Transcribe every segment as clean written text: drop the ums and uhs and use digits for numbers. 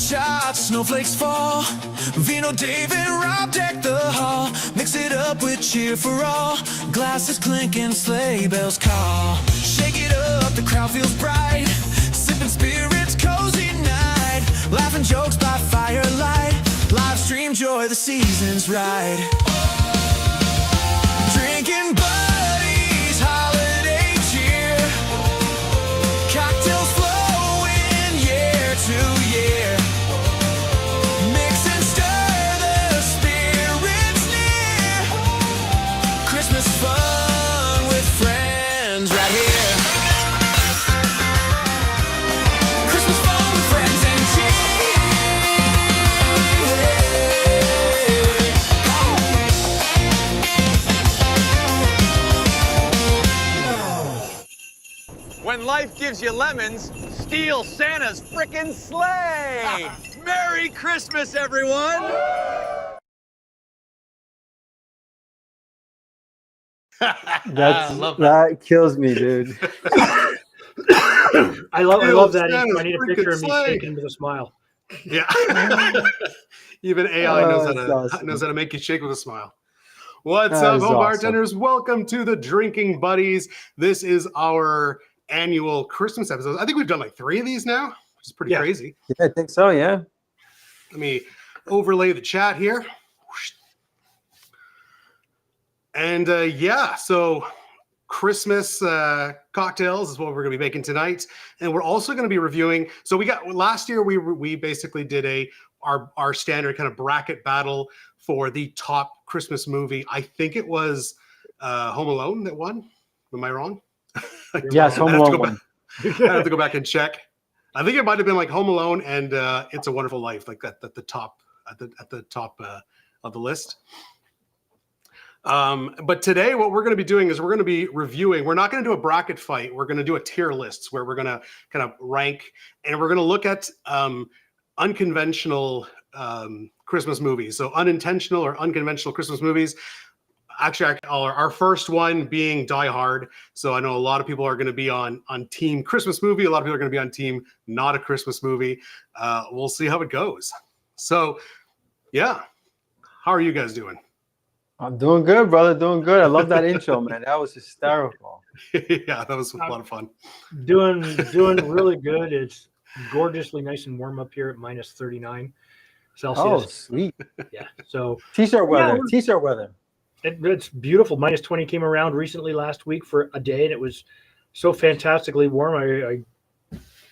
shots, snowflakes fall. Vino, Dave, and Rob deck the hall. Mix it up with cheer for all. Glasses clinking, sleigh bells call. Shake it up, the crowd feels bright. Sipping spirits, cozy night. Laughing jokes by firelight. Live stream joy, the season's right. Drinking buddies, holiday cheer. Cocktails flowing year to year. Mix and stir, the spirits near. Christmas fun with friends right here. Christmas fun with friends and cheer. When life gives you lemons, steal Santa's frickin' sleigh! Merry Christmas, everyone! That kills me, dude. I love that. I need a picture of me shaking with a smile. Yeah. Even AI knows how to make you shake with a smile. What's up, home bartenders? Welcome to the Drinking Buddies. This is our annual Christmas episode. I think we've done like 3 of these now, which is pretty crazy. Yeah, I think so, yeah. Let me overlay the chat here. And so Christmas cocktails is what we're going to be making tonight. And we're also going to be reviewing. So last year we basically did our standard kind of bracket battle for the top Christmas movie. I think it was Home Alone that won. Am I wrong? Yes, Home Alone won. I have to go back and check. I think it might have been like Home Alone and It's a Wonderful Life, like at the top of the list. But today, what we're going to be doing is we're going to be reviewing. We're not going to do a bracket fight. We're going to do a tier list where we're going to kind of rank, and we're going to look at unconventional Christmas movies. So unintentional or unconventional Christmas movies. Actually, our first one being Die Hard. So I know a lot of people are going to be on team Christmas movie. A lot of people are going to be on team not a Christmas movie. We'll see how it goes. So, yeah. How are you guys doing? I'm doing good, brother. Doing good. I love that intro, man. That was hysterical. Yeah, that was a lot of fun. Doing really good. It's gorgeously nice and warm up here at minus 39 Celsius. Oh, sweet. Yeah. So T-shirt weather. T-shirt weather. It's beautiful. Minus 20 came around recently last week for a day, and it was so fantastically warm. I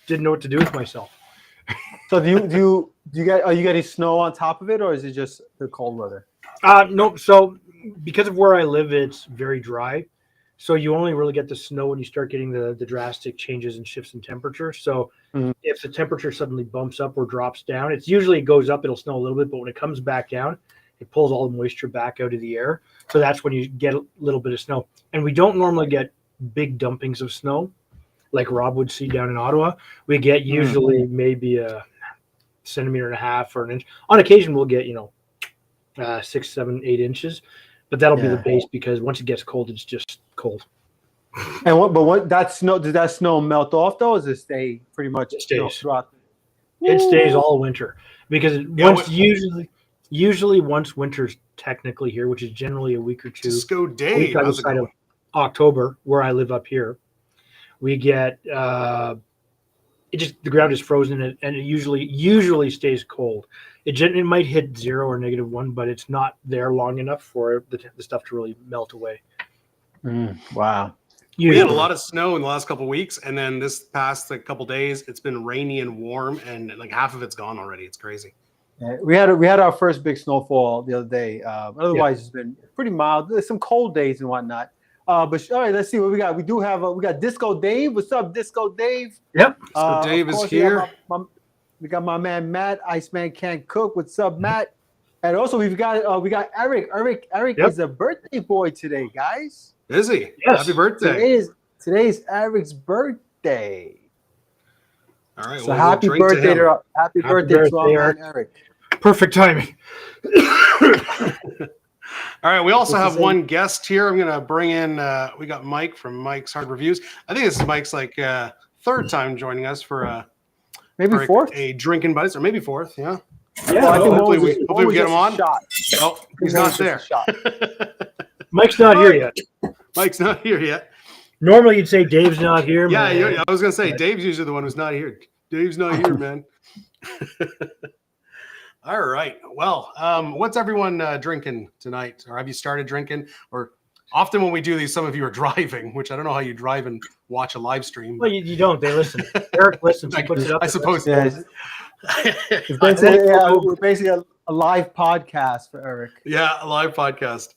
didn't know what to do with myself. So do you get, are you getting snow on top of it, or is it just the cold weather? No. So because of where I live, it's very dry. So you only really get the snow when you start getting the drastic changes and shifts in temperature. So if the temperature suddenly bumps up or drops down, it goes up, it'll snow a little bit, but when it comes back down, it pulls all the moisture back out of the air. So that's when you get a little bit of snow. And we don't normally get big dumpings of snow like Rob would see down in Ottawa. We get usually maybe a centimeter and a half or an inch. On occasion, we'll get, 6, 7, 8 inches. But that'll be the base because once it gets cold, it's just cold. And what that snow, does that snow melt off though? Or does it stay pretty much throughout? It stays all winter because usually once winter's technically here, which is generally a week or two. Disco Dave. Outside of October, where I live up here, we get the ground is frozen and it usually stays cold. It might hit 0 or -1, but it's not there long enough for the stuff to really melt away. Wow. We had a lot of snow in the last couple of weeks, and then this past couple of days, it's been rainy and warm, and like half of it's gone already. It's crazy. Yeah, we had our first big snowfall the other day. Otherwise, it's been pretty mild. There's some cold days and whatnot. But all right, let's see what we got. We do have we got Disco Dave. What's up, Disco Dave? Yep. Disco Dave is here. We got my man Matt. Iceman Can't Cook. What's up, Matt? And also we got Eric. Eric is a birthday boy today, guys. Is he? Yes. Happy birthday! Today's Eric's birthday. All right. So happy birthday to Eric. Perfect timing. All right. We also have one guest here. I'm going to bring in, we got Mike from Mike's Hard Reviews. I think this is Mike's third time joining us for Maybe or fourth. a drinking buddies, or maybe fourth. Yeah. Yeah, Well, I think hopefully one we- was hopefully we get him just a on. shot. Oh, he's One not was just a there. shot. Mike's not here yet. Mike's not here yet. Normally, you'd say Dave's not here. Yeah, man. I was gonna say Dave's usually the one who's not here. Dave's not here, man. All right. Well, what's everyone drinking tonight, or have you started drinking? Or often when we do these, some of you are driving, which I don't know how you drive and watch a live stream. Well, you don't. They listen. Eric listens. He puts it up. I suppose. Yeah, it's basically, basically a live podcast for Eric. Yeah, a live podcast.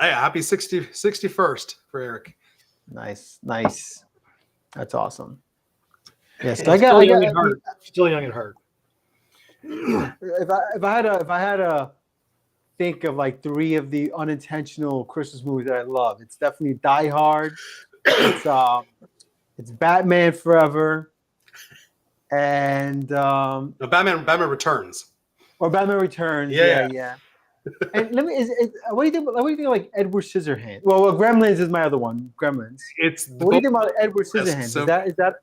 Hey, happy 61st for Eric. Nice. That's awesome. Yes, Still young at heart. Still young at heart. If I had to think of like 3 of the unintentional Christmas movies that I love, it's definitely Die Hard. It's Batman Forever, and No, Batman Returns. or Batman Returns. Yeah. And what do you think? What do you think of like Edward Scissorhands? Well, Gremlins is my other one. Gremlins. It's What do you think about Edward Yes, Scissorhands? so- Is that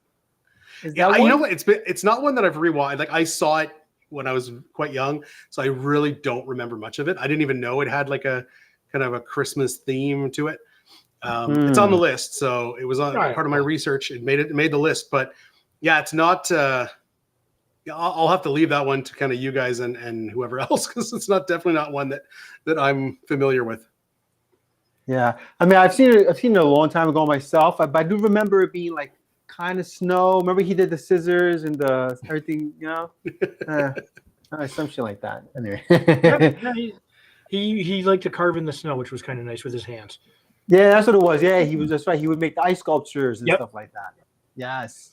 Yeah, one? you know what? It's not one that I've rewatched. Like I saw it when I was quite young, so I really don't remember much of it. I didn't even know it had like a kind of a Christmas theme to it. It's on the list, so it was on Right. part of my research. It made the list, but yeah, it's not. I'll have to leave that one to kind of you guys and whoever else, because it's definitely not one that I'm familiar with. Yeah, I mean, I've seen it a long time ago myself, but I do remember it being like kind of snow. Remember he did the scissors and the everything, some shit like that. Anyway, Yeah, he liked to carve in the snow, which was kind of nice with his hands. yeah, that's what it was. Yeah, that's right. He would make the ice sculptures and Yep. stuff like that. Yes.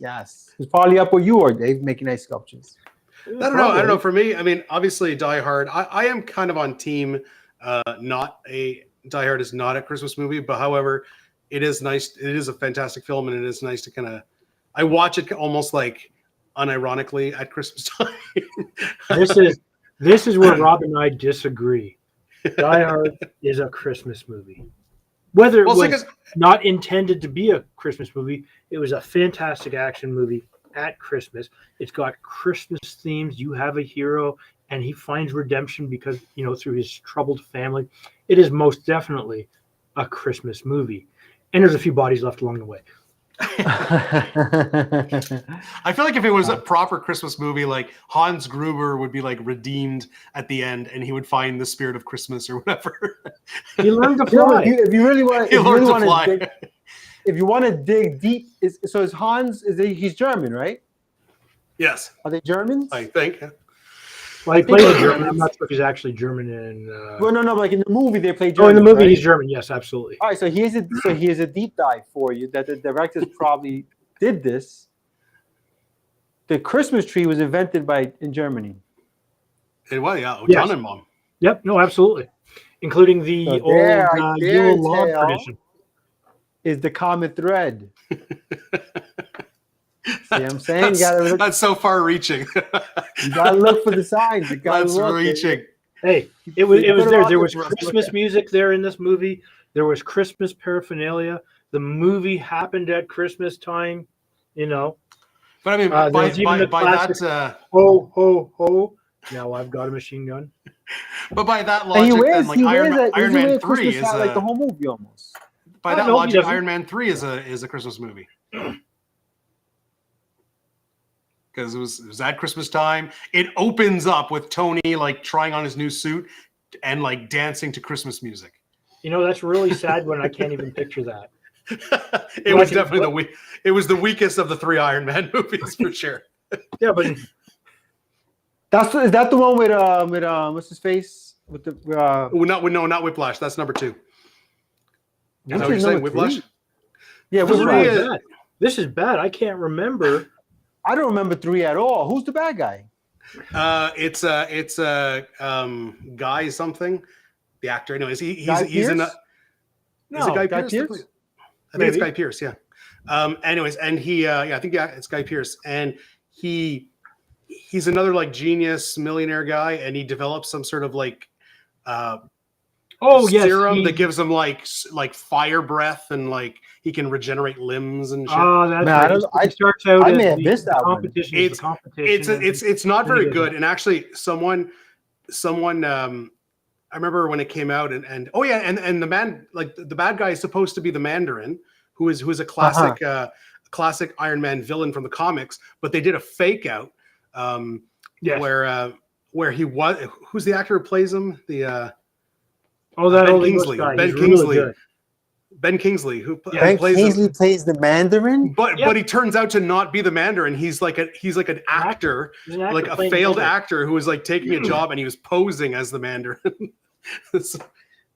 He's probably up where you are, Dave, making ice sculptures. I don't know. For me, I mean, obviously, Die Hard. I am kind of on team. Not a Die Hard is not a Christmas movie, but however, it is nice. It is a fantastic film, and it is nice to kind of. I watch it almost like unironically at Christmas time. This is where Rob and I disagree. Die Hard is a Christmas movie. Whether it Well, was it's like not intended to be a Christmas movie, it was a fantastic action movie at Christmas. It's got Christmas themes. You have a hero, and he finds redemption because, through his troubled family. It is most definitely a Christmas movie. And there's a few bodies left along the way. I feel like if it was a proper Christmas movie, like Hans Gruber would be like redeemed at the end, and he would find the spirit of Christmas or whatever. He learned to You know, fly. if you really want, He learned to fly. if you want to dig deep, is Hans? He's German, right? Yes, Are they Germans? I think. Well, he plays in German. I'm not sure if he's actually German. Well, no, like in the movie they play Oh, German. in the movie, right? he's German. Yes, absolutely. All right, so here's a deep dive for you that the directors probably did this. The Christmas tree was invented in Germany. And well, yeah, Yes. Tannenbaum. Yep. No, absolutely. Including the So old there, I dare Yule log tell. tradition. Is the common thread. See what I'm saying? That's so far reaching. You gotta look for the signs. You gotta That's look. reaching. Hey, it was Put it there. out There there was for us to look Christmas at. music there in this movie. There was Christmas paraphernalia. The movie happened at Christmas time. But I mean, there's even the by classic- that, Ho ho ho! Now I've got a machine gun. but by that And he logic, wears, then like Iron Man a 3 Christmas is hat like the whole movie almost. by Oh, that no, he logic, doesn't. Iron Man 3 is a Christmas movie. Because it was at Christmas time. It opens up with Tony like trying on his new suit and like dancing to Christmas music. That's really sad when I can't even picture that. It was definitely it was the weakest of the 3 Iron Man movies for sure. Yeah, but Is that the one with what's his face with the Not Whiplash. That's number 2. Is that what you're saying? Whiplash? Yeah, Three Whiplash. is- this is bad. I can't remember. I don't remember 3 at all. Who's the bad guy? It's Guy something. The actor. Anyways, he's Guy in Pearce? Is it Guy Guy Pearce? Pearce? I think it's Maybe. Guy Pearce. Yeah. Anyways, and I think it's Guy Pearce, and he's another like genius millionaire guy, and he develops some sort of like Oh yes, serum that gives him like fire breath and like he can regenerate limbs and shit. Oh, that's Man, I right. don't- It starts out I as may have the missed that one. competition. It's- the competition. It's not then he very goes good. up. And actually, someone I remember when it came out, and oh yeah, and the man, like the bad guy is supposed to be the Mandarin, who is a classic classic Iron Man villain from the comics, but they did a fake out Yes. where he was, who's the actor who plays him? The that Ben old English Kingsley. guy. Ben He's really Kingsley. good. Ben Kingsley, who Yeah. Ben plays Kingsley plays the Mandarin. but Yeah. but he turns out to not be the Mandarin. He's like an actor, He's an actor like a playing failed Mandarin. actor who was like taking a job and he was posing as the Mandarin.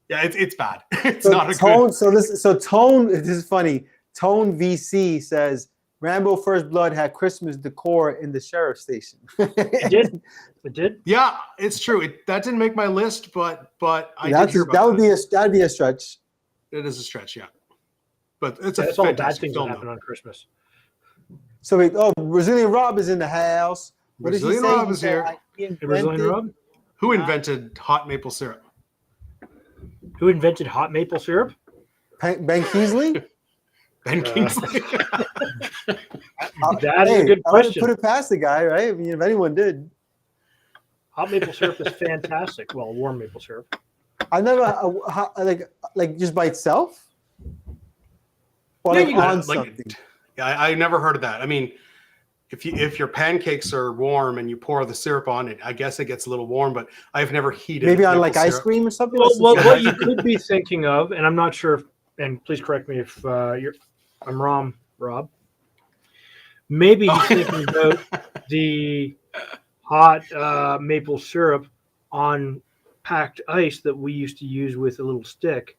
Yeah, it's bad. It's not a Tone. good. Tone. This is funny. Tone VC says Rambo First Blood had Christmas decor in the sheriff station. It did. It did. Yeah, it's true. That didn't make my list, but I did That's, hear about that would be a stretch. It is a stretch, yeah. But it's a That's all bad fantastic things that film. happen though. on Christmas. So Brazilian Rob is in the house. What did he Brazilian say? Rob He is said, here. he Hey, Brazilian invented- Rob? Who invented hot maple syrup? Who invented hot maple syrup? Ben Kingsley. Ben Kingsley. That is a good I wouldn't question. put it past the guy, right? I mean, if anyone did, Hot maple syrup is fantastic. Well, warm maple syrup. I never like just by itself. Or Yeah, like you got on it, like- something. Yeah, I never heard of that. I mean, if your pancakes are warm and you pour the syrup on it, I guess it gets a little warm. But I've never heated. Maybe on maple like ice syrup. cream or something. Well, That's- what you could be thinking of, and I'm not sure, and please correct me if I'm wrong, Rob. Maybe he's thinking about the hot maple syrup on packed ice that we used to use with a little stick.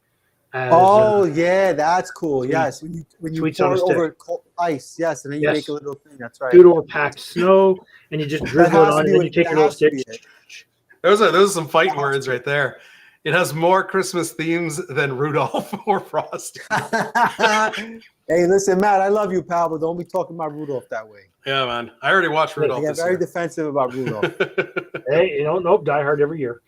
As, Oh yeah, that's cool. Yes, when you sweets pour on a it stick. over cold ice, yes, and then you Yes. make a little thing. That's right. good or packed snow, and you just That drizzle it has to on, be and then what- you take that your little has to stick. be it. Those are some fighting words right there. It has more Christmas themes than Rudolph or Frosty. Hey, listen, Matt, I love you, pal, but don't be talking about Rudolph that way. Yeah, man. I already watched I Rudolph get this very year. defensive about Rudolph. Hey, nope, Die Hard every year.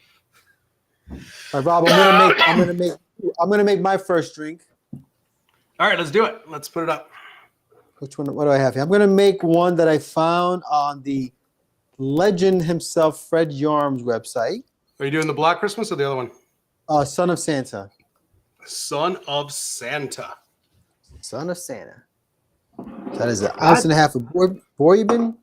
All right, Rob, I'm gonna make my first drink. All right, let's do it. Let's put it up. Which one? What do I have here? I'm gonna make one that I found on the legend himself, Fred Yarm's website. Are you doing the Black Christmas or the other one? Son of Santa. Son of Santa. Son of Santa. That is an ounce and a half of bourbon.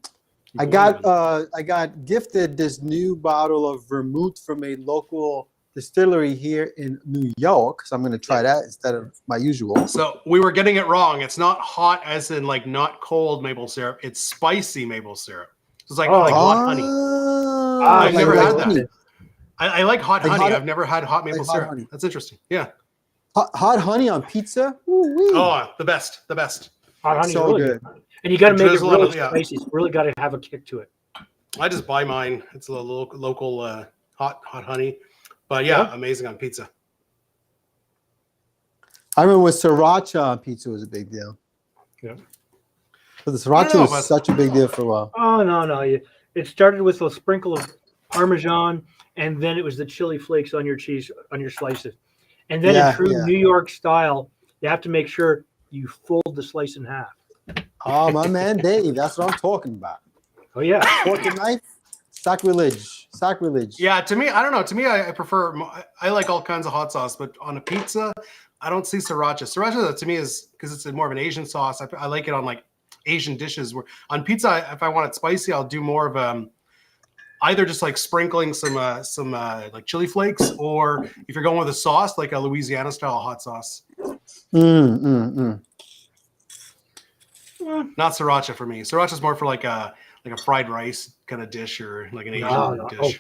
I got gifted this new bottle of vermouth from a local distillery here in New York, so I'm going to try that instead of my usual. So we were getting it wrong. It's not hot as in like not cold maple syrup. It's spicy maple syrup. It's like, like hot honey. I've never had that. honey. I like hot Like honey. hot- I've never had hot maple like hot syrup. honey. That's interesting. Yeah. Hot honey on pizza. Ooh-wee. Oh, the best. The best. Hot honey, So really good. and you got to make it Drizzle on really it, yeah. spicy. It's really got to have a kick to it. I just buy mine. It's a local hot honey. But yeah, amazing on pizza. I remember when sriracha on pizza was a big deal. Yeah. But the I don't sriracha know was about- such a big deal for a while. Oh no! It started with a sprinkle of Parmesan, and then it was the chili flakes on your cheese on your slices, and then Yeah, in true yeah. New York style, you have to make sure you fold the slice in half. Oh, my man Dave, that's what I'm talking about. Oh yeah, Fork and knife, sacrilege. Yeah, to me, I don't know. To me, I prefer. I like all kinds of hot sauce, but on a pizza, I don't see sriracha. Sriracha to me is because it's more of an Asian sauce. I like it on like Asian dishes. Where on pizza, if I want it spicy, I'll do more of either just like sprinkling some like chili flakes, or if you're going with a sauce, like a Louisiana style hot sauce. Not sriracha for me. Sriracha is more for like a fried rice kind of dish or like an Asian No. dish. Oh,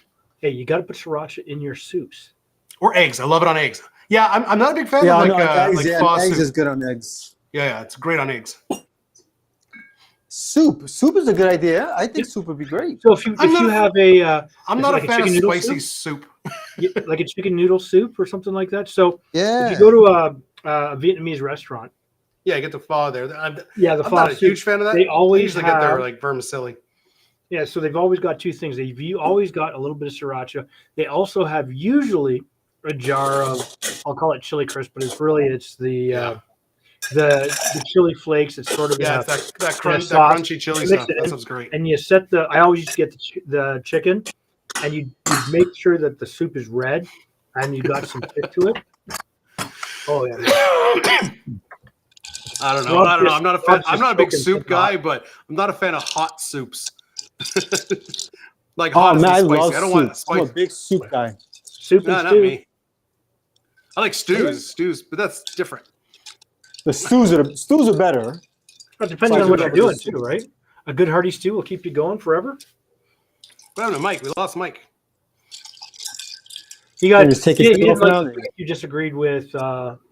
hey, you got to put sriracha in your soups. Or eggs. I love it on eggs. Yeah, I'm not a big fan Yeah, of I like know, eggs, like yeah, pho eggs soup. is good on eggs. Yeah, it's great on eggs. Soup is a good idea. I think soup would be great. So if you have a I'm Is not it a like a fan of chicken noodle spicy soup. like a chicken noodle soup or something like that. So Yeah. if you go to a Vietnamese restaurant, Yeah, get the pho there. I'm the pho not a soup, huge fan of that. they always I usually get their have- like vermicelli. Yeah, so they've always got two things. They've always got a little bit of sriracha. They also have usually a jar of, I'll call it chili crisp, but it's the Yeah. the chili flakes. It's sort of Yeah, in it's a, that crunch, that sauce. crunchy chili Mix stuff. it That in. stuff's great. and you set the. I always used to get the chicken, and you make sure that the soup is red, and you got some kick to it. Oh yeah. I don't know. Rob's I don't know. just- I'm not a fan. Rob's I'm just not a big poking soup some guy, but I'm not a fan of hot soups. Like Oh hot man, I is spicy. love I don't want soup. I'm a spicy. big soup guy. Soup No, and not stew. me. I like stews, but that's different. The stews are better. But depending So I on what do you're love doing the too, soup. right? A good hearty stew will keep you going forever. What happened to Mike? We lost Mike. You got. Just take his you thing didn't off now, like- then. you disagreed with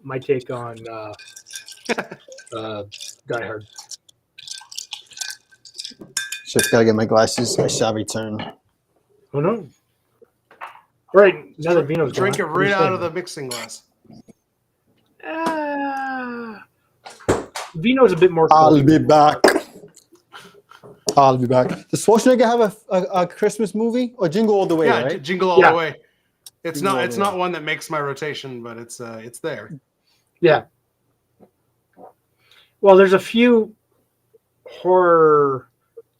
my take on Die Hard. Just gotta get my glasses. I shall return. Oh no. All right, now that Vino's Drink it gone, what are right you out saying? of the mixing glass. Vino's a bit more. I'll be back. I'll be back. Does Schwarzenegger have a Christmas movie or Jingle All the Way? Yeah, Right? Jingle All Yeah. the Way. It's Jingle not. All It's the not Way. one that makes my rotation, but it's there. Yeah. Well, there's a few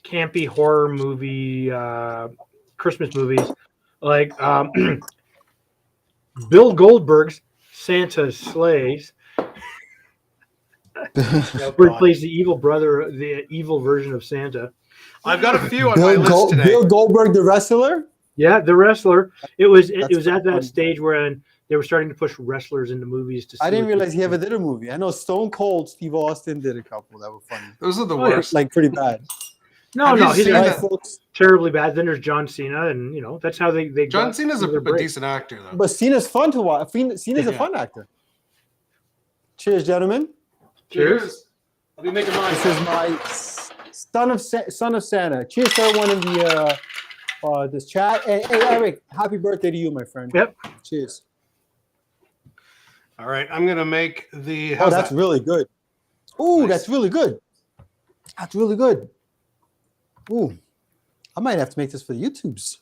campy horror movie, Christmas movies, like Bill Goldberg's Santa's Sleighs, where he plays the evil brother, the evil version of Santa. I've got a few on my list today. Bill Goldberg, the wrestler. Yeah, the wrestler. It was That's at that funny. stage when they were starting to push wrestlers into movies. To I see didn't what realize he people- ever did a movie. I know Stone Cold Steve Austin did a couple that were funny. Those are the Oh, yeah. worst. Like pretty bad. No, Have you no, he's seen not Right, that- folks. terribly bad. Then there's John Cena, and that's how they John got Cena's their a break. decent actor, though. But Cena's fun to watch. Cena's a Yeah. fun actor. Cheers, gentlemen. Cheers. I'll be making mine. This is my son of Santa. Cheers to everyone in the this chat. Hey, Eric, happy birthday to you, my friend. Yep. Cheers. All right, I'm gonna make the. Oh, how's that's that? really good. Ooh, Nice. that's really good. That's really good. Ooh, I might have to make this for the YouTubes.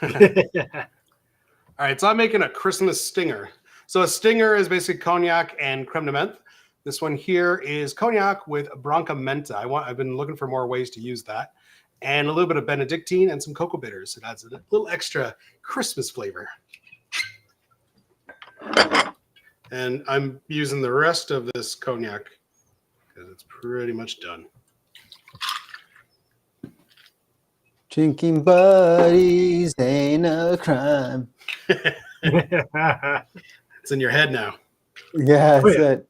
All right, so I'm making a Christmas stinger. So a stinger is basically cognac and creme de menthe. This one here is cognac with Branca Menta. I've been looking for more ways to use that, and a little bit of Benedictine and some cocoa bitters. It adds a little extra Christmas flavor. And I'm using the rest of this cognac because it's pretty much done. Drinking buddies ain't a crime. It's in your head now. Yeah, that's Oh, yeah. it.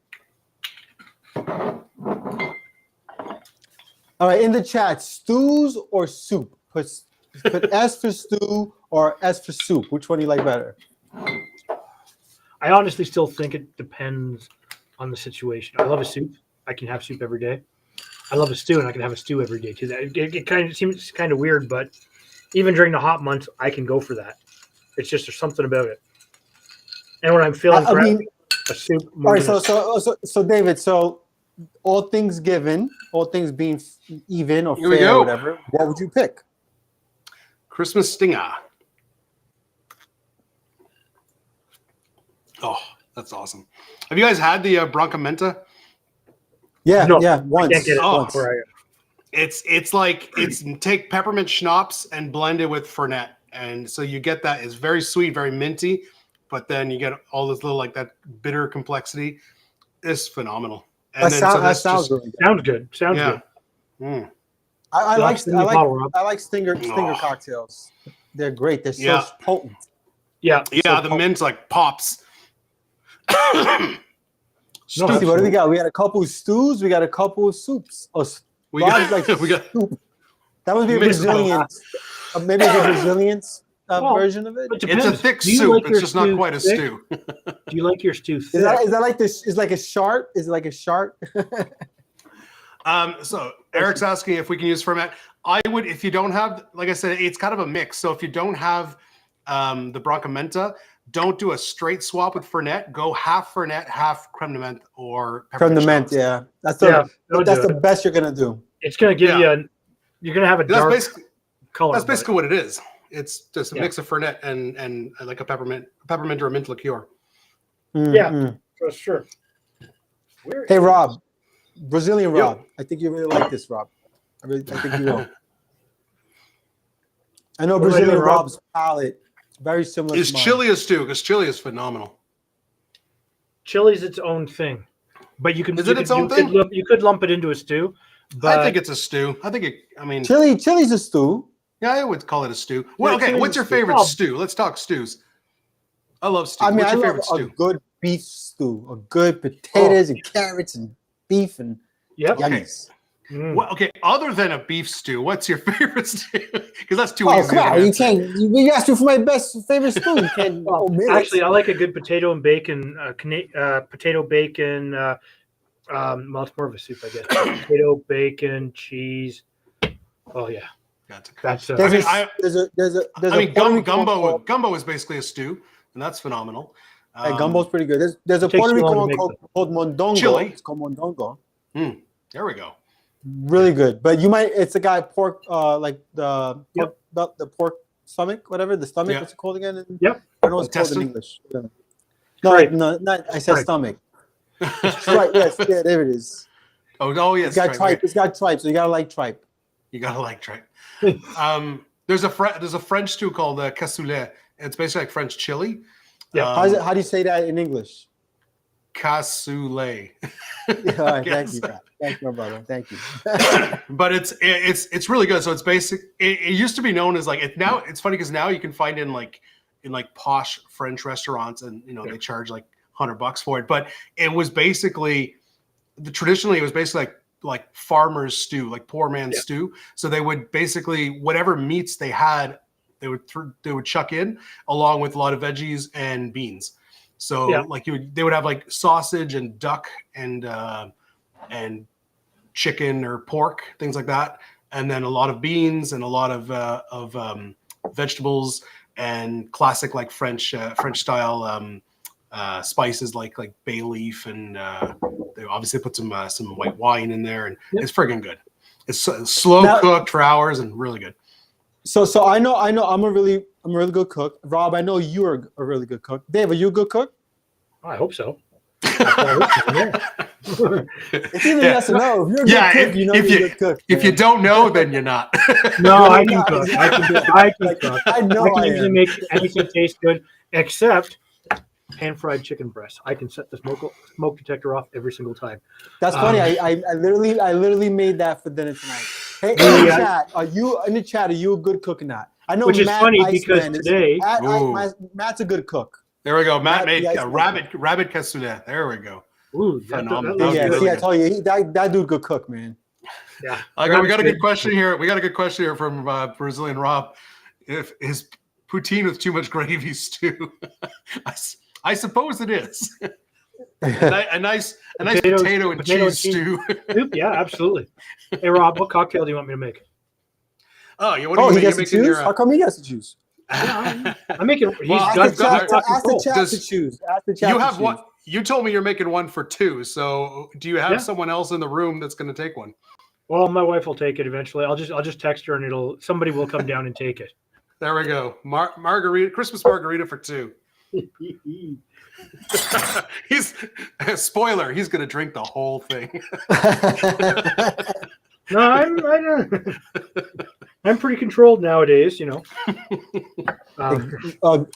All right, in the chat, stews or soup? Put S for stew or S for soup. Which one do you like better? I honestly still think it depends on the situation. I love a soup. I can have soup every day. I love a stew, and I can have a stew every day too. It kind of seems kind of weird, but even during the hot months, I can go for that. It's just there's something about it. And when I'm feeling I mean, a soup, all more right, than so David, so all things given, all things being even or Here we fair or go. whatever, what would you pick? Christmas stinger. Oh, that's awesome. Have you guys had the Branca Menta? Yeah, No, yeah, I once. can't get it Oh. once. where I am. It's like take peppermint schnapps and blend it with Fernet, and so you get that. It's very sweet, very minty, but then you get all this little like that bitter complexity. It's phenomenal. And That, then sound, so that that's sounds just, really good. Sounds good. Sounds yeah. good. Mm. I So like that's the new bottle, Rob. I like stinger Oh. cocktails. They're great. They're so Yeah. potent. Yeah. Yeah, the potent. mint like pops. No, Let's see, what do we got? We got a couple of stews. We got a couple of soups. Oh, We Rob's got, like we got soup. That must be a Mixed Brazilian. Maybe a Brazilian Well, version of it. It it's a depends. thick Do you soup. like It's your just not stew quite a thick? stew. Do you like your stew thick? Is that like this? Is like a shart? Is it like a shart? So Eric's asking if we can use ferment. I would, if you don't have, like I said, it's kind of a mix. So if you don't have the Branca Menta, don't do a straight swap with Fernet. Go half Fernet, half creme de menthe or From the peppermint mint, schnapps. yeah. That's the Yeah, don't that's do the best you're gonna do. It's gonna give Yeah. you you're gonna have a That's dark basically color. that's but basically what it is. It's just a Yeah. mix of Fernet and like a peppermint or a mint liqueur. Yeah. For sure. Where Hey is- Rob, Brazilian Yo. Rob. I think you really like this, Rob. I think you will. I know What am I Brazilian doing, Rob? Rob's palate very similar Is to mine. chili a stew? Because chili is phenomenal. Chili's its own thing, but you can. Is you it could- its own you thing? you could lump it into a stew, but I think it's a stew. I think it. I mean, Chili's a stew. yeah, I would call it a stew. Well, Yeah, okay, chili's what's a your stew. favorite Oh. stew? Let's talk stews. I love stew. I mean, What's I your love favorite a stew? good beef stew, a good potatoes and carrots and beef and yep. Okay. yummies. Mm. Well, okay, other than a beef stew, what's your favorite stew? Because that's too Oh easy. come of an on, you answer. can't. You asked me for my best favorite stew. You can't Well, omit it. actually, I like a good potato and bacon. Potato bacon. Well, it's more of a soup, I guess. Potato, bacon, cheese. Oh yeah, That's a- that's. There's I mean, there's I mean, a Puerto Rican one gumbo. called- Gumbo is basically a stew, and that's phenomenal. Hey, gumbo's pretty good. There's a Takes Puerto too long Rican to one make called mondongo. Chili. It's called mondongo. There we go. Really good, but you might. It's a guy pork, like the Yep. the pork stomach, whatever the stomach. Yeah. What's it called again? Yep. I don't know what it's called in Intestine? English. No, Tripe. no, not. I said Tripe. stomach. Tripe. Yes, yeah, there it is. Oh yes, It's got tripe. tripe. It's got tripe, so you gotta like tripe. You gotta like tripe. There's a French stew called cassoulet. It's basically like French chili. Yeah. How do you say that in English? Cassoulet. Yeah, all right, thank Yes. you, Pat. Thank you, my brother. Thank you. But it's really good. So it's basic. It used to be known as like it now. It's funny because now you can find in like posh French restaurants, and they charge like $100 for it. But it was basically traditionally it was basically like farmer's stew, like poor man's stew. So they would basically whatever meats they had, they would chuck in along with a lot of veggies and beans. So Yeah. like they would have like sausage and duck and chicken or pork, things like that, and then a lot of beans and a lot of vegetables and classic like French style spices like bay leaf, and they obviously put some white wine in there, and it's friggin' good. It's slow Now- cooked for hours and really good. So I know I'm a really good cook. Rob, I know you're a really good cook. Dave, are you a good cook? I hope so. It's either yes or no. If you're a good Yeah, cook, you know you're a good cook. If you man. don't know, then you're not. No, I can No, cook. no, I can cook. I can cook. I know I can I usually am. make anything taste good except pan-fried chicken breast. I can set the smoke detector off every single time. That's funny. I literally made that for dinner tonight. Hey, Yeah. in the chat, are you a good cook or not? I know Which is Matt funny Iceman because is- today, Ooh. Matt's a good cook. There we go. Matt That- made yeah, a rabbit cassoulet. There we go. ooh, Phenomenal. that That was Yeah, really see, I good. told you that dude good cook, man. yeah. We got a good question here. We got a good question here from Brazilian Rob. If is poutine with too much gravy stew? I suppose it is. a nice potato and potato and cheese cheese. stew. Oop, yeah, absolutely. Hey, Rob, what cocktail do you want me to make? Oh, yeah. What Oh, are he you gets to making choose? your? How come he gets to choose? I'm making. He's Well, Ask got, the got- chat, got ask the control. chat Does- to choose. Ask the chat You to have choose. one. You told me you're making one for two. So do you have Yeah. someone else in the room that's going to take one? Well, my wife will take it eventually. I'll just text her and somebody will come down and take it. There we go. Margarita, Christmas margarita for two. He's spoiler. He's going to drink the whole thing. No, I'm pretty controlled nowadays, you know. So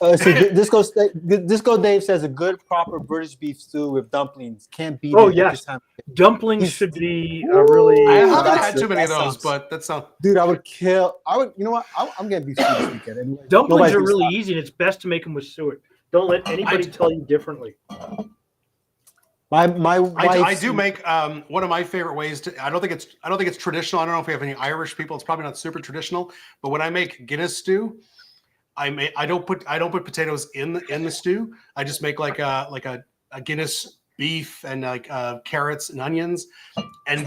Disco Dave says a good proper British beef stew with dumplings can't beat Oh, it yes. every time. Dumplings should be a really. I Ooh, haven't that's- had too many of that those, sounds- but that sounds. Dude, I would. You know what? I'm getting beef stew this weekend. Anyway. Dumplings Nobody's are gonna really stop. easy, and it's best to make them with suet. Don't let anybody tell you differently. My I wife. do make one of my favorite ways to. I don't think it's traditional. I don't know if we have any Irish people. It's probably not super traditional. But when I make Guinness stew, I don't put potatoes in the stew. I just make like a Guinness beef and like carrots and onions,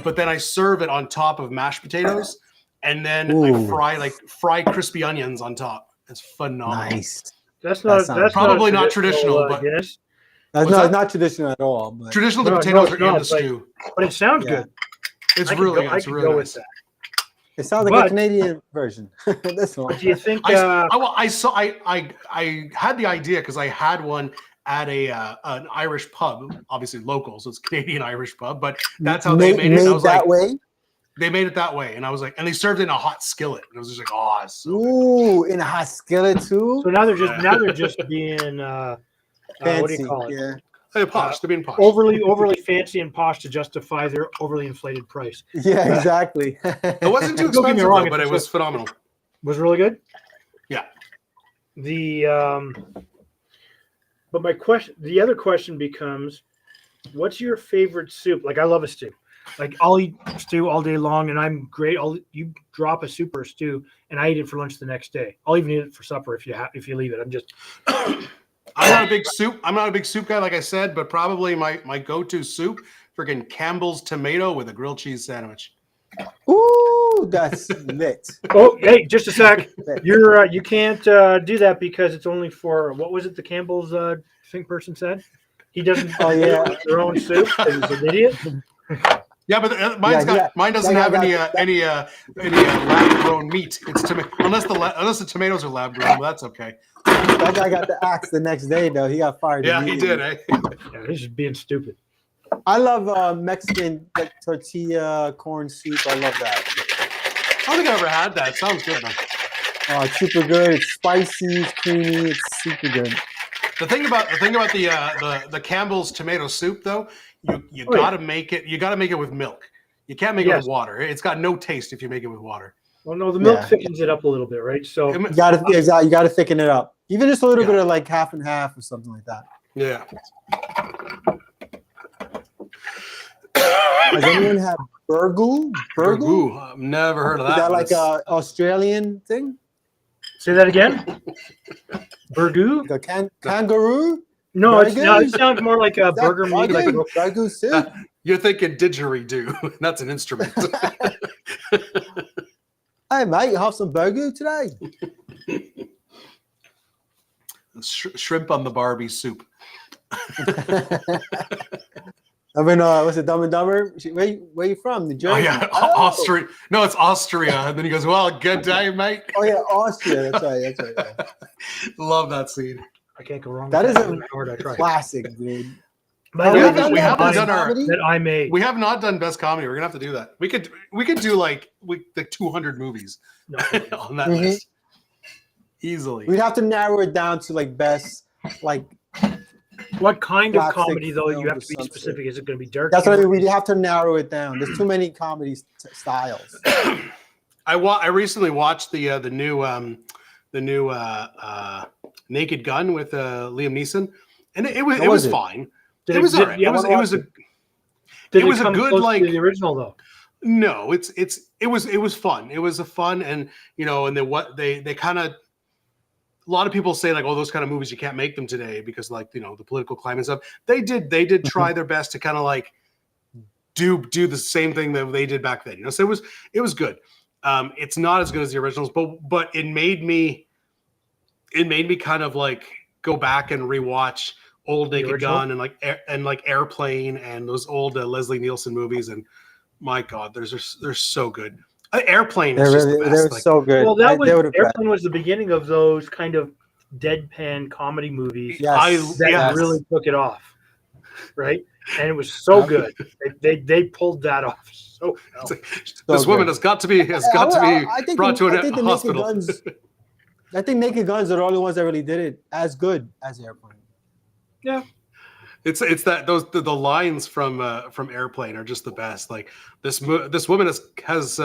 but then I serve it on top of mashed potatoes, and then Ooh. I fry crispy onions on top. It's phenomenal. Nice. That's not. sounds- That's Probably not not traditional, but- Guinness, That's What's that? not traditional at all. But Traditional, the No, potatoes no, are no, in the it's like- stew. but it sounds Yeah. good. It's I could really go, I it's could really go nice. with that. It sounds like But- a Canadian version. This one. Do you think? I had the idea because I had one at an Irish pub, obviously local, so it's Canadian Irish pub, but that's how they made it. And I was that like, way. they made it that way, and I was like, and they served it in a hot skillet. And it was just like, oh, it's so good. Ooh, in a hot skillet too. So now they're just being what do Fancy. you call it? Yeah. They're posh. They're being posh. Overly fancy and posh to justify their overly inflated price. Yeah, exactly. It wasn't too Don't get me expensive, wrong, though, but it's it was just- phenomenal. Was really good. Yeah. But the other question becomes, what's your favorite soup? Like, I love a stew. Like, I'll eat stew all day long, and I'm great. You drop a soup or a stew, and I eat it for lunch the next day. I'll even eat it for supper if you leave it. I'm not a big soup guy, like I said, but probably my go-to soup, freaking Campbell's tomato with a grilled cheese sandwich. Ooh, that's lit. Oh, hey, just a sec. You can't do that because it's only for, what was it the Campbell's thing person said? He doesn't Oh, yeah. their own soup. He's an idiot. Yeah, but mine doesn't have any lab-grown meat. It's unless the tomatoes are lab-grown, but that's okay. That guy got the axe the next day, though. He got fired. Yeah, he immediately. did. Eh? Yeah, he's just being stupid. I love Mexican tortilla corn soup. I love that. I don't think I ever had that. It sounds good though. Oh, it's super good. It's spicy. It's creamy. It's super good. The thing about the Campbell's tomato soup though, you Oh, gotta make it. You gotta make it with milk. You can't make it Yes. with water. It's got no taste if you make it with water. Well, no, the milk Yeah. thickens it up a little bit, right? So You gotta thicken it up. Even just a little Yeah. bit of like half and half or something like that. Yeah. Does anyone have burgoo? Burgoo? Ooh, I've never heard of Is that. that but like it's- a Australian thing? say that again. Burgoo? Like a kangaroo? No, it Burgoo? sounds more like a Is that burger meat. Like burgoo? Burgoo soup? You're thinking didgeridoo. That's an instrument. Hey mate, you have some burgoo today? Shrimp on the Barbie soup. I mean, what's it, Dumb and Dumber? Where you from? New Oh Jersey? yeah, Oh. Austria. No, it's Austria. And then he goes, "Well, good day, mate." Oh yeah, Austria. That's right. Yeah. Love that scene. I can't go wrong. That with is a no matter hard I try. classic, dude. By the We way, haven't we done haven't best done our- comedy? that I made. We have not done best comedy. We're gonna have to do that. We could do like 200 movies No. on that Mhm. list easily. We'd have to narrow it down to like best, like What kind of Slapstick comedy, though? You films have or to be something. specific. Is it going to be dark? that's what I humor? mean. We'd have to narrow it down. There's too many comedy styles. I recently watched the new Naked Gun with Liam Neeson, and it was How was it? fine. Did It was alright. yeah, It was a did it was a come good, close to like- the original though. no. It was fun. It was a fun, and and they kind of. A lot of people say like, oh, those kind of movies you can't make them today because like the political climate and stuff. They did try their best to kind of like do the same thing that they did back then. So it was good. It's not as good as the originals, but it made me kind of like go back and rewatch old Naked original? Gun and like Airplane and those old Leslie Nielsen movies. And my God, they're so good. Airplane is just the best. They're Like, so good. Well, that was They would've been- Airplane was the beginning of those kind of deadpan comedy movies Yes. that yes. really took it off, right? And it was so good. They pulled that off so well. It's like, So this woman good. has got to be I think brought to I a think the hospital. I think Naked Guns are the only ones that really did it as good as Airplane. It's that the lines from Airplane are just the best. Like this woman has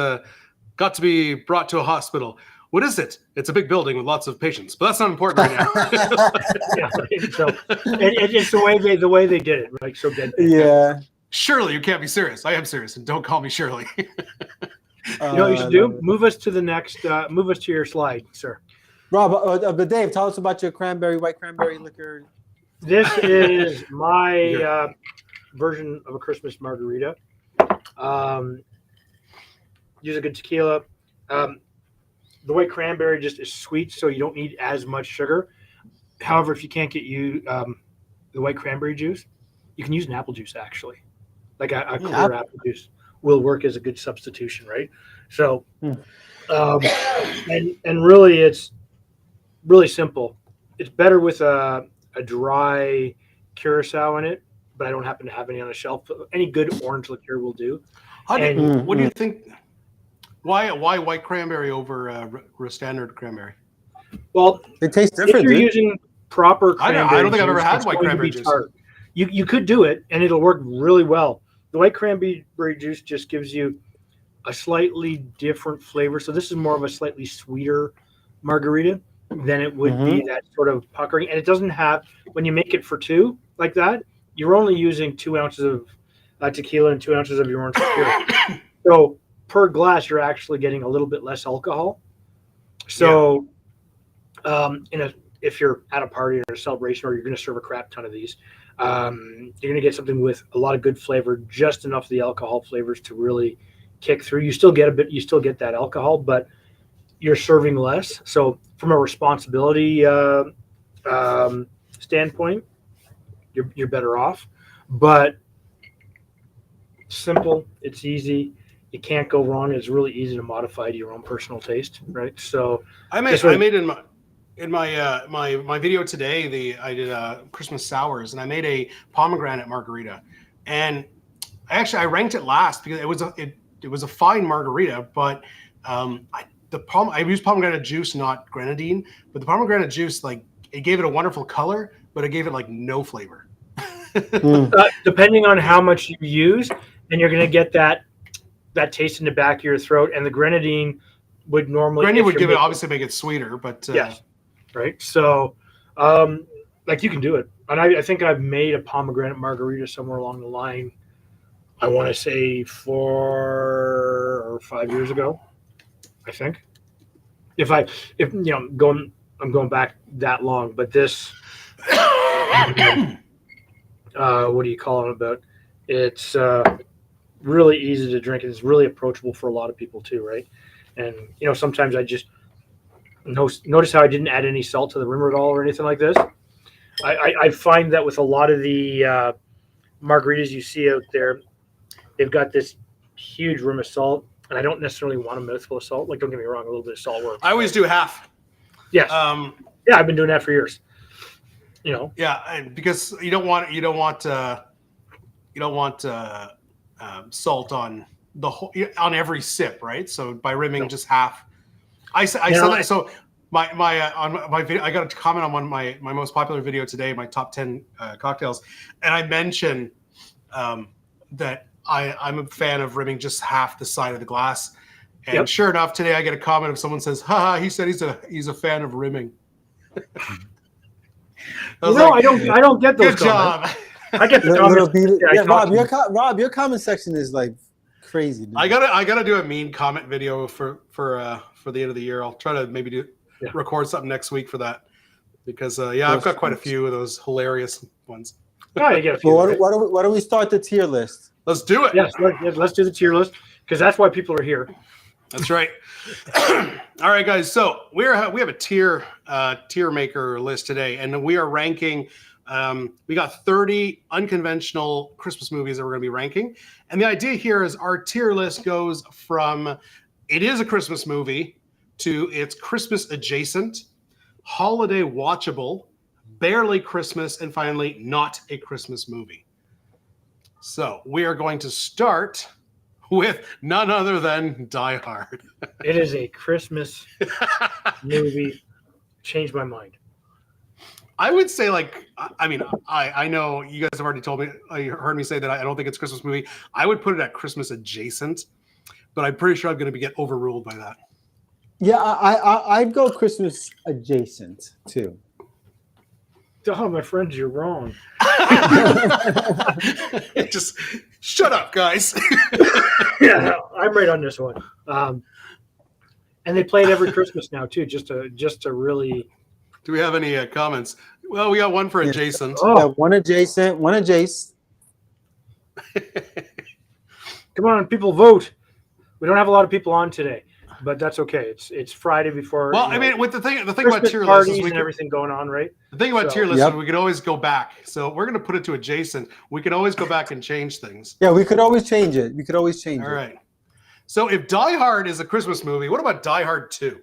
got to be brought to a hospital. What is it? It's a big building with lots of patients, but that's not important right now. Yeah, right? So and it's the way they did it, like so deadpan. Yeah. Shirley, you can't be serious. I am serious, and don't call me Shirley. You know what you should do? Move us to the next. Move us to your slide, sir. Rob, but Dave, tell us about your white cranberry liquor. This is my version of a Christmas margarita. Use a good tequila. The white cranberry just is sweet, so you don't need as much sugar. However, if you can't get the white cranberry juice, you can use an apple juice actually. Like a clear apple juice will work as a good substitution, right? So, Hmm. and really, it's really simple. It's better with a dry curacao in it, but I don't happen to have any on the shelf. But any good orange liqueur will do. How do you, And- what do you think? Why white cranberry over standard cranberry? Well, They taste if different, you're dude. using proper I don't cranberry think I've ever juice, had it's white going to cranberry be juice. tart. You could do it, and it'll work really well. The white cranberry juice just gives you a slightly different flavor. So this is more of a slightly sweeter margarita than it would be that sort of puckering. And it doesn't have, when you make it for two like that, you're only using 2 ounces of tequila and 2 ounces of your orange liqueur. So per glass, you're actually getting a little bit less alcohol. So if you're at a party or a celebration, or you're going to serve a crap ton of these, you're going to get something with a lot of good flavor, just enough of the alcohol flavors to really kick through. You still get that alcohol, but you're serving less. So from a responsibility standpoint, you're better off. But simple, it's easy. You can't go wrong. It's really easy to modify to your own personal taste, right? So I made in my video today. I did Christmas sours, and I made a pomegranate margarita, and I ranked it last because it was a fine margarita, but I used pomegranate juice, not grenadine. But the pomegranate juice, like, it gave it a wonderful color, but it gave it like no flavor. Depending on how much you use, and you're going to get that taste in the back of your throat, and the grenadine would normally Obviously make it sweeter, but yes, right. So like, you can do it, and I think I've made a pomegranate margarita somewhere along the line, I want to say 4 or 5 years ago, I think, if I'm going back that long. But this what do you call it about, it's really easy to drink, and it's really approachable for a lot of people too, right? And sometimes I just notice how I didn't add any salt to the rim at all or anything like this. I find that with a lot of the margaritas you see out there, they've got this huge rim of salt, and I don't necessarily want a mouthful of salt. Like, don't get me wrong, a little bit of salt works. I always do half. Yes. Yeah, I've been doing that for years. Yeah, and because you don't want salt on the whole, on every sip, right? So by rimming just half. I said that. So my on my video, I got a comment on my most popular video today, my top 10 cocktails, and I mentioned that I'm a fan of rimming just half the side of the glass. And sure enough, today I get a comment of someone says, "Haha, he said he's a fan of rimming." I don't get those good job. I get the comments. Rob, your comment section is like crazy, dude. I gotta do a mean comment video for the end of the year. I'll try to maybe record something next week for that, because I've got quite a few of those hilarious ones. Oh, you get a few, Well, right? why don't we start the tier list? Let's do it. Yes, let's do the tier list, because that's why people are here. That's right. All right, guys. So we have a tier maker list today, and we are ranking. We got 30 unconventional Christmas movies that we're going to be ranking, and the idea here is our tier list goes from it is a Christmas movie to it's Christmas adjacent, holiday watchable, barely Christmas, and finally not a Christmas movie. So we are going to start with none other than Die Hard. It is a Christmas movie. Changed my mind. I would say, I know you guys have already told me, you heard me say that I don't think it's a Christmas movie. I would put it at Christmas adjacent, but I'm pretty sure I'm going to get overruled by that. Yeah, I'd go Christmas adjacent too. Oh, my friends, you're wrong. Just shut up, guys. Yeah, I'm right on this one. And they play it every Christmas now too, just to really. Do we have any comments? Well, we got one for adjacent. Yeah, one adjacent, one adjacent. Come on, people, vote. We don't have a lot of people on today, but that's okay. It's Friday before. Well, I mean, with the thing about Christmas tier parties lists is and everything going on, right? The thing about tier lists is we can always go back. So we're going to put it to adjacent. We can always go back and change things. Yeah, we could always change it. All right. So if Die Hard is a Christmas movie, what about Die Hard 2?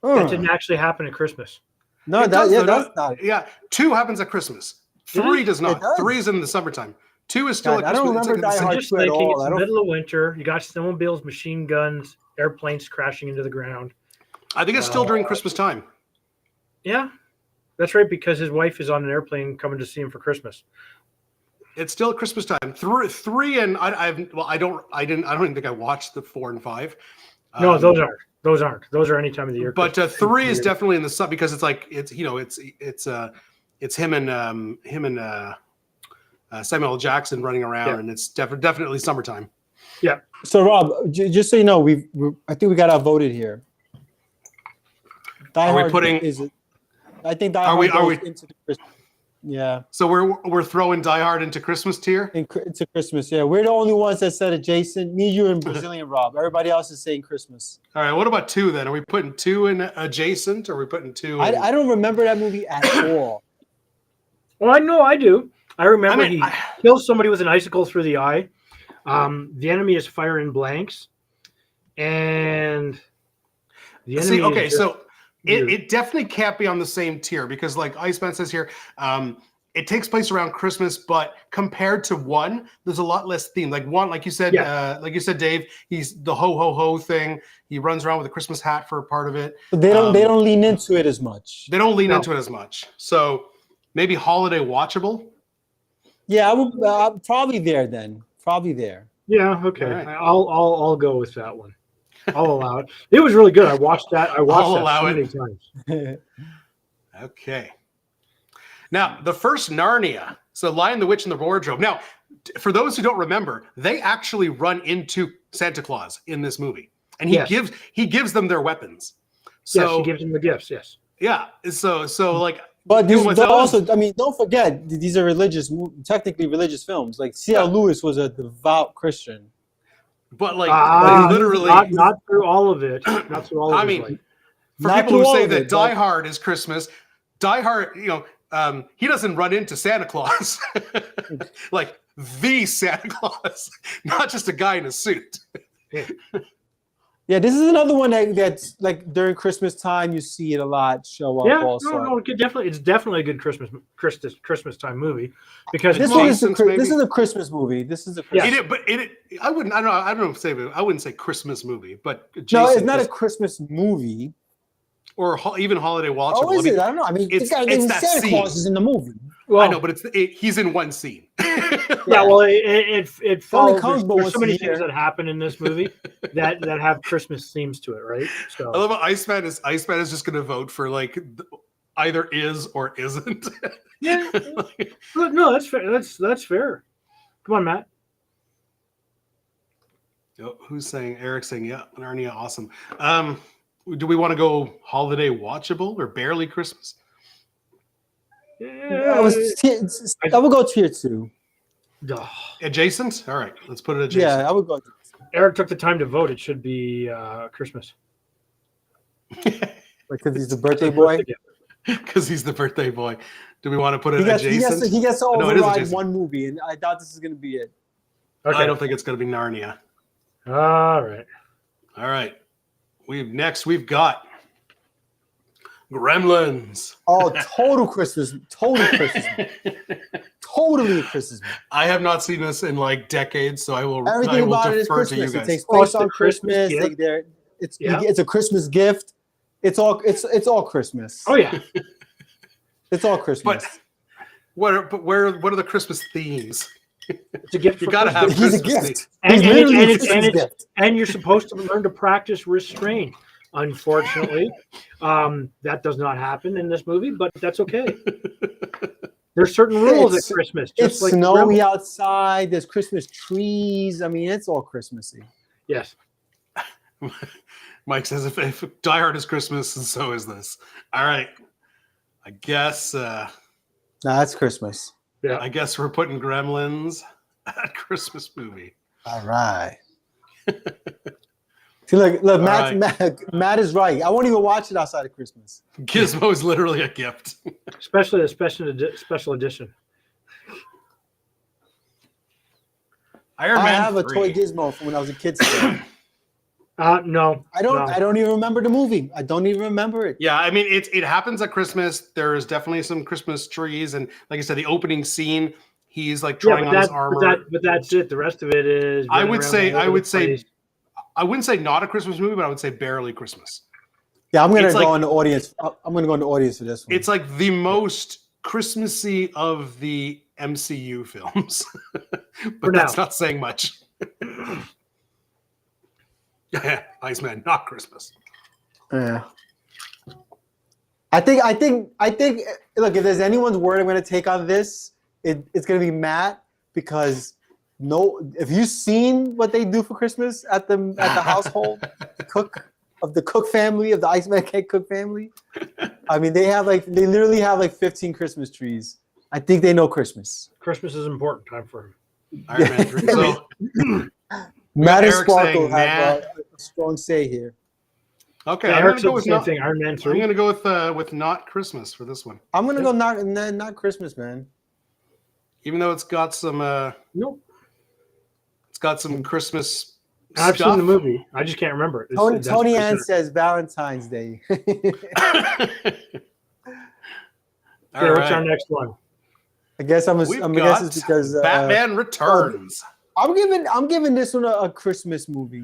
That didn't actually happen at Christmas. No, It does, though, that's no? not. Yeah, 2 happens at Christmas. 3 does not. It does. 3 is in the summertime. 2 is still God, at I don't Christmas. remember Die I'm Hard just 2 at thinking all. it's I the don't. middle of winter. You got snowmobiles, machine guns, airplanes crashing into the ground. I think it's still during Christmas time. Yeah, that's right, because his wife is on an airplane coming to see him for Christmas. It's still Christmas time. 3 and I don't even think I watched the 4 and 5. No, those aren't. Those aren't. Those are any time of the year. But Christmas. 3 is definitely in the sun because it's like it's him and Samuel L. Jackson running around, Yeah. and it's definitely summertime. Yeah. So Rob, just so you know, I think we got outvoted here. Die Are we Hard putting- is it? I think Die Are we- Hard are goes we- into the Christmas. Yeah, So we're throwing Die Hard into Christmas tier. into Christmas. Yeah, we're the only ones that said adjacent. Me, you, and Brazilian Rob. Everybody else is saying Christmas. All right, what about 2 then? Are we putting 2 in adjacent, or are we putting 2? In... I don't remember that movie at all. Well, I know I do. I remember I mean, he kills somebody with an icicle through the eye. The enemy is firing blanks, and the enemy. See, okay, is so weird. it definitely can't be on the same tier because, like Iceman says here, it takes place around Christmas, but compared to 1, there's a lot less theme. Like 1, like you said, Dave, he's the ho ho ho thing. He runs around with a Christmas hat for a part of it. But they don't lean into it as much. They don't lean No. into it as much. So maybe holiday watchable. Yeah, I would probably there then. Probably there. Yeah, okay. All right. I'll go with that one. I'll allow it. It was really good. I watched that. I watched I'll that allow so it. many times. Okay. Now, the first Narnia. So Lion, the Witch, and the Wardrobe. Now, for those who don't remember, they actually run into Santa Claus in this movie. And Yes. he gives them their weapons. Yes, So she gives him the gifts. Yes. yeah. So like But doing these with they're those- also, I mean, don't forget these are technically religious films. Like C.L. Yeah. Lewis was a devout Christian. but like Ah, literally not through all of it. Not through all of I his mean, life. for Not people through who all say of that it, Die but- Hard is Christmas, Die Hard, he doesn't run into Santa Claus. Like the Santa Claus, not just a guy in a suit. Yeah, this is another one that's like during Christmas time you see it a lot show up. Yeah, also. no, it's definitely a good Christmas time movie because This it's one is Jason's this maybe? is a Christmas movie. This is a Yeah. Christmas. I don't know. I wouldn't say Christmas movie, but No, it's Jason not a is- Christmas movie. or even holiday watchable. Oh, is I mean, it? I don't know. I mean, it's that Santa scene. Claus is in the movie. well, I know, but he's in one scene. yeah, well, it follows. comes but There's once so a many year. things that happen in this movie that have Christmas themes to it, right? I So love how Iceman is just going to vote for like either is or isn't. yeah, look, no, that's fair. That's fair. Come on, Matt. Oh, who's saying? Eric's saying, yeah, Narnia, awesome. Do we want to go holiday watchable or barely Christmas? I would go tier 2. Ugh. Adjacent? All right, let's put it adjacent. Yeah, I would go. Eric took the time to vote. It should be Christmas. Because he's the birthday boy. Because he's the birthday boy. Do we want to put it He gets adjacent? to No, it is override adjacent. one movie, and I thought this is going to be it. Okay. I don't think it's going to be Narnia. All right. All right. We've got Gremlins. Oh, total Christmas. Total Christmas. Totally a Christmas movie. I have not seen this in like decades, so I will Everything about it is defer to you Christmas. It guys. takes Oh, it's place the on Christmas Christmas. gift? It's a Christmas gift. It's all Christmas. Oh yeah. It's all Christmas. But what are the Christmas themes? It's a gift. You for gotta have Christmas. He's a Christmas gift. And- He's and literally a it's- Christmas and it's- gift. And you're supposed to learn to practice restraint. Unfortunately, that does not happen in this movie, but that's okay. There's certain rules It's- at Christmas. It's Just like snowy Gremlins. outside. There's Christmas trees. I mean, it's all Christmassy. Yes. Mike says if Die Hard is Christmas, and so is this. All right. I guess No, that's Christmas. Yeah. I guess we're putting Gremlins at Christmas movie. All right. See, look, All Matt is right. I won't even watch it outside of Christmas. Gizmo is literally a gift. Especially a special edition. Iron I Man have a 3. toy Gizmo from when I was a kid. Still. No. I don't. No. I don't even remember the movie. I don't even remember it. Yeah, I mean it happens at Christmas. There is definitely some Christmas trees, and like I said, the opening scene, he's like Yeah, trying on his armor. but that's it. The rest of it is. I running would around say all over the place. I wouldn't say not a Christmas movie, but I would say barely Christmas. Yeah, I'm gonna It's go like- in the audience. I'm gonna go in the audience for this one. It's like the most Christmassy of the MCU films, For but that's now. not saying much. Iceman, not Christmas. Yeah. I think. Look, if there's anyone's word I'm gonna take on this, it's gonna be Matt because if you've seen what they do for Christmas at the household, the Cook family of the Iceman Cake Cook family. I mean, they literally have like 15 Christmas trees. I think they know Christmas. Christmas is an important time for him. Iron Man 3. So, Matt and Eric Sparkle saying, have a strong say here. okay, Yeah, I'm Eric gonna go said the with same not. thing. Iron Man I'm 3. gonna go with not Christmas for this one, I'm gonna go not Christmas, man. even though it's got some Nope. Christmas. I've stuff. seen the movie. I just can't remember it. Tony Ann says Valentine's Day. All Okay, what's right. our next one? I guess I'm We've guess got it's because Batman Returns. I'm giving this one a Christmas movie.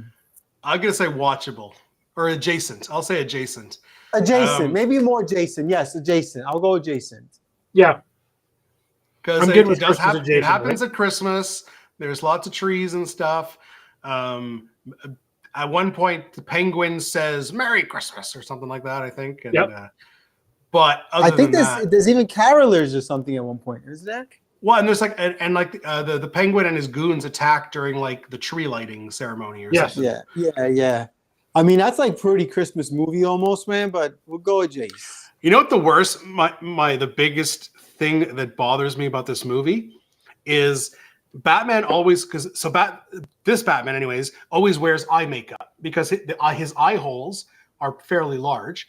I'm gonna say watchable or adjacent. I'll say adjacent. Adjacent, maybe more adjacent. Yes, adjacent. I'll go adjacent. Yeah. Because I'm it, good with does Christmas happen. It adjacent, happens at Christmas. There's lots of trees and stuff. At one point, the Penguin says "Merry Christmas" or something like that. I think. And, Yep. But other I think than that, there's even carolers or something at one point. Is that? well, and there's like and like the Penguin and his goons attack during like the tree lighting ceremony or Yes. something. Yeah. I mean, that's like pretty Christmas movie almost, man. But we'll go with Jace. You know what the worst, the biggest thing that bothers me about this movie is Batman always, this Batman anyways, always wears eye makeup because his eye holes are fairly large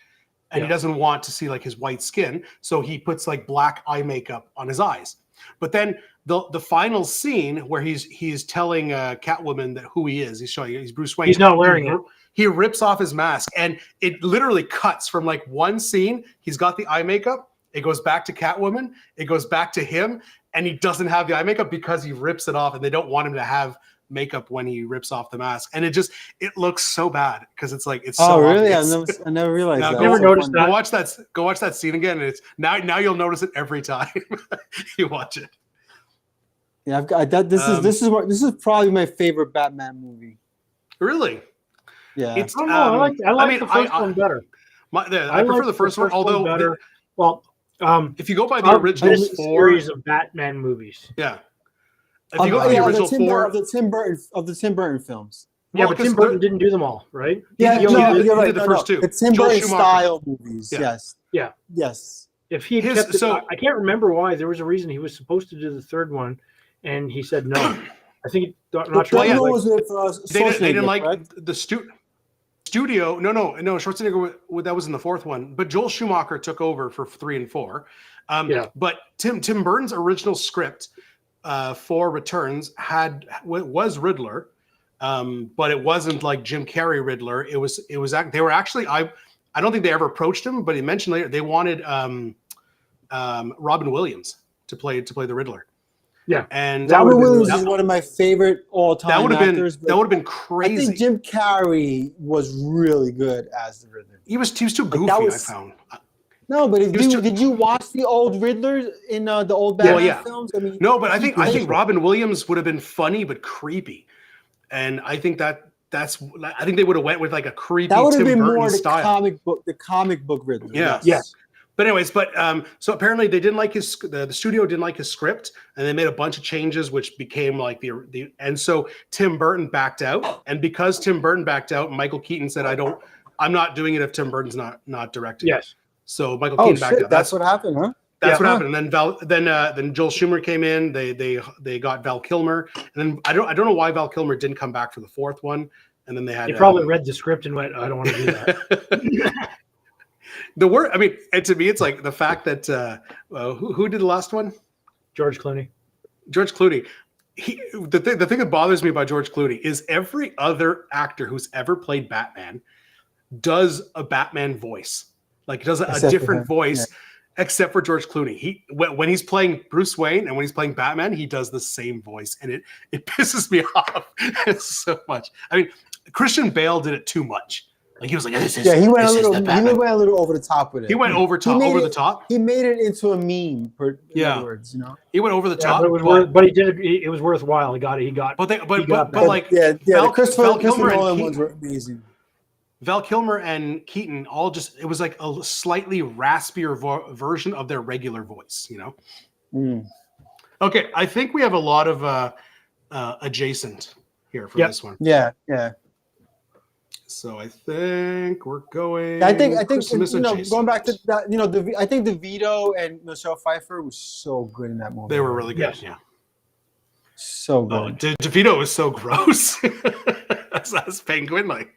and Yeah. he doesn't want to see like his white skin. So he puts like black eye makeup on his eyes. But then the final scene where he's telling Catwoman that who he is, he's Bruce Wayne. He's not wearing it. He rips off his mask and it literally cuts from like one scene. He's got the eye makeup. It goes back to Catwoman. It goes back to him. And he doesn't have the eye makeup because he rips it off and they don't want him to have makeup when he rips off the mask. And it looks so bad because it's like, it's so really? obvious. I never realized Now that. go- Never That's so noticed funny. Go watch that scene again. And it's now you'll notice it every time you watch it. Yeah, I've got that. This is probably my favorite Batman movie. Really? Yeah. It's I don't know. I like mean, the first one better. I prefer like the first one, although better. Well, if you go by the of original this four, series of Batman movies. yeah. If you go by the Yeah, original four, of the Tim Burton films. Yeah, Well, but 'cause Tim Burton didn't do them all, right? Yeah, He no, did- you're he right. did the No, first two. The Tim Joel Burton Schumacher. style movies. Yeah. Yes. Yeah. Yes. If he His- kept it, so- I can't remember why. There was a reason he was supposed to do the third one, and he said no. I think I'm not The sure. third yeah. one was with they didn't Schwarzenegger, like correct? the studio. No, Schwarzenegger that was in the fourth one, but Joel Schumacher took over for 3 and 4. Yeah. But Tim Burton's original script for Returns was Riddler, but it wasn't like Jim Carrey Riddler. It was they were actually I don't think they ever approached him, but he mentioned later they wanted Robin Williams to play the Riddler. Yeah. And Robin would've been Williams really- is one of my favorite all-time that would have actors. been I crazy. think Jim Carrey was really good as the Riddler. He was too goofy. that was- I found. No, but was too- did you watch the old Riddler in the old Batman yeah. films? I mean, No, but I think he- Robin Williams would have been funny but creepy, and I think I think they would have went with like a creepy that would have Tim been Burton more the style. comic book Riddler. Yeah. Yes. But anyways, so apparently they didn't like the studio didn't like his script, and they made a bunch of changes, which became like the and so Tim Burton backed out, and because Tim Burton backed out, Michael Keaton said, I'm not doing it if Tim Burton's not directing. Yes. So Michael Oh Keaton backed shit, out. that's what happened, huh? That's Yeah. what happened. And then Joel Schumer came in. They got Val Kilmer, and then I don't know why Val Kilmer didn't come back for the fourth one. And then they had He probably read the script and went, I don't want to do that. the word. I mean, and to me, it's like the fact that who did the last one? George Clooney. George Clooney. the thing that bothers me about George Clooney is every other actor who's ever played Batman does a Batman voice, like does a Except for different him, voice, except for George Clooney. When he's playing Bruce Wayne and when he's playing Batman, he does the same voice, and it pisses me off so much. I mean, Christian Bale did it too much. Like he was like, this is, Yeah, he went this a is little. the He Batman. went a little over the top with it. He went over the top. He made it into a meme. In Yeah. other words, you know. He went over the Yeah, top. but it was but he did it. It was worthwhile. He got it. He got. But got that. like yeah, Val- the Christopher Val Kilmer and Nolan Keaton- ones were amazing. Val Kilmer and Keaton all just, it was like a slightly raspier version of their regular voice, you know? Mm. Okay, I think we have a lot of adjacent here for this one. Yeah. So I think we're going. I think Christmas adjacent. going back to that, I think DeVito and Michelle Pfeiffer was so good in that movie. They were really good, Yes. yeah. so Oh, good. DeVito was so gross. That's Penguin, like.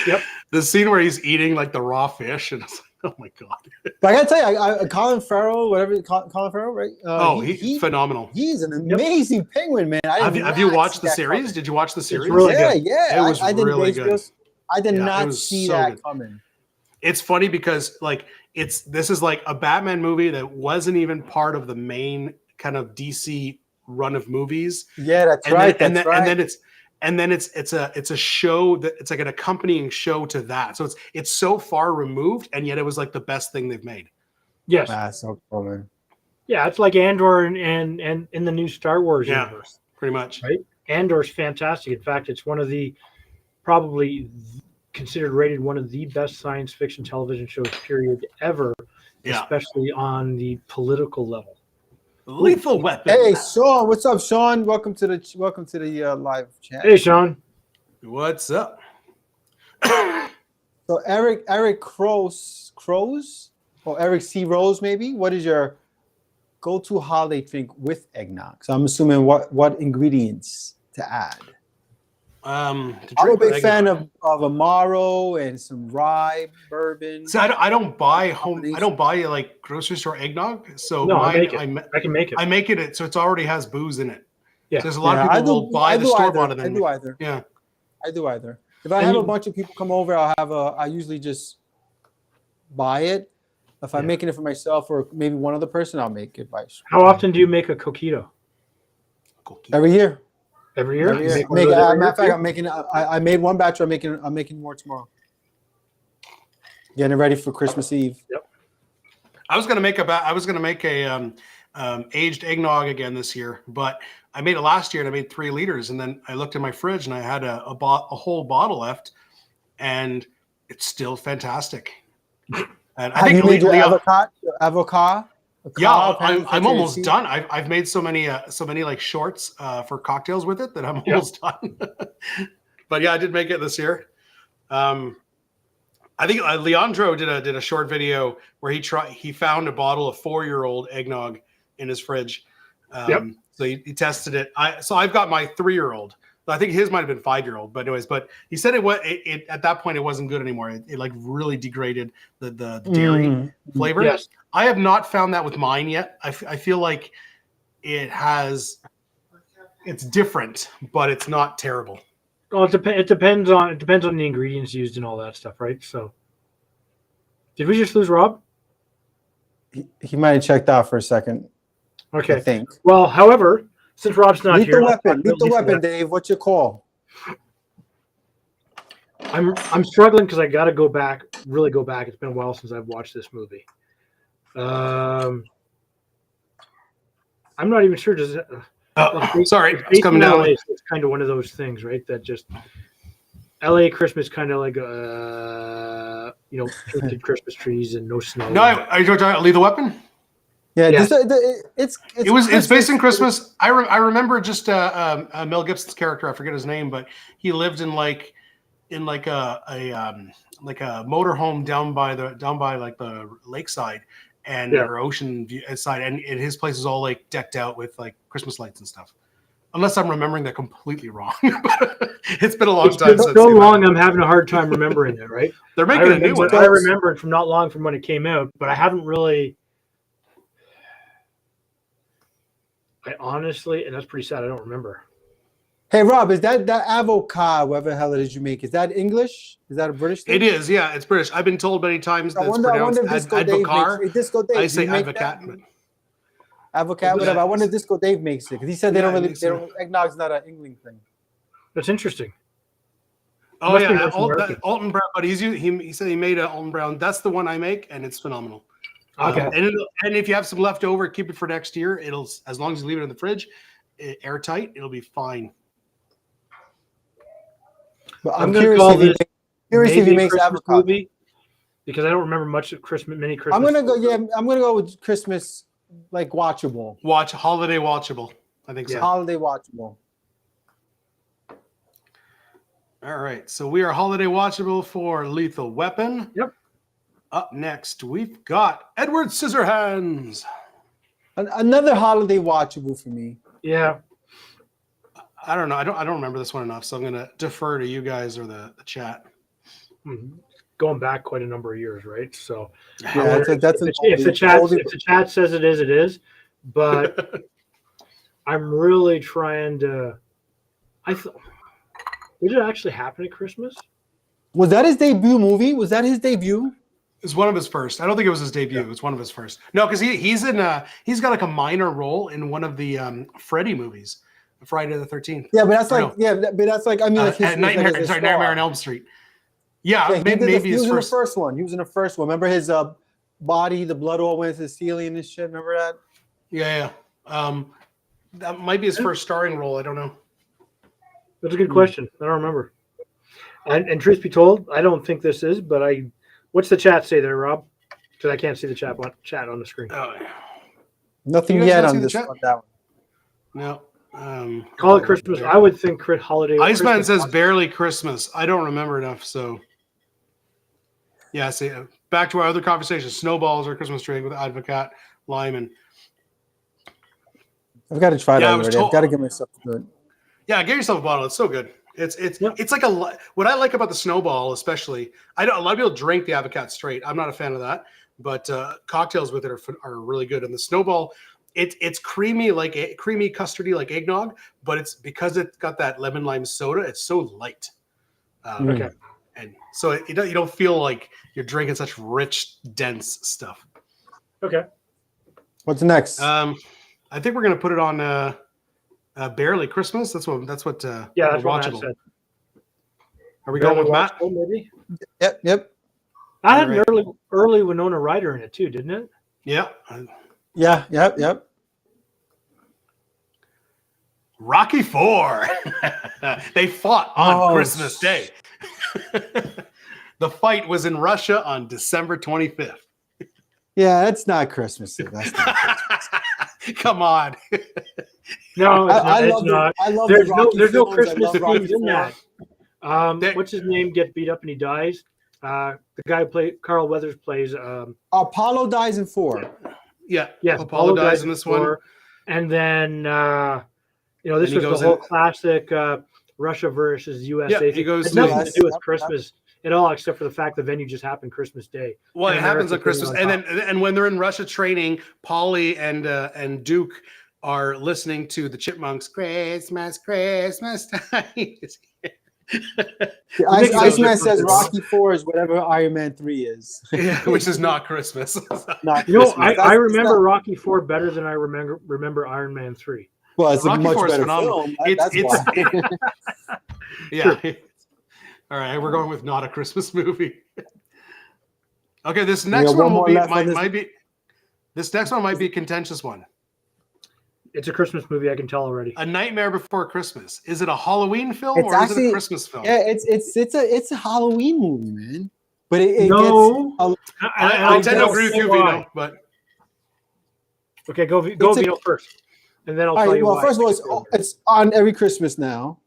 Yep. The scene where he's eating like the raw fish, and it's like, oh my god. But I gotta tell you, Colin Farrell, Colin Farrell, right? He's phenomenal. He's an amazing penguin, man. Have you watched the series? Did you watch the series? really Yeah, good. yeah. It was I didn't really HBO good. I did Yeah, it not was see so that good. coming. It's funny because like this is like a Batman movie that wasn't even part of the main kind of DC run of movies. Yeah, that's And right. then, That's and right. then it's a show that it's like an accompanying show to that. So it's so far removed, and yet it was like the best thing they've made. Yes. That's so cool, man. Yeah, it's like Andor and in the new Star Wars Yeah. universe. Pretty much. Right. Andor's fantastic. In fact, it's one of the probably considered rated one of the best science fiction television shows period ever, Yeah. especially on the political level. Lethal Weapon. Hey, Sean, what's up, Sean? Welcome to the live chat. Hey, Sean. What's up? So Eric Crows, or Eric C. Rose, maybe. What is your go-to holiday drink with eggnog? So I'm assuming what ingredients to add. To I'm a drink with big fan eggnog. of Amaro and some rye bourbon. So I don't buy home. I don't buy like grocery store eggnog. So No, I mine, make it. I can make it. I make it so it already has booze in it. Yeah. So there's a lot of I people will buy the store bought and I then do either. yeah. I do either. If I And have you- a bunch of people come over, I usually just buy it. If I'm Yeah. making it for myself or maybe one other person, I'll make it by How often do you make a coquito? every year. Every year? Every You year. make one of those every Matter of fact, year? I'm making. I made one batch. I'm making more tomorrow. Getting it ready for Christmas Eve. I was gonna make a aged eggnog again this year, but I made it last year and I made 3 liters, and then I looked in my fridge and I had a whole bottle left, and it's still fantastic. And I Have think you made your Leon- avocado? Yeah, I'm almost done. I've made so many like shorts for cocktails with it that I'm almost done. But yeah, I did make it this year. I think Leandro did a short video where he found a bottle of 4-year-old eggnog in his fridge. So he tested it. I've got my 3-year-old. I think his might have been 5-year-old, but anyways, but he said it at that point it wasn't good anymore. It like really degraded the dairy flavor. Yes. I have not found that with mine yet. I feel like it's different, but it's not terrible. Well, it depends on the ingredients used and all that stuff, right? So, did we just lose Rob? He might have checked out for a second. I Okay. think. Well, however, since Rob's not here, Lethal let's talk weapon. about Lethal weapon, Dave. What's your call? I'm struggling because I got to really go back. It's been a while since I've watched this movie. I'm not even sure. Does it? Sorry, Based it's coming in down. LA, so it's kind of one of those things, right? That just LA Christmas, kind of like painted Christmas trees and no snow. No, are you talking about Lethal Weapon? Yeah, Yeah. it's based in Christmas. I remember just Mel Gibson's character. I forget his name, but he lived in like a motorhome down by like the lakeside and or ocean side, and his place is all like decked out with like Christmas lights and stuff. Unless I'm remembering that completely wrong. It's been a long It's time been since so came out. long. I'm having a hard time remembering it. Right? They're making a new one. I remember it from not long from when it came out, but I haven't really. I honestly, and that's pretty sad. I don't remember. Hey Rob, is that avocado, whatever the hell it is you make? Is that English? Is that a British thing? It is, yeah, it's British. I've been told many times that I it's wonder pronounced if Disco Dave advocar. makes it. Disco Dave, I do say you make advocat. that? Avocado, whatever. I wonder if Disco Dave makes it because he said they Yeah, don't I really. think They so. don't, eggnog's not an England thing. That's interesting. Oh Must be yeah, North American. Alton Brown. But he said he made a Alton Brown. That's the one I make, and it's phenomenal. Okay. And if you have some left over, keep it for next year. It'll, as long as you leave it in the fridge, airtight, it'll be fine. But I'm I'm gonna curious call if he, this curious if maybe he a makes Christmas avocado. movie because I don't remember much of many Christmas. I'm gonna go. Yeah, I'm gonna go with Christmas, like watchable, Holiday watchable. I think so. holiday watchable. All right, so we are holiday watchable for Lethal Weapon. Yep. Up next, we've got Edward Scissorhands. Another holiday watchable for me. Yeah. I don't know. I don't remember this one enough, so I'm gonna defer to you guys or the chat. Going back quite a number of years, right? So Yeah, that's an if the chat says it is. But I'm really trying to. Did it actually happen at Christmas? Was that his debut movie? Was that his debut? It's one of his first. I don't think it was his debut. It's one of his first. No, because he's got like a minor role in one of the Freddy movies, Friday the 13th. Yeah, but that's like I mean, like his, Nightmare like his Nightmare star. on Elm Street. Yeah, Yeah, maybe he was his in the first. first one. He was in the first one. Remember his body, the blood all went to the ceiling and shit. Remember that? Yeah. That might be his first starring role. I don't know. That's a good question. I don't remember. And truth be told, I don't think this is, but what's the chat say there, Rob? Because I can't see the chat on the screen. Oh, Nothing You guys yet not on see the this chat? one. That one. no. Call it Christmas. I would think holiday. Iceman Christmas. says barely Christmas. I don't remember enough, so yeah. See, back to our other conversation: snowballs or Christmas tree with Advocat, Lyman. I've got to try Yeah, I that was already. told- I've got to get myself good. Yeah, get yourself a bottle. It's so good. It's Yep. it's like what I like about the snowball, especially. A lot of people drink the Advocat straight. I'm not a fan of that, but cocktails with it are really good. And the snowball, it's creamy, like creamy custardy like eggnog, but it's because it's got that lemon lime soda. It's so light. Okay. And so you don't feel like you're drinking such rich, dense stuff. Okay. What's next? I think we're gonna put it on barely Christmas. That's what Yeah, that's we're what Matt watchable. said. Are we going with Matt? Watchable, maybe. Yep. I had Alright. an early Winona Ryder in it too, didn't it? Yeah. Yep. Rocky IV. They fought on Oh, Christmas Day. The fight was in Russia on December 25th. Yeah, that's not Christmas. That's not Christmas. Come on. No, it's I not. love It's not. the, I love There's the no Rocky there's no films. I Christmas love Rocky themes in IV. that. What's his name? Gets beat up and he dies. The guy who played Carl Weathers plays. Apollo dies in 4. Yeah. Yeah, Apollo dies in this one. before. And then this And he was goes the whole in- classic Russia versus USA. Yeah, he thing. goes It had to- nothing to do with Yep. Christmas at all, except for the fact the venue just happened Christmas Day. Well, it And happens on America Christmas, being and on then when they're in Russia training, Polly and Duke are listening to the Chipmunks. Christmas time. Iceman says Rocky 4 is whatever Iron Man 3 is. Yeah, which is not Christmas. Not You know, Christmas. That's- I it's remember not- Rocky IV better than I remember Iron Man 3. Well, it's Rocky a much IV is better phenomenal. film. It's- That's it's- why. Yeah. All right, we're going with not a Christmas movie. Okay, this next got one one will more be left on this. might be. This next one might be a contentious one. It's a Christmas movie, I can tell already. A Nightmare Before Christmas. Is it a Halloween film It's or is it actually- a Christmas film? Yeah, it's a Halloween movie, man. But it No. gets I tend to guess agree with you, why. Vito, but Okay, go It's a- Vito first, and then I'll all tell right. you Well, why. first of all, it's on every Christmas now.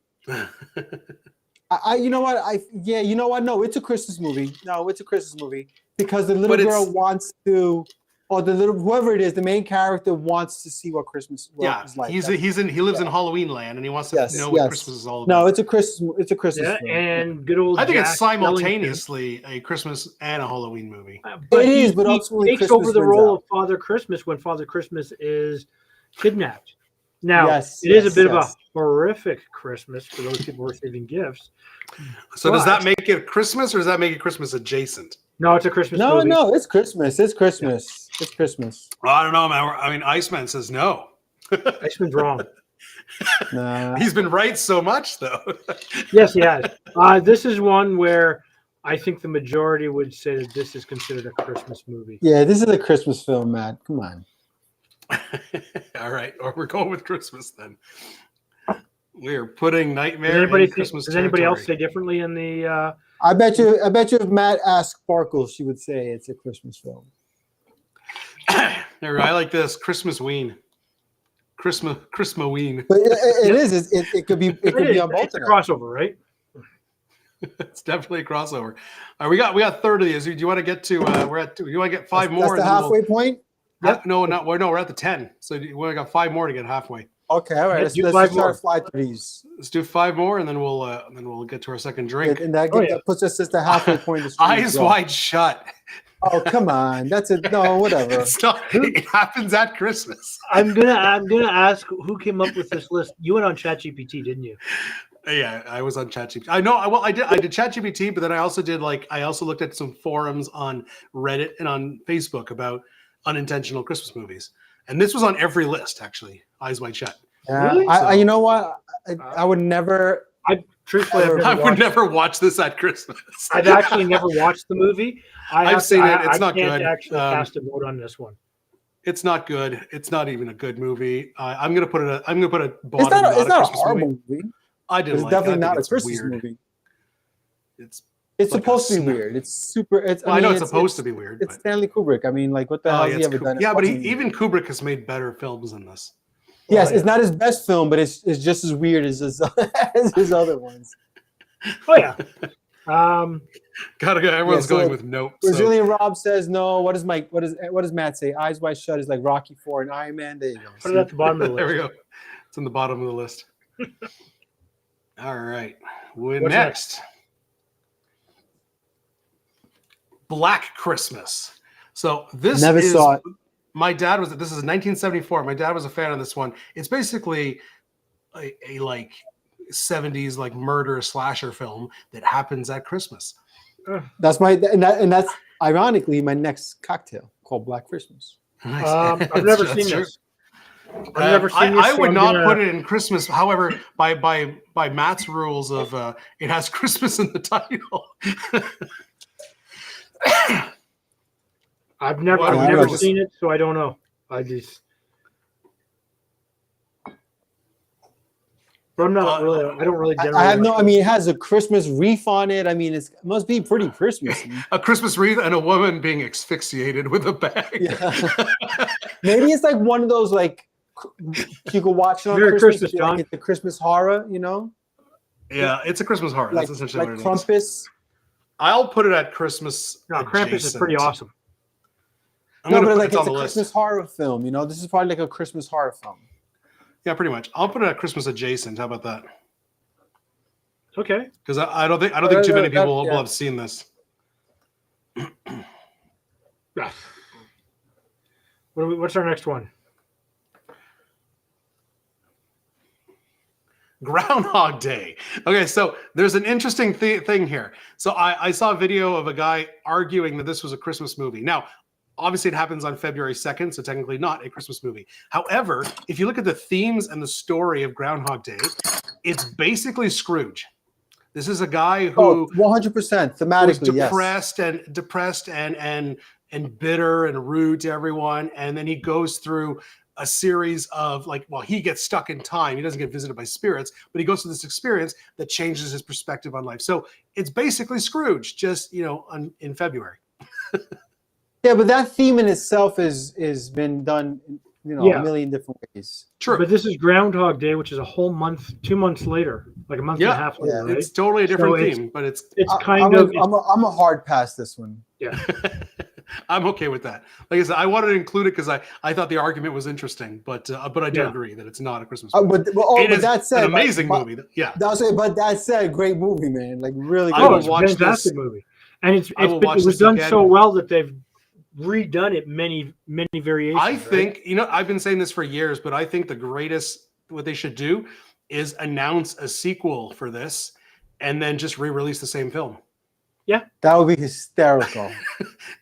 You know what? You know what? No, it's a Christmas movie. No, it's a Christmas movie because the little But it's- girl wants to, or the little whoever it is, the main character wants to see what Christmas yeah, is like. he lives in Halloween land and he wants to Yes, know what yes. Christmas is all about. No, it's a Christmas. It's a Christmas. Yeah, film. and good old. I think it's Jack simultaneously a Christmas and a Halloween movie. Ellington. It is, but he ultimately takes Christmas over the wins role out. of Father Christmas when Father Christmas is kidnapped. Now, Yes, it is a yes, bit of a yes. horrific Christmas for those people receiving gifts. So does But- that make it Christmas, or does that make it Christmas adjacent? No, it's a Christmas No, movie. no, it's Christmas. It's Christmas. It's Christmas. Well, I don't know, man. I mean, Iceman says no. Iceman's wrong. Nah. He's been right so much, though. Yes, he has. This is one where I think the majority would say that this is considered a Christmas movie. Yeah, this is a Christmas film, Matt. Come on. All right, or we're going with Christmas then. We are putting Nightmare Does anybody, in Christmas does anybody else say territory. differently in the? I bet you if Matt asked Sparkle, she would say it's a Christmas film. There, I like this Christmas-ween. Christmas-ween. But it is. It could be. It could be on both It's a of them. crossover, right? It's definitely a crossover. All right, we got 30 of these. Do you want to get to? We're at. Do you want to get five more? That's the and then halfway point. No, we're at the 10. So we only got 5 more to get halfway. Okay, all right. Let's do Let's five try more. to fly through these. Let's do 5 more, and then we'll get to our second drink. And that, Oh, yeah. that puts us at the halfway point. Of the stream as Eyes well. wide shut. Oh, come on. That's it. No, whatever. It's not. It happens at Christmas. I'm gonna ask who came up with this list. You went on ChatGPT, didn't you? Yeah, I was on ChatGPT. I know. Well, I did ChatGPT, but then I also looked at some forums on Reddit and on Facebook about unintentional Christmas movies, and this was on every list actually. Eyes wide shut. Yeah, Really? you know what? I would never. Truthfully, I would never watch this at Christmas. I've actually never watched the movie. I've seen it. It's not can't good. actually cast a vote on this one. It's not good. It's not even a good movie. I'm gonna put it. I'm gonna put a It's bottom. not. It's not a Christmas horrible movie. I But didn't it's like definitely it. I not think a it's Christmas weird. movie. It's. It's like a supposed to be snap. weird. It's super. It's. Well, I know it's mean, supposed to be weird. It's But, Stanley Kubrick. I mean, like, what the hell has he ever done? Yeah, but Fucking- even Kubrick has made better films than this. Yes, Oh, it's not his best film, but it's just as weird as as his other ones. Oh yeah. Gotta go. Everyone's so going with nope. So. Brazilian Rob says no. What does Matt say? Eyes Wide Shut is like Rocky 4 and Iron Man. There you go. Put it at the bottom of the There we list. go. It's in the bottom of the list. All right. What's Next. Black Christmas. So this Never is, saw it. My dad was. This is 1974. My dad was a fan of this one. It's basically a like 70s like murder slasher film that happens at Christmas. That's that's ironically my next cocktail called Black Christmas. I've never That's seen true. this. I've never seen this. I so would I'm not gonna- put it in Christmas. However, by Matt's rules of it has Christmas in the title. I've never, Well, I I've never just- seen it, so I don't know. I just. But I'm not really. I don't really. I have no. I mean, it has a Christmas wreath on it. I mean, it must be pretty Christmassy. A Christmas wreath and a woman being asphyxiated with a bag. Yeah. Maybe it's like one of those like you could watch it on Merry Christmas. Christmas, if you like John. it's the Christmas horror, you know, Yeah, it's a Christmas horror. like That's essentially like what it is. Krampus. I'll put it at Christmas. No, Krampus is pretty adjacent. awesome. I'm No, gonna but put like it on it's a the list. Christmas horror film. You know, this is probably like a Christmas horror film. Yeah, pretty much. I'll put it at Christmas adjacent. How about that? Okay. Because I don't think too many people will yeah. have seen this. What's our next one? Groundhog Day. Okay, so there's an interesting thing here. So I saw a video of a guy arguing that this was a Christmas movie. Now, obviously, it happens on February 2nd, so technically not a Christmas movie. However, if you look at the themes and the story of Groundhog Day, it's basically Scrooge. This is a guy who 100% was thematically, yes. depressed and bitter and rude to everyone, and then he goes through a series of he gets stuck in time. He doesn't get visited by spirits, but he goes through this experience that changes his perspective on life. So it's basically Scrooge, just in February. Yeah, but that theme in itself is been done, Yeah. a million different ways. True. But this is Groundhog Day, which is a whole month, 2 months later, like a month and a Yeah. half later, right? It's totally a different So it's- theme, but it's I'm a hard pass this one. I'm okay with that. Like I said, I wanted to include it because I thought the argument was interesting, but I do Yeah. agree that it's not a Christmas movie. But It is that said, an amazing but- movie. Yeah. But that said, great movie, man. Like really I good. will it's a watch fantastic this. movie, and I will watch it was this done again. so well that they've redone it many variations. I right? think I've been saying this for years, but I think the greatest they should do is announce a sequel for this, and then just re-release the same film. That would be hysterical.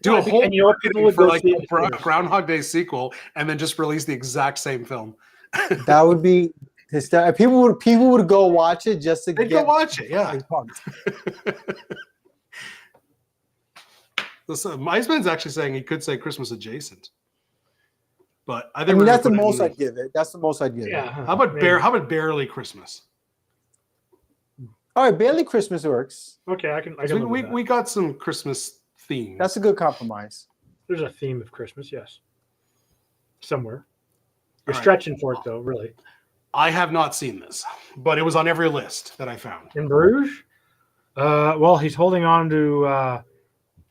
Do Yeah, a whole and you know what, people marketing would for go like see a it in theaters. Groundhog Day sequel, and then just release the exact same film. That would be hysterical. People would go watch it just to They'd get go watch it. Yeah. like, pumped. Listen, Iceman's actually saying he could say Christmas adjacent, but I I think mean, we're that's the gonna put most it in I'd give it. That's the most I'd give it. Yeah. How about maybe. How about barely Christmas? All right, barely Christmas works. Okay, I can. I 'Cause can live with that. we got some Christmas themes. That's a good compromise. There's a theme of Christmas, yes. Somewhere. You're All right. stretching for it, though, really. I have not seen this, but it was on every list that I found. In Bruges? Well, he's holding on to.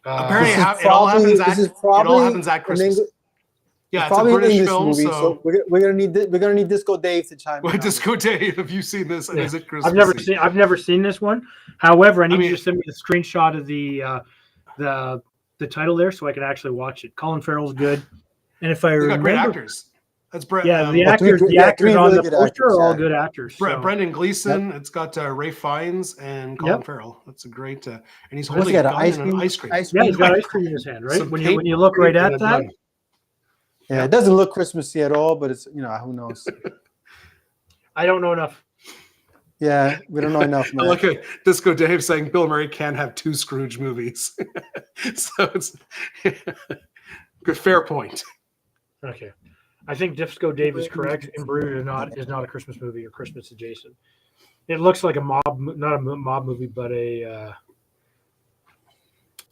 Apparently, This is it all happens this at is probably at an Christmas. English- Yeah, it's a probably an British English film, movie, so we're gonna need Disco Dave to chime in. well, on Disco Dave, have you seen this? And Yeah. is it Christmas? I've never seen this one. However, I need mean- you to send me the screenshot of the title there so I can actually watch it. Colin Farrell's good, and if I They got great remember, actors. That's Brett. yeah, the three actors, good- the yeah, actors three on really the good poster actors, are all yeah. good actors. So. Brendan Gleeson. It's got Ray Fiennes and Colin Farrell. That's a great. And he's What's holding he a got, gun an and an ice cream. Yeah, he's got ice cream in his hand, right? Some When paint you look right and at a that, gun. Yeah, it doesn't look Christmassy at all, but it's who knows. I don't know enough. Yeah, we don't know enough, I man. look at Disco Dave saying Bill Murray can't have two Scrooge movies. So it's good, fair point. Okay, I think Disco Dave is correct. In Bruges is not a Christmas movie or Christmas adjacent. It looks like a not a mob movie, but a.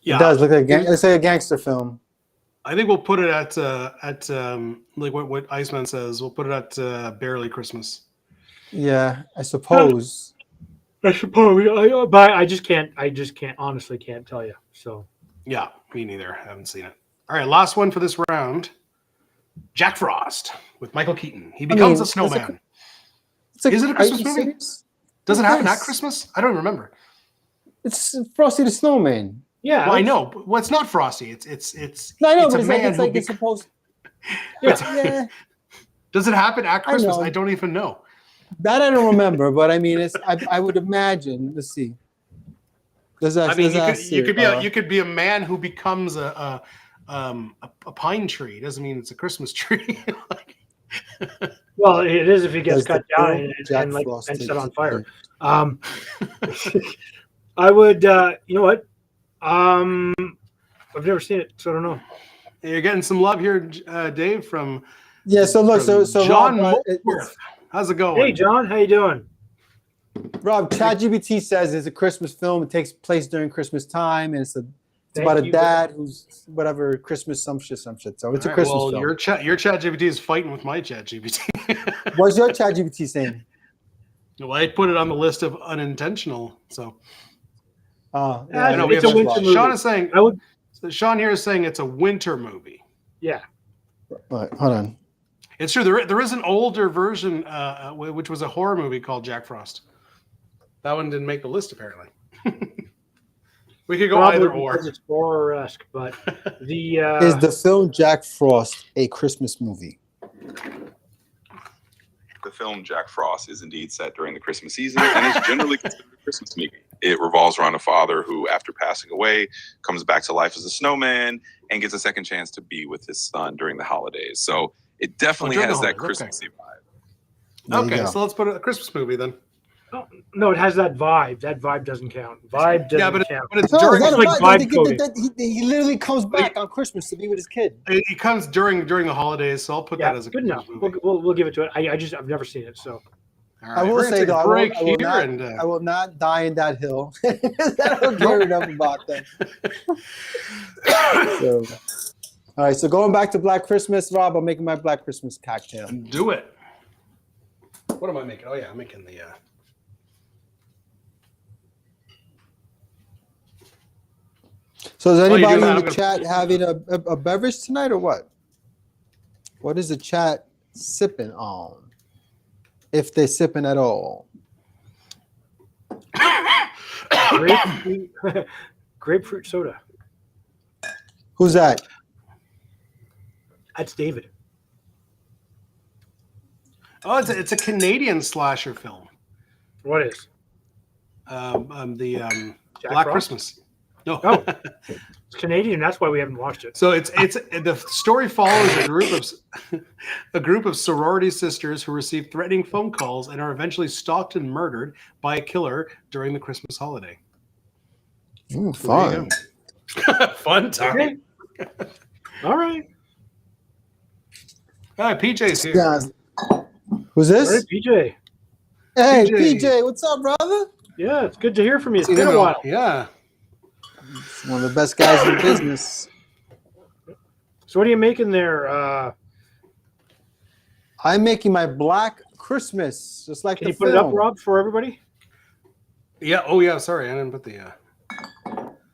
It does look like let's say a gangster film. I think we'll put it at like what Iceman says. We'll put it at barely Christmas. Yeah, I suppose. I suppose, but I just can't. Honestly, can't tell you. So Yeah, me neither. I haven't seen it. All right, last one for this round. Jack Frost with Michael Keaton. He becomes a it's snowman. Is it a Christmas movie? serious? Does it happen at Yes. Christmas? I don't remember. It's Frosty the Snowman. yeah, Well, I know, but well, it's not Frosty. It's No, I know, it's but a it's like man it's who like it's bec- supposed. Yeah. Yeah, Does it happen at Christmas? know. I don't even know. that I don't remember, but I mean, it's I would imagine. Let's see. I mean, you could be a man who becomes a pine tree. Doesn't mean it's a Christmas tree. Like, well, it is if he gets Does the cut down film Jack and Frost set take on it? fire. I would. You know what? I've never seen it, so I don't know. you're getting some love here, Dave, from Yeah. So look, from so John Rob, Molesworth. How's it going? Hey, John, how you doing? Rob, ChatGPT says it's a Christmas film. It takes place during Christmas time, and it's about a you. dad who's whatever Christmas some shit. So it's All a right, Christmas well, film. your ChatGPT is fighting with my ChatGPT. What's your ChatGPT saying? Well, I put it on the list of unintentional. So Oh, Yeah, I know we it's have a winter movie. Sean is saying. I would. Sean here is saying it's a winter movie. Yeah. Right, hold on. It's true. There is an older version, which was a horror movie called Jack Frost. That one didn't make the list, apparently. We could go Probably either because or. it's horror-esque, but the Is the film Jack Frost a Christmas movie? The film Jack Frost is indeed set during the Christmas season and is generally considered a Christmas movie. It revolves around a father who, after passing away, comes back to life as a snowman and gets a second chance to be with his son during the holidays. So it definitely during the has that holidays, okay. Christmassy vibe. There you Okay, go. so let's put a Christmas movie then. no, it has that vibe. That vibe doesn't count. Vibe doesn't Yeah, but count. it's No, during. is that like a vibe coding. he literally comes back on Christmas to be with his kid. It comes during the holidays, so I'll put Yeah, that as a good enough. Christmas movie. We'll give it to it. I've never seen it, so All right, I will we're gonna say take though, a break I will here, not, and I will not die in that hill. I don't care enough about that. So, all right, so going back to Black Christmas, Rob, I'm making my Black Christmas cocktail. do it. What am I making? Oh yeah, I'm making the. So is you anybody do in that, I'm the gonna- chat having a beverage tonight or what? What is the chat sipping on? If they're sipping at all. grapefruit, grapefruit soda. Who's that? That's David. Oh, it's a Canadian slasher film. What is? The Jack Black Frost? Christmas. No. Oh. It's Canadian. That's why we haven't watched it. So it's the story follows a group of sorority sisters who receive threatening phone calls and are eventually stalked and murdered by a killer during the Christmas holiday. Ooh, So there fun. you go. Fun time. Okay. All right. PJ's here. Yeah. Who's All this? right, PJ. Hey, PJ. PJ, what's up, brother? Yeah, it's good to hear from you. It's You been a know, while. Yeah. One of the best guys in the business. So what are you making there? I'm making my Black Christmas, just like Can the you put film. it up, Rob, for everybody? Yeah. Oh, yeah. Sorry, I didn't put the.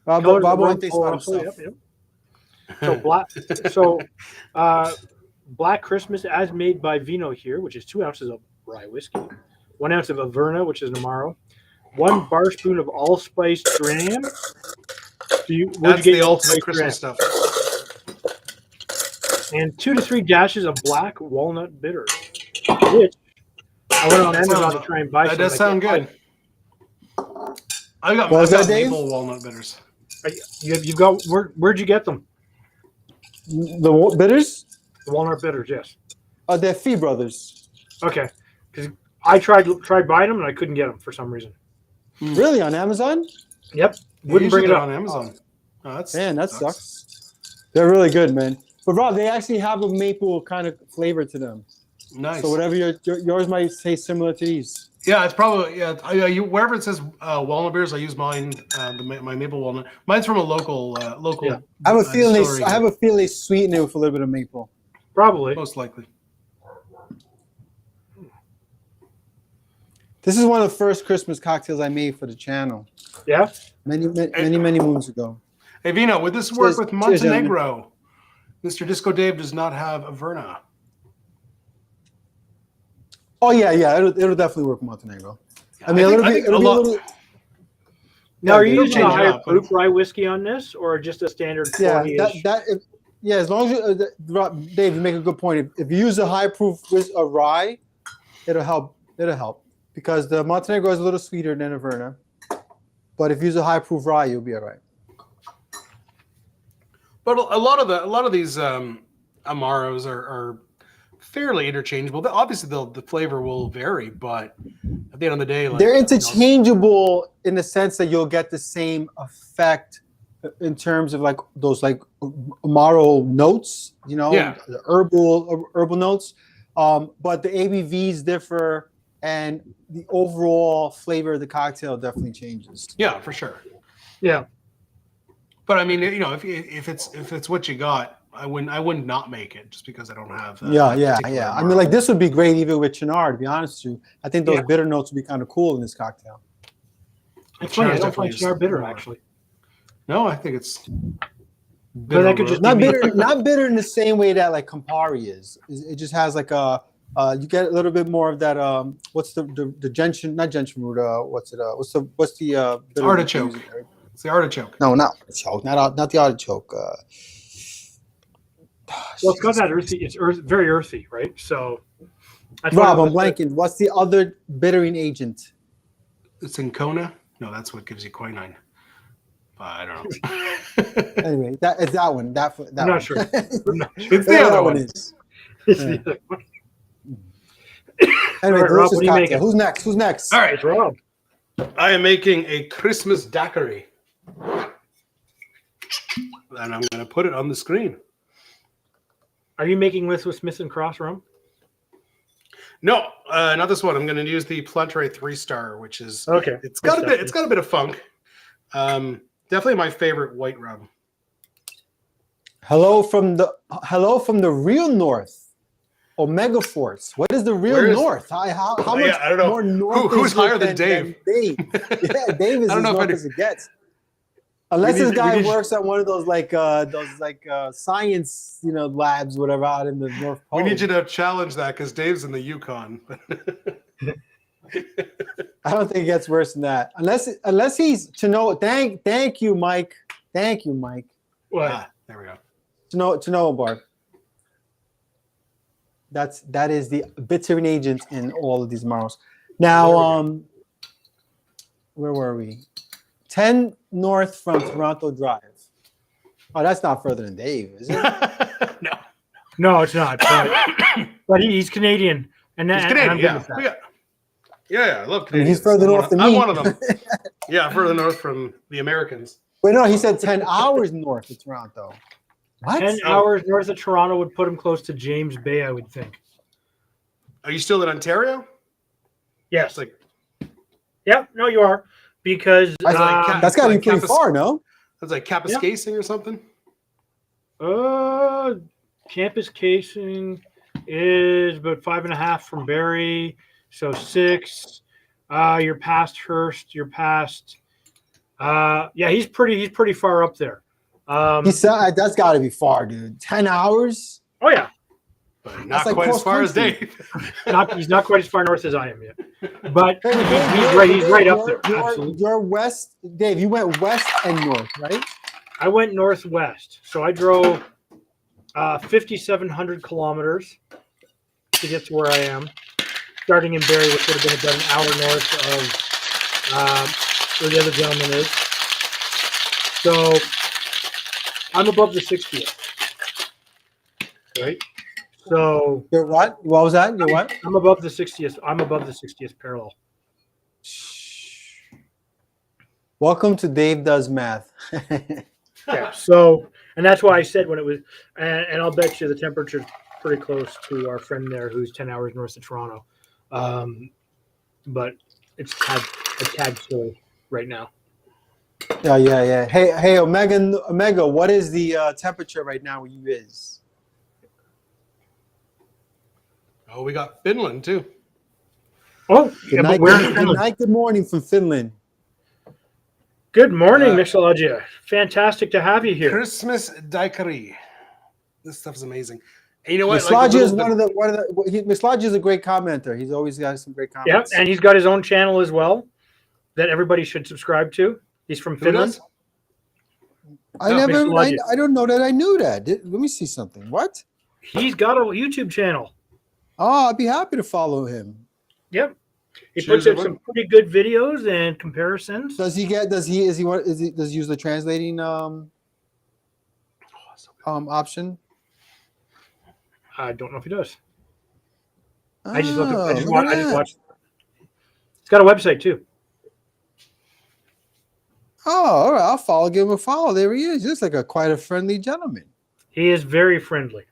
Bob Colors of won't Rome think Full about Russell, himself. yep. So Black Christmas as made by Vino here, which is 2 ounces of rye whiskey, 1 ounce of Averna, which is an Amaro, 1 bar spoon of allspice dram. Where'd That's you the get your ultimate allspice Christmas stuff. dram? And 2 to 3 dashes of black walnut bitter. Which I went on Amazon to try and buy. That some, does and I sound can't good. I got, What was I've got that, Dave? maple walnut bitters. You've got where'd you get them? The bitters? The walnut bitters, yes. They're Fee Brothers. Okay, because I tried buying them and I couldn't get them for some reason. Really, on Amazon? Yep, Yeah, wouldn't bring usually it they're up. on Amazon. Oh, that's, Man, that sucks. They're really good, man. But Rob, they actually have a maple kind of flavor to them. Nice. So whatever yours might taste similar to these. Yeah, it's probably wherever it says walnut beers, I use mine. My maple walnut. Mine's from a local. Yeah. I have a feeling distillery. I have a feeling they sweeten it with a little bit of maple. Probably. Most likely. This is one of the first Christmas cocktails I made for the channel Yeah. many moons ago. Hey Vino, would this work Cheers- with cheers, gentlemen. Montenegro? Mr. Disco Dave does not have Averna. Oh yeah, it'll definitely work with Montenegro. I mean, I it'll think be a little. Now, are you they'll using a change it higher up, but- proof rye whiskey on this, or just a standard Yeah, 40-ish? yeah. As long as Dave, you make a good point. If you use a high proof rye, it'll help. It'll help because the Montenegro is a little sweeter than Averna. But if you use a high proof rye, you'll be all right. But a lot of these Amaros are fairly interchangeable. Obviously, the flavor will vary, but at the end of the day, like, They're interchangeable in the sense that you'll get the same effect in terms of like those like Amaro notes, Yeah. the herbal notes. But the ABVs differ, and the overall flavor of the cocktail definitely changes. Yeah, for sure. Yeah. But I mean, if it's what you got, I wouldn't not make it just because I don't have. Yeah. particular I mean, like this would be great even with Chinar. To be honest with you, I think those Yeah. bitter notes would be kind of cool in this cocktail. It's funny. I Chinar's don't find definitely Chinar bitter, more. actually. No, I think it's. But that could just Not be me. bitter, not bitter in the same way that like Campari is. It just has like a. You get a little bit more of that. What's the gentian? Not gentian root. What's the bitter Artichoke. root? It's the artichoke. No, not artichoke. Not the artichoke. Well, it's got that earthy. It's very earthy, right? So. that's Rob, why I'm blanking. What's the other bittering agent? It's in Kona. No, that's what gives you quinine. I don't know. Anyway, that is that one. That I'm not one. sure. I'm not sure. It's the Whatever other that one. is. It's the other one. Anyway, All right, Rob, delicious what are you cocktail. making? Who's next? Who's next? All right. It's Rob. I am making a Christmas daiquiri. And I'm going to put it on the screen. Are you making this with Smith and Cross rum? No, not this one. I'm going to use the Plantere 3-star, which is Okay. it's got a bit of funk. Definitely my favorite white rum. Hello from the real north. Omega Force. What is the real Where is- north? How Oh, much yeah, I don't know. more north Who's is higher it than Dave? Dave? Yeah, Dave is I don't as know if north I- as it gets. Unless We need- this guy we need- works at one of those science labs, whatever, out in the North Pole. We need you to challenge that because Dave's in the Yukon. I don't think it gets worse than that. Unless he's to know. Thank you, Mike. Thank you, Mike. What? There we go. To know, Barb. That is the bittering agent in all of these marls. Now, where were we? 10 north from Toronto Drive. Oh, that's not further than Dave, is it? No, No, it's not. But he's Canadian, and it's and Canadian. I'm good Yeah. with that. Yeah, I love I mean, Canadians. he's further north than I'm me. one of them. Yeah, further north from the Americans. Wait, no, he said 10 hours north of Toronto. What? 10 hours north of Toronto would put him close to James Bay, I would think. Are you still in Ontario? Yes. It's like Yep. No, you are, because That's like That's got to be like pretty Kapuas- far, no? that's like Kapuskasing or something. campus casing is about 5.5 from Barrie, so 6. You're past Hearst. You're past. Yeah, he's pretty far up there. He said that's got to be far, dude. 10 hours? Oh yeah, But not like quite as far as cross-country. Dave. he's not quite as far north as I am yet, but Hey, he's right up there. Absolutely. You're west, Dave. You went west and north, right? I went northwest, so I drove 5,700 kilometers to get to where I am, starting in Barrie, which would have been about an hour north of where the other gentleman is. So I'm above the 60th, right? So You're what? What was that? You're what? I'm above the 60th. I'm above the 60th parallel. Welcome to Dave Does Math. Yeah. So, and that's why I said when it was, and I'll bet you the temperature's pretty close to our friend there, who's 10 hours north of Toronto. But it's a tad chilly right now. Yeah. Hey, Omega, what is the temperature right now where you is? Oh, we got Finland too. Oh, Good yeah, night, but we're in good Finland. night, good morning from Finland. Good morning, Mixologia. Fantastic to have you here. Christmas daiquiri. This stuff's amazing. And you know what? Mislagia the is little- one of the. Mislagia is a great commenter. He's always got some great Yeah, comments. and he's got his own channel as well that everybody should subscribe to. He's from Who Finland. does? I No, never. Mislagia. I don't know that I knew that. Let me see something. What? He's got a YouTube channel. Oh, I'd be happy to follow him. Yep. He Choose puts out one. some pretty good videos and comparisons. Does he does he use the translating option? I don't know if he does. I just looked. I just look at that. watched. He's got a website too. Oh, all right. I'll follow. Give him a follow. There he is. Just like quite a friendly gentleman. He is very friendly.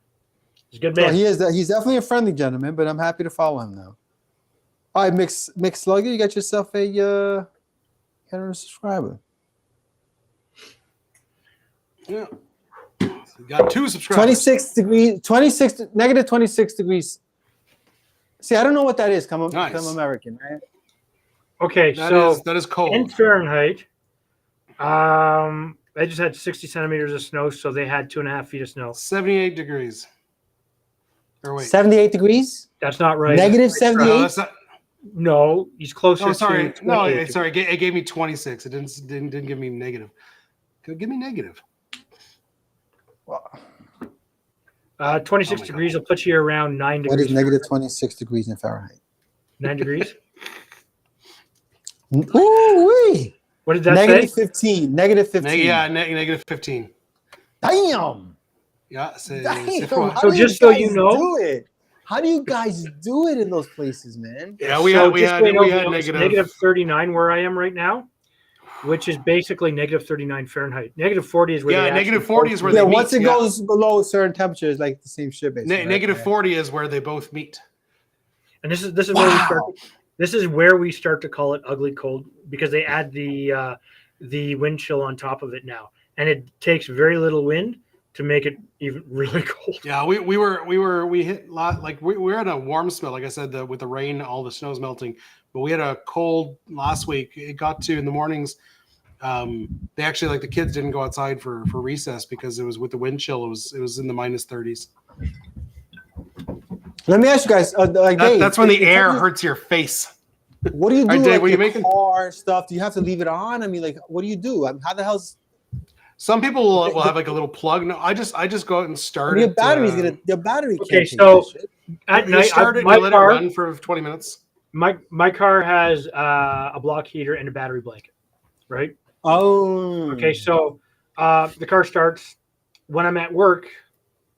He's a good No, man. he is. He's definitely a friendly gentleman. But I'm happy to follow him now. All right, Mix Slugger, you got yourself a subscriber. Yeah. We got 2 subscribers. Negative 26 degrees. See, I don't know what that is. Come Nice. American, right? Okay, That is cold. in Fahrenheit, they just had 60 centimeters of snow, so they had 2.5 feet of snow. 78 degrees. Or wait. 78 degrees. That's not right. Negative No, 78. that's not. No, he's closer. Oh, sorry. To No, 28. sorry. It gave me 26. It didn't give me negative. Give me negative. 26 Oh my degrees will put you around 9 What degrees. is negative 26 degrees in Fahrenheit? 9 degrees? Ooh-wee. What did that Negative say? 15. Negative 15. Negative 15. Damn. Yeah. Damn. So How do just so guys you know- do it? How do you guys do it in those places, man? Yeah, we So had just so you know, it's negative. negative 39 where I am right now, which is basically negative 39 Fahrenheit. Negative 40 is where Yeah, they negative actually 40 is where Yeah, they meet. once it yeah. goes below a certain temperature, it's like the same shit, basically. right? Negative Yeah. 40 is where they both meet. And this is where we start. Wow. This is where we start to call it ugly cold because they add the wind chill on top of it now, and it takes very little wind to make it even really cold. Yeah, we hit we're at a warm spell, like I said, with the rain, all the snow's melting. But we had a cold last week. It got to in the mornings. They actually the kids didn't go outside for recess because it was with the wind chill. It was in the minus 30s. Let me ask you guys. Dave, That's when the in air terms of- hurts your face. What do you do? All right, Dave, like what are you your making? car stuff? Do you have to leave it on? I mean, like, what do you do? I mean, how the hell's Some people will have like a little plug. No, I just go out and start Your it. your battery. Okay, can't take so that shit. at You night, start it, my you let car, it run for 20 minutes. my car has a block heater and a battery blanket, right? Oh, Okay, so the car starts when I'm at work.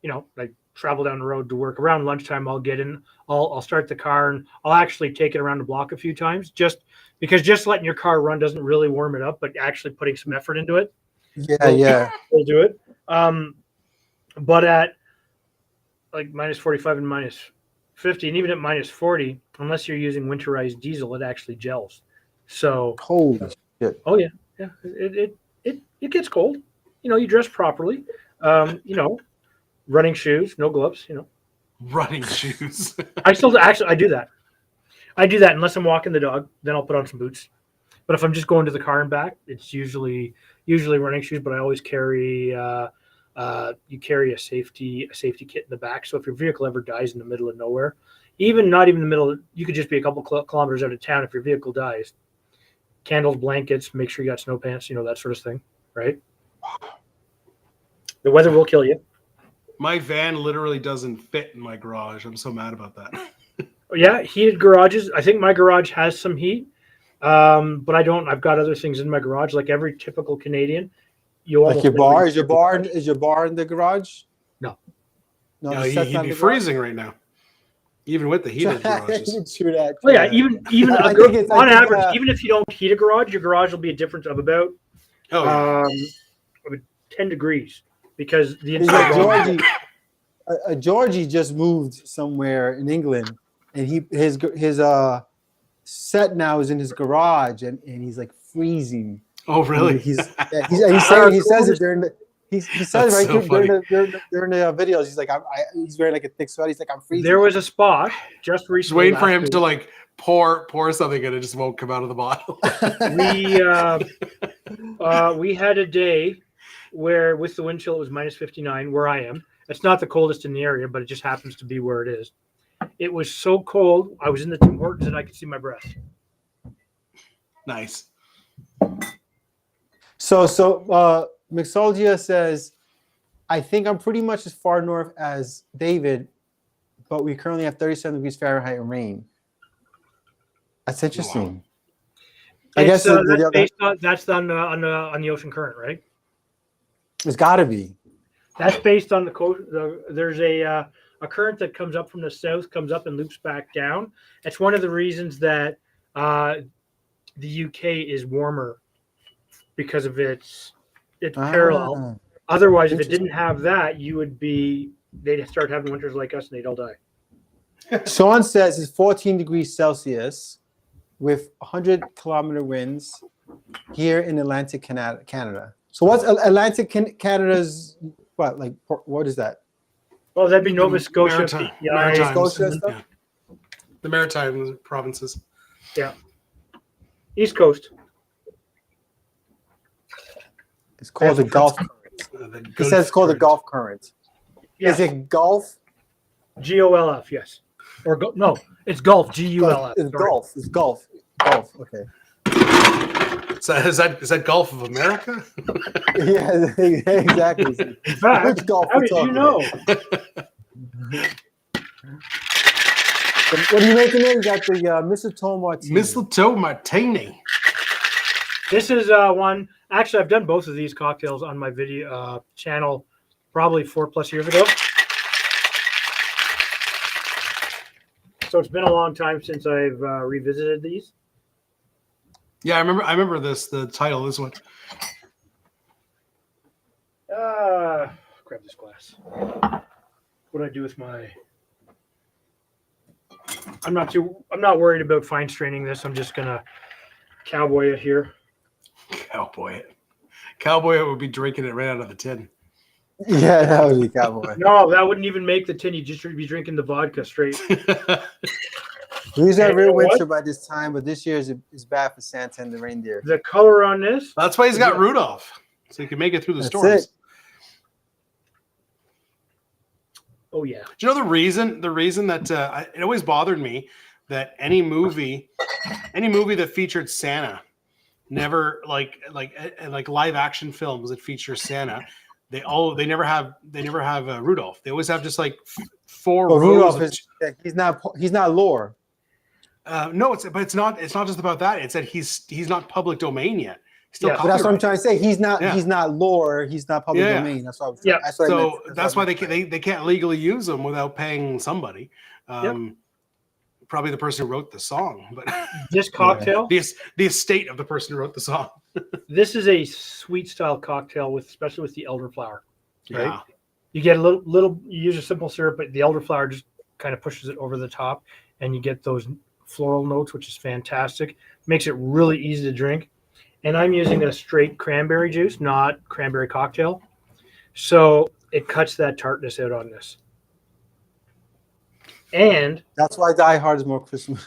You know, like travel down the road to work around lunchtime. I'll get in. I'll start the car and I'll actually take it around the block a few times, just because just letting your car run doesn't really warm it up, but actually putting some effort into it yeah. will do it. But at like minus 45 and minus 50, and even at minus 40, unless you're using winterized diesel, it actually gels. So, Holy shit. oh yeah, it gets cold. You know, you dress properly. You know, running shoes, no gloves. You know, Running shoes. I still actually I do that. I do that unless I'm walking the dog. Then I'll put on some boots. But if I'm just going to the car and back, it's usually running shoes. But I always carry you carry a safety kit in the back. So if your vehicle ever dies in the middle of nowhere, not even the middle, you could just be a couple kilometers out of town. If your vehicle dies, candles, blankets, make sure you got snow pants, you know, that sort of thing, right? The weather will kill you. My van literally doesn't fit in my garage. I'm so mad about that. Yeah, heated garages. I think my garage has some heat, but I don't. I've got other things in my garage, like every typical Canadian. You Like almost your bar? never Is your bar in the garage? No. No, No, it's set he'd on be the garage? freezing right now, even with the heated garages. True that. Oh yeah, even I think it's- I on think, average, even if you don't heat a garage, your garage will be a difference of about Oh, yeah. about 10 degrees because the There's inside a wall. Georgie, Georgie just moved somewhere in England, and his set now is in his garage, and he's like freezing. Oh, really? He says it during the he says That's right so during the videos. He's like he's wearing like a thick sweater. He's like I'm freezing. There was a spot just Just recently. waiting for last him week. to like pour something and it just won't come out of the bottle. We had a day where with the wind chill it was minus 59 where I am. It's not the coldest in the area, but it just happens to be where it is. It was so cold. I was in the Tim Hortons and I could see my breath. Nice. So Mixologia says, I think I'm pretty much as far north as David, but we currently have 37 degrees Fahrenheit and rain. That's interesting. I guess That's on the ocean current, right? it's got to be. That's based on the coast. There's a current that comes up from the south, comes up and loops back down. It's one of the reasons that the UK is warmer because of its parallel. Otherwise, if it didn't have that, they'd start having winters like us and they'd all die. Sean says it's 14 degrees Celsius with 100-kilometer winds here in Atlantic Canada. So what's Atlantic Canada's what? Like what is that? Oh, that'd be Nova Scotia. Maritimes. Scotia stuff? Yeah. The Maritime provinces. Yeah. East Coast. It's called the Gulf Current. He says it's called the Gulf Current. Yes. Is it Gulf? GOLF, yes. Or no, it's Gulf, GULF. It's Gulf. It's Gulf. Gulf. Okay. So is that Gulf of America? Yeah, exactly. In fact, Which Gulf how we did you talking know? What are you making there? You got the mistletoe martini. Mistletoe martini. This is one. Actually, I've done both of these cocktails on my video channel probably 4+ years ago. So it's been a long time since I've revisited these. Yeah, I remember this. The title. This one. Grab this glass. What do I do with my? I'm not worried about fine straining this. I'm just gonna cowboy it here. Cowboy it would be drinking it right out of the tin. Yeah, that would be cowboy. No, that wouldn't even make the tin. You'd just be drinking the vodka straight. We usually have You know real what? winter by this time, but this year is bad for Santa and the reindeer. The color on this. That's why he's got Rudolph, so he can make it through the That's storms. it. Oh yeah. Do you know the reason? The reason that it always bothered me that any movie that featured Santa never like live action films that feature Santa. They never have Rudolph. They always have just like four But rows. Rudolph Of, he's not lore. no, it's not just about that. It's that he's not public domain yet. Still, But that's what I'm trying to say. He's not Yeah. he's not lore. He's not public Yeah. domain. That's what. Yeah. That's what I So meant. that's why they can't legally use them without paying somebody. Probably the person who wrote the song, but This cocktail, the estate of the person who wrote the song. this is a sweet style cocktail especially with the elderflower. Right? Yeah. You get a little. You use a simple syrup, but the elderflower just kind of pushes it over the top, and you get those floral notes, which is fantastic. Makes it really easy to drink. And I'm using a straight cranberry juice, not cranberry cocktail, so it cuts that tartness out on this. And That's why Die Hard is more Christmas.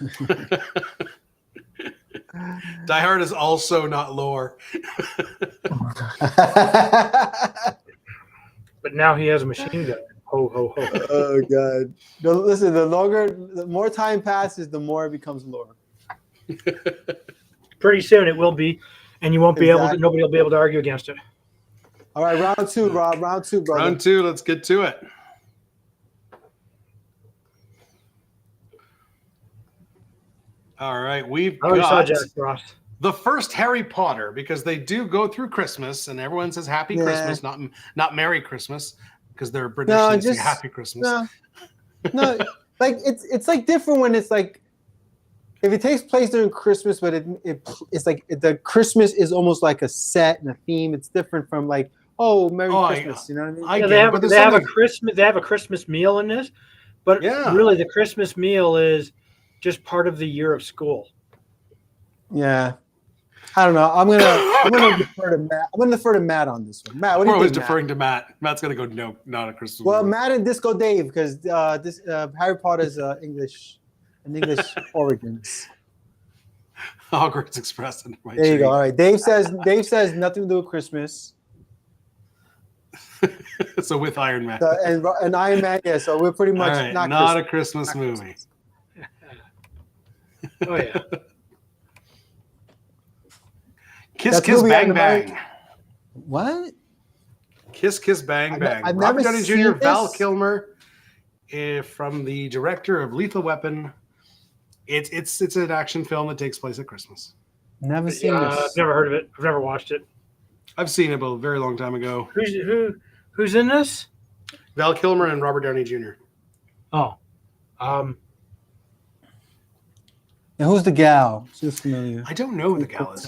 Die Hard is also not lore. but now he has a machine gun. Ho ho ho! Oh god! No, listen. The more time passes, the more it becomes lore. Pretty soon it will be, and you won't be able to. Exactly. Nobody will be able to argue against it. All right, round two, Rob. Round two, brother. Round two. Let's get to it. All right, we've I already saw got Jack Frost. the first Harry Potter because they do go through Christmas and everyone says Happy Yeah. Christmas, not Merry Christmas because they're British. No, They say just Happy Christmas. no. Like it's like different when it's like if it takes place during Christmas, but it's like the Christmas is almost like a set and a theme. It's different from like Merry Christmas. You know what I mean? I Yeah, get they it, have but there's they have a something- Christmas. They have a Christmas meal in this, but Yeah. really the Christmas meal is just part of the year of school. Yeah. I don't know. I'm gonna defer to Matt. I'm gonna defer to Matt on this one. Matt, what do We're you always think? Matt? deferring to Matt. Matt's gonna go no, not a Christmas. Well, movie. Matt and Disco Dave, because this Harry Potter's English origins. Hogwarts Express. Under my There you tree. go. All right. Dave says nothing to do with Christmas. So with Iron Man. And Iron Man, yeah. So we're pretty All much right, not not Christmas. a Christmas movie. Oh yeah, Kiss That's Kiss movie Bang on the Bang. What? Kiss Kiss Bang Bang. I've Robert never Downey seen Jr. Val this. Kilmer, from the director of Lethal Weapon. It's an action film that takes place at Christmas. Never seen I've this. never heard of it. I've never watched it. I've seen it but a very long time ago. Who's in this? Val Kilmer and Robert Downey Jr. Oh, And who's the gal? She's familiar. I don't know who the gal is.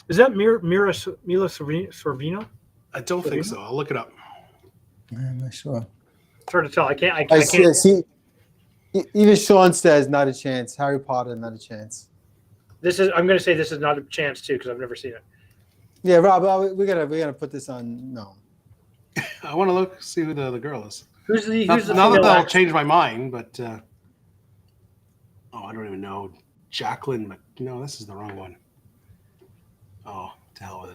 is that Mila Sorvino? I don't think so. I'll look it up. I'm not sure. It's hard to tell. I can't. I I can't. see. Even Sean says not a chance. Harry Potter, not a chance. This is. I'm going to say this is not a chance too because I've never seen it. Yeah, Rob, we gotta put this on. No. I want to see who the girl is. Who's the? Not, Who's the not that female that'll actor? change my mind, but I don't even know. Jacqueline. No, this is the wrong one. Oh, to hell with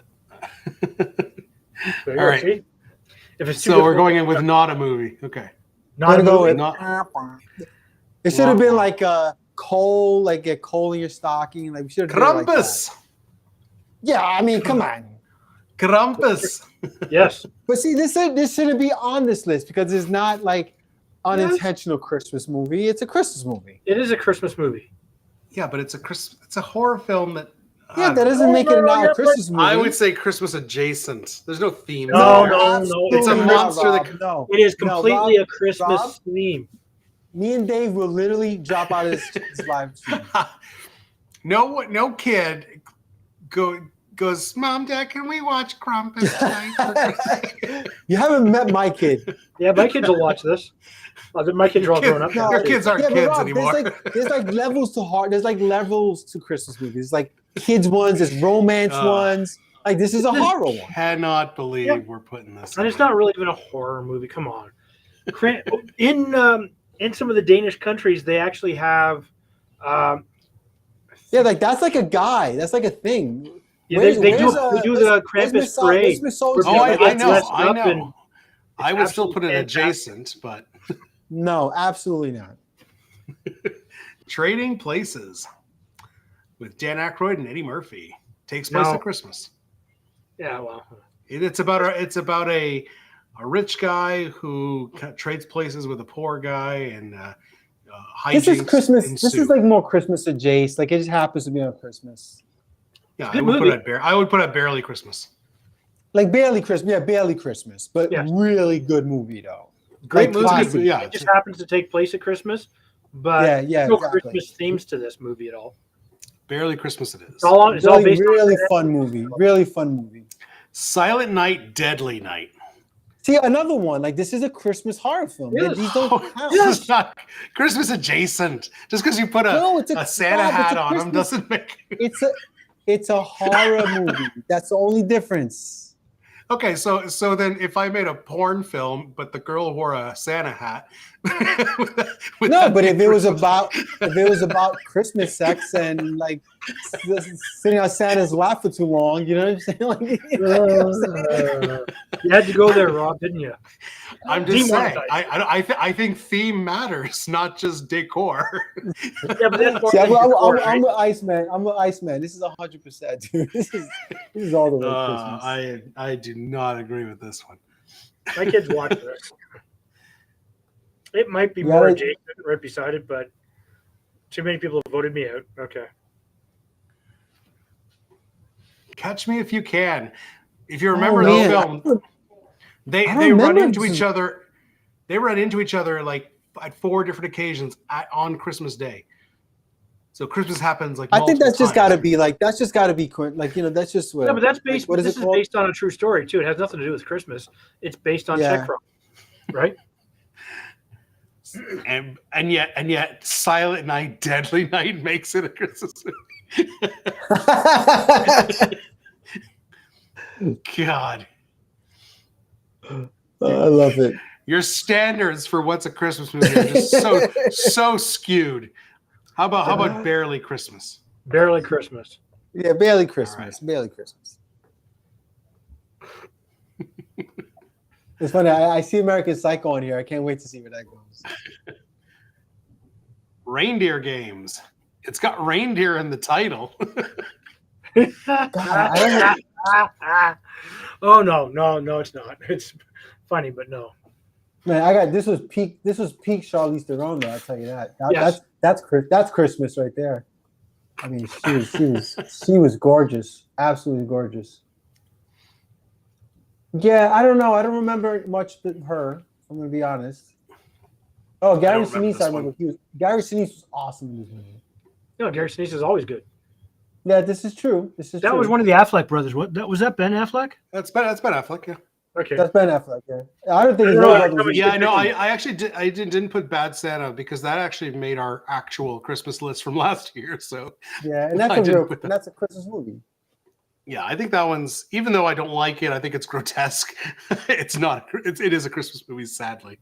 it. There you All go, right. see? If it's too So we're difficult- going in with not a movie. Okay. Not a Gotta go movie. with- Not It should have been like coal, like get coal in your stocking. Like we should have done it like that. Krampus. Yeah, I mean, come on. Krampus. Yes. But see, this shouldn't be on this list because it's not like unintentional Christmas movie. It's a Christmas movie. It is a Christmas movie. Yeah, but it's a horror film that. Yeah, that doesn't make it not a Christmas movie. I would say Christmas adjacent. There's no theme. No, there. no, It's a absolutely not, monster that- Rob. No. It is No, completely Rob- a Christmas Rob? theme. Me and Dave will literally drop out of this live stream. No kid goes, Mom, Dad, can we watch Krampus tonight? You haven't met my kid. Yeah, my kids will watch this. My kids are all grown up. No. now, Your too. kids aren't but kids Rob, anymore. There's like levels to heart. There's like levels to Christmas movies. There's like kids ones. There's romance ones. Like this is a horror one. Cannot believe Yep. we're putting this. And it's in. not really even a horror movie. Come on. In some of the Danish countries, they actually have. Yeah, like that's like a guy. That's like a thing. Yeah, they do the where's Krampus Miss parade. Miss Oh, Soldier? Where people I get know. dressed I up know. and I would still put it absolutely fantastic. adjacent, but No, absolutely not. Trading Places with Dan Aykroyd and Eddie Murphy. Takes place No. at Christmas. Yeah, well, It's about a rich guy who trades places with a poor guy, and This is hijinks Christmas. This ensue. is like more Christmas adjacent. Like it just happens to be on Christmas. Yeah, Good I would movie. put it barely Christmas. Like barely Christmas. Yeah, barely Christmas. But Yes. really good movie though. great Like movie. classic. Yeah, It just happens to take place at Christmas, but Yeah, no exactly. Christmas themes to this movie at all. barely Christmas it is. It's all Really, based really on fun movie. Really fun movie. Silent Night, Deadly Night. See, another one. Like this is a Christmas horror film. Yes. These don't count. This is not Christmas adjacent. Just because you put No, it's a Santa no, but hat it's a on them Christmas- doesn't make. It's a horror movie. That's the only difference. Okay, so then if I made a porn film, but the girl wore a Santa hat. would No, that but be if it was Christmas? about Christmas sex and like sitting on Santa's lap for too long, you know what I'm saying? Like, you know what I'm saying? You had to go there, Rob, didn't you? I'm just saying. Demonetized. I think theme matters, not just decor. Yeah, but that's more See, than decor, right? I'm the Iceman. I'm the Iceman. This is 100%, dude. This is all the way Christmas. I do not agree with this one. My kids watch this. It might be Yeah, more like- adjacent right beside it, but too many people have voted me out. Okay. Catch Me If You Can. If you remember Oh, the man. film, they I don't run remember into this. each other. They run into each other like at 4 different occasions on Christmas Day. So Christmas happens like. I think multiple that's just got to times. be like that's just got to be like, you know, that's just what. Yeah, but that's like, based. what is This it is called? based on a true story too. It has nothing to do with Christmas. It's based on Yeah. check fraud, right? And yet, Silent Night, Deadly Night makes it a Christmas movie. God, I love it. your standards for what's a Christmas movie are just so skewed. How about Barely Christmas? Barely Christmas. Yeah, barely Christmas. Barely Christmas. It's funny. I see American Psycho on here. I can't wait to see where that goes. Reindeer Games. It's got reindeer in the title. I Oh no, it's not. It's funny, but no. Man, this was peak Charlize Theron, though. I'll tell you that. Yes. That's Christmas right there. I mean, she was gorgeous, absolutely gorgeous. Yeah, I don't know. I don't remember much of her. I'm gonna be honest. Oh, Gary don't remember Sinise, this I remember. Gary Sinise was awesome in this movie. No, Gary Sinise is always good. Yeah, this is true. That was one of the Affleck brothers. What? That was that Ben Affleck? That's Ben Affleck. Yeah. Okay. That's Ben Affleck. Yeah, I don't think his No, real I brother know, was- Yeah, I know. I actually didn't put Bad Santa because that actually made our actual Christmas list from last year. So Yeah, and I that's didn't put that. that's a Christmas movie. yeah, I think that one's, even though I don't like it, I think it's grotesque. It's not. It is a Christmas movie, sadly.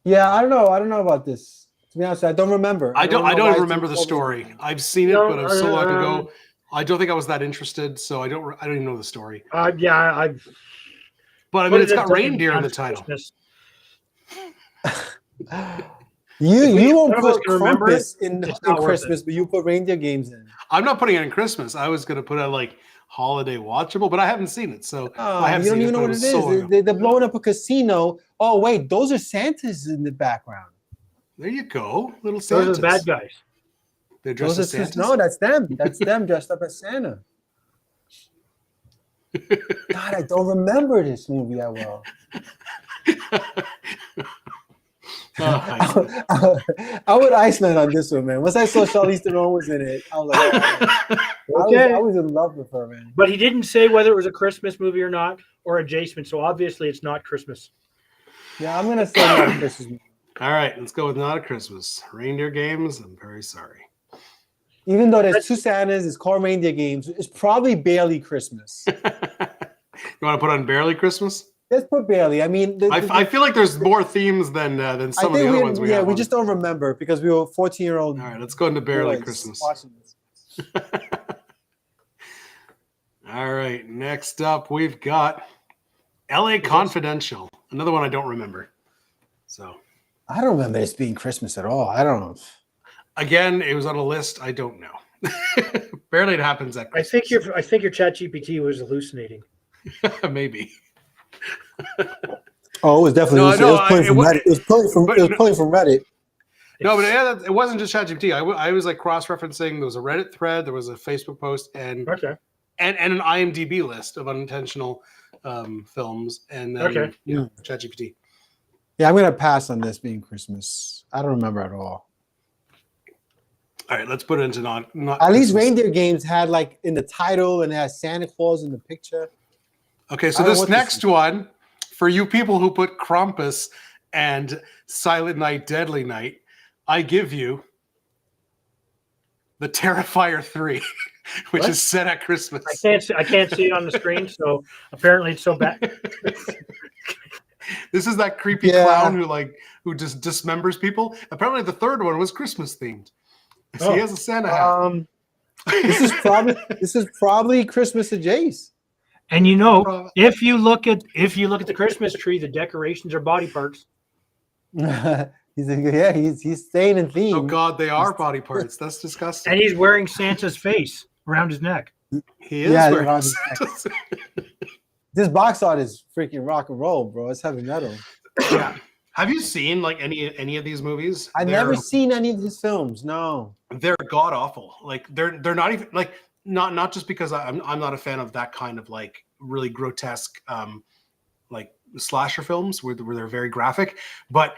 Yeah, I don't know. I don't know about this. To be honest, I don't remember. I don't know why it's remember the called story. this. I've seen it, No, but it was so long ago. I don't think I was that interested, so I don't even know the story. Yeah, I've. But I mean, it's got reindeer in the title. Christmas. You won't none of us put can remember it, Krampus in it's not worth Christmas, but you put reindeer games in. I'm not putting it in Christmas. I was going to put it like holiday watchable, but I haven't seen it, so Oh, I haven't you don't seen even it. know but what it was so long is. ago. They're blowing up a casino. Oh wait, those are Santas in the background. There you go, little Those Santas. are the bad guys. They're dressed Those as are Santas. no, that's them. That's them dressed up as Santa. God, I don't remember this movie that well. Oh, I would Iceman on this one, man. Once I saw Charlize Theron was in it, I was like, Okay. I was in love with her, man. But he didn't say whether it was a Christmas movie or not, or adjacent. So obviously, it's not Christmas. Yeah, I'm gonna say that Christmas movie. All right, let's go with Not a Christmas. Reindeer Games. I'm very sorry. Even though there's two Santas, it's called reindeer games. It's probably barely Christmas. You want to put on Barely Christmas? Let's put barely. I mean, I feel like there's more themes than some of the other ones we have. we on. just don't remember because we were 14-year-old. All right, let's go into Barely boys Christmas. watching this. All right, next up we've got LA Confidential. Another one I don't remember. So I don't remember this being Christmas at all. I don't know. again, it was on a list. I don't know. Barely it happens at I think your ChatGPT was hallucinating. maybe. Oh, it was definitely. No, it no, was pulling it from wa- Reddit. It was pulling from. but It was no- pulling from Reddit. No, but yeah, it wasn't just ChatGPT. I was like cross-referencing. There was a Reddit thread, there was a Facebook post, and Okay. an IMDb list of unintentional films, and then Okay. ChatGPT. Yeah, I'm gonna pass on this being Christmas. I don't remember at all. All right, let's put it into not. At least Christmas. Reindeer Games had like in the title and it has Santa Claus in the picture. Okay, so I don't this want next this- one, for you people who put Krampus and Silent Night, Deadly Night, I give you the Terrifier 3, which What? is set at Christmas. I can't see it on the screen, so apparently it's so bad. This is that creepy Yeah. clown who just dismembers people. Apparently, the third one was Christmas themed. So Oh. he has a Santa hat. This is probably Christmas adjacent. And you know, if you look at the Christmas tree, the decorations are body parts. He's staying in theme. Oh God, they are body parts. That's disgusting. And he's wearing Santa's face around his neck. He is Yeah, wearing around his Santa's- This box art is freaking rock and roll, bro. It's heavy metal. Yeah. Have you seen like any of these movies? I've never seen any of his films. No. They're god awful. Like they're not even like not just because I'm not a fan of that kind of like really grotesque like slasher films where they're very graphic, but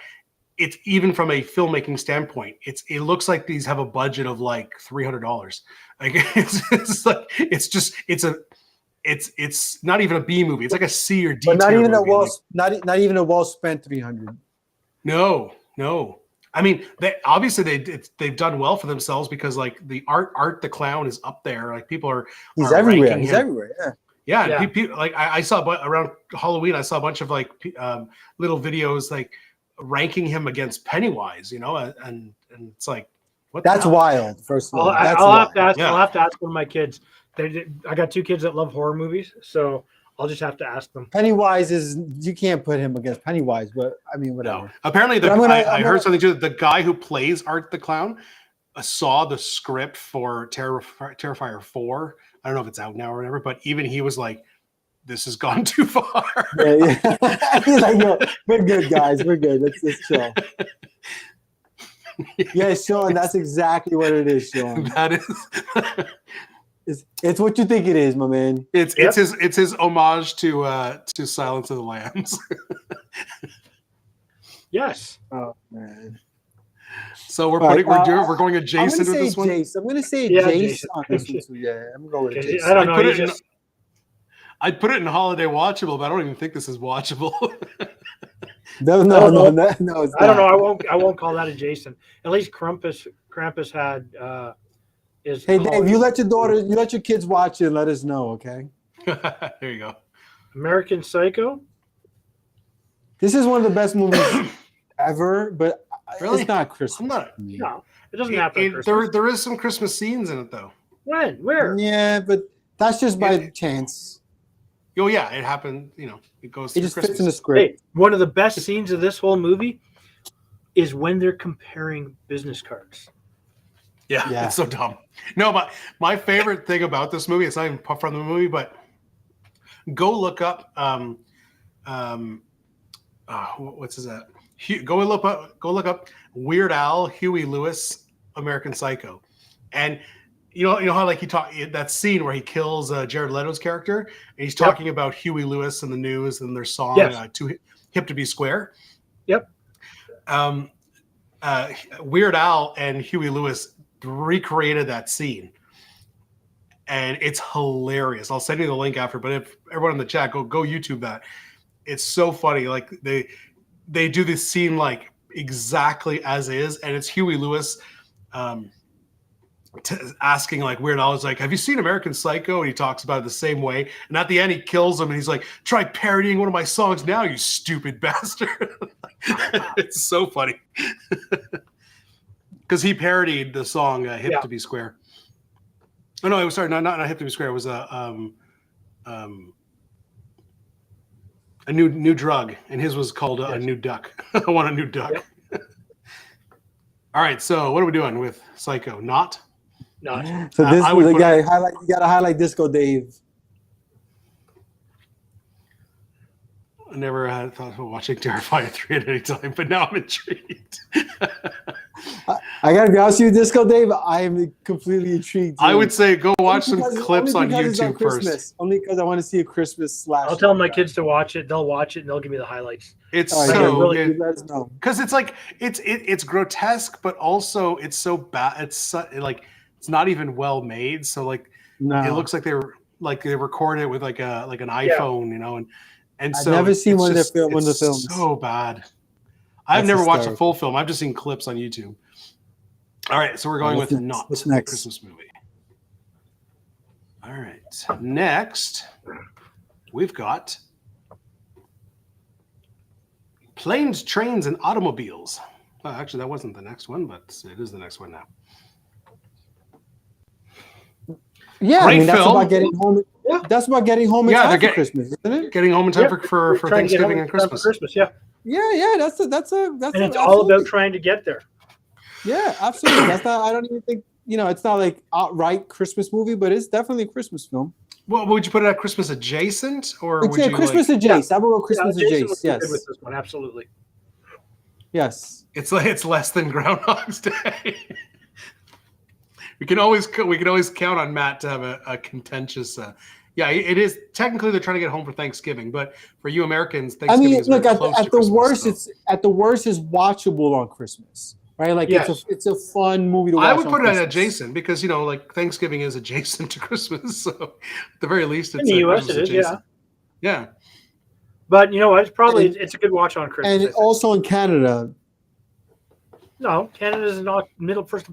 it's even from a filmmaking standpoint, it looks like these have a budget of like $300. Like it's not even a B movie. It's like a C or D. But not tier even movie. a not even a well spent 300. No. I mean, they've done well for themselves because like the Art the Clown is up there. Like people are He's ranking everywhere. He's him. everywhere. Yeah. Yeah, Yeah. and people like I saw around Halloween. I saw a bunch of like little videos like ranking him against Pennywise. You know, and it's like what? the That's hell? wild. First of all, that's I'll wild. have to ask. Yeah. I'll have to ask one of my kids. I got two kids that love horror movies, so I'll just have to ask them. Pennywise is you can't put him against Pennywise, but I mean No. whatever. Apparently, But I'm I gonna- heard something too. The guy who plays Art the Clown saw the script for Terrifier 4. I don't know if it's out now or whatever, but even he was like, "This has gone too far." Yeah. He's like, yo, we're good, guys. We're good. Let's chill. Yeah, Sean, that's exactly what it is, Sean. That is. It's what you think it is, my man. It's his homage to Silence of the Lambs. Yes. Oh man. So we're All right, we're going I'm adjacent gonna to say this one. Jace. I'm gonna say Yeah, Jace Jason. on this one. So yeah, I'm going with Jace. I don't know. put you it in- just- I'd put it in holiday watchable, but I don't even think this is watchable. No, I no, don't no, no. It's I don't know. not. I won't call that adjacent. At least Krampus had is. Hey Dave, you let your kids watch it and let us know, okay? There you go. American Psycho. This is one of the best movies ever, but Really? it's not Christmas. I'm not. to me. No, it doesn't happen. at There Christmas. there is some Christmas scenes in it though. When? Where? Yeah, but that's just by It- chance. Oh yeah, it happened. You know, it goes It through just Christmas. fits in the script. Hey, one of the best scenes of this whole movie is when they're comparing business cards. Yeah, Yeah. it's so dumb. No, but my favorite thing about this movie, it's not even from the movie, but go look up what's his that? Go look up Weird Al, Huey Lewis, American Psycho. And you know how like he talk that scene where he kills Jared Leto's character and he's talking about Huey Lewis and the news and their song Yes. Too Hip to Be Square. Yep. Weird Al and Huey Lewis recreated that scene, and it's hilarious. I'll send you the link after. But if everyone in the chat go YouTube that, it's so funny. Like they do this scene like exactly as is, and it's Huey Lewis asking like Weird Al is like, "Have you seen American Psycho?" And he talks about it the same way. And at the end, he kills him, and he's like, "Try parodying one of my songs now, you stupid bastard." It's so funny because he parodied the song "Hip Yeah. to Be Square." Oh no, it was sorry, not "Hip to Be Square." It was a new drug, and his was called a Yes. new duck. I want a new duck. All right, so what are we doing with Psycho? Not. Not. So this I would the put guy highlight. You gotta highlight Disco Dave. I never had thought of watching Terrifier 3 at any time, but now I'm intrigued. I gotta be honest with you, Disco Dave. I am completely intrigued. I would say go watch some Only because- clips on only because it's YouTube Christmas. first. Only because I want to see a Christmas slash. I'll tell my kids to watch it. They'll watch it and theyll give me the highlights. It's All right, so really, good. let us know. Because it's like it's grotesque, but also it's so bad. Like it's not even well made. So like No, it looks like they recorded it with like an iPhone, you know, and I've so never seen it's one of their just- one of the it's films. So bad. I've That's never watched a hysterical. full film. I've just seen clips on YouTube. All right, so we're going What's with next? not What's a next? Christmas movie. All right, next we've got Planes, Trains, and Automobiles. Well, actually, that wasn't the next one, but it is the next one now. Yeah, I Great mean that's film. about getting home. Yeah. That's about getting home in Yeah, time they're for get- Christmas, isn't it? Getting home in time Yeah, for Trying to get Thanksgiving home and in time for Christmas. Christmas, yeah. Yeah. That's And it's absolutely. all about trying to get there. Yeah, absolutely. That's not. I don't even think it's not like outright Christmas movie, but it's definitely a Christmas film. Well, would you put it at Christmas adjacent, or It's would a you Christmas like, adjacent. I'm going Christmas Jason adjacent. would be good Yes, with this one, absolutely. yes. it's less than Groundhog's Day? we can always count on Matt to have a contentious. Yeah, it is technically they're trying to get home for Thanksgiving, but for you Americans, I Thanksgiving mean, is look very at close the to Christmas, worst. so- It's watchable on Christmas, right? Like Yes. it's a fun movie to watch. I would on put it at Christmas. adjacent because like Thanksgiving is adjacent to Christmas, so at the very least, it's In the US Christmas it is, adjacent. Yeah. But you know what? And- It's a good watch on Christmas. I And think. also in Canada, No, Canada's not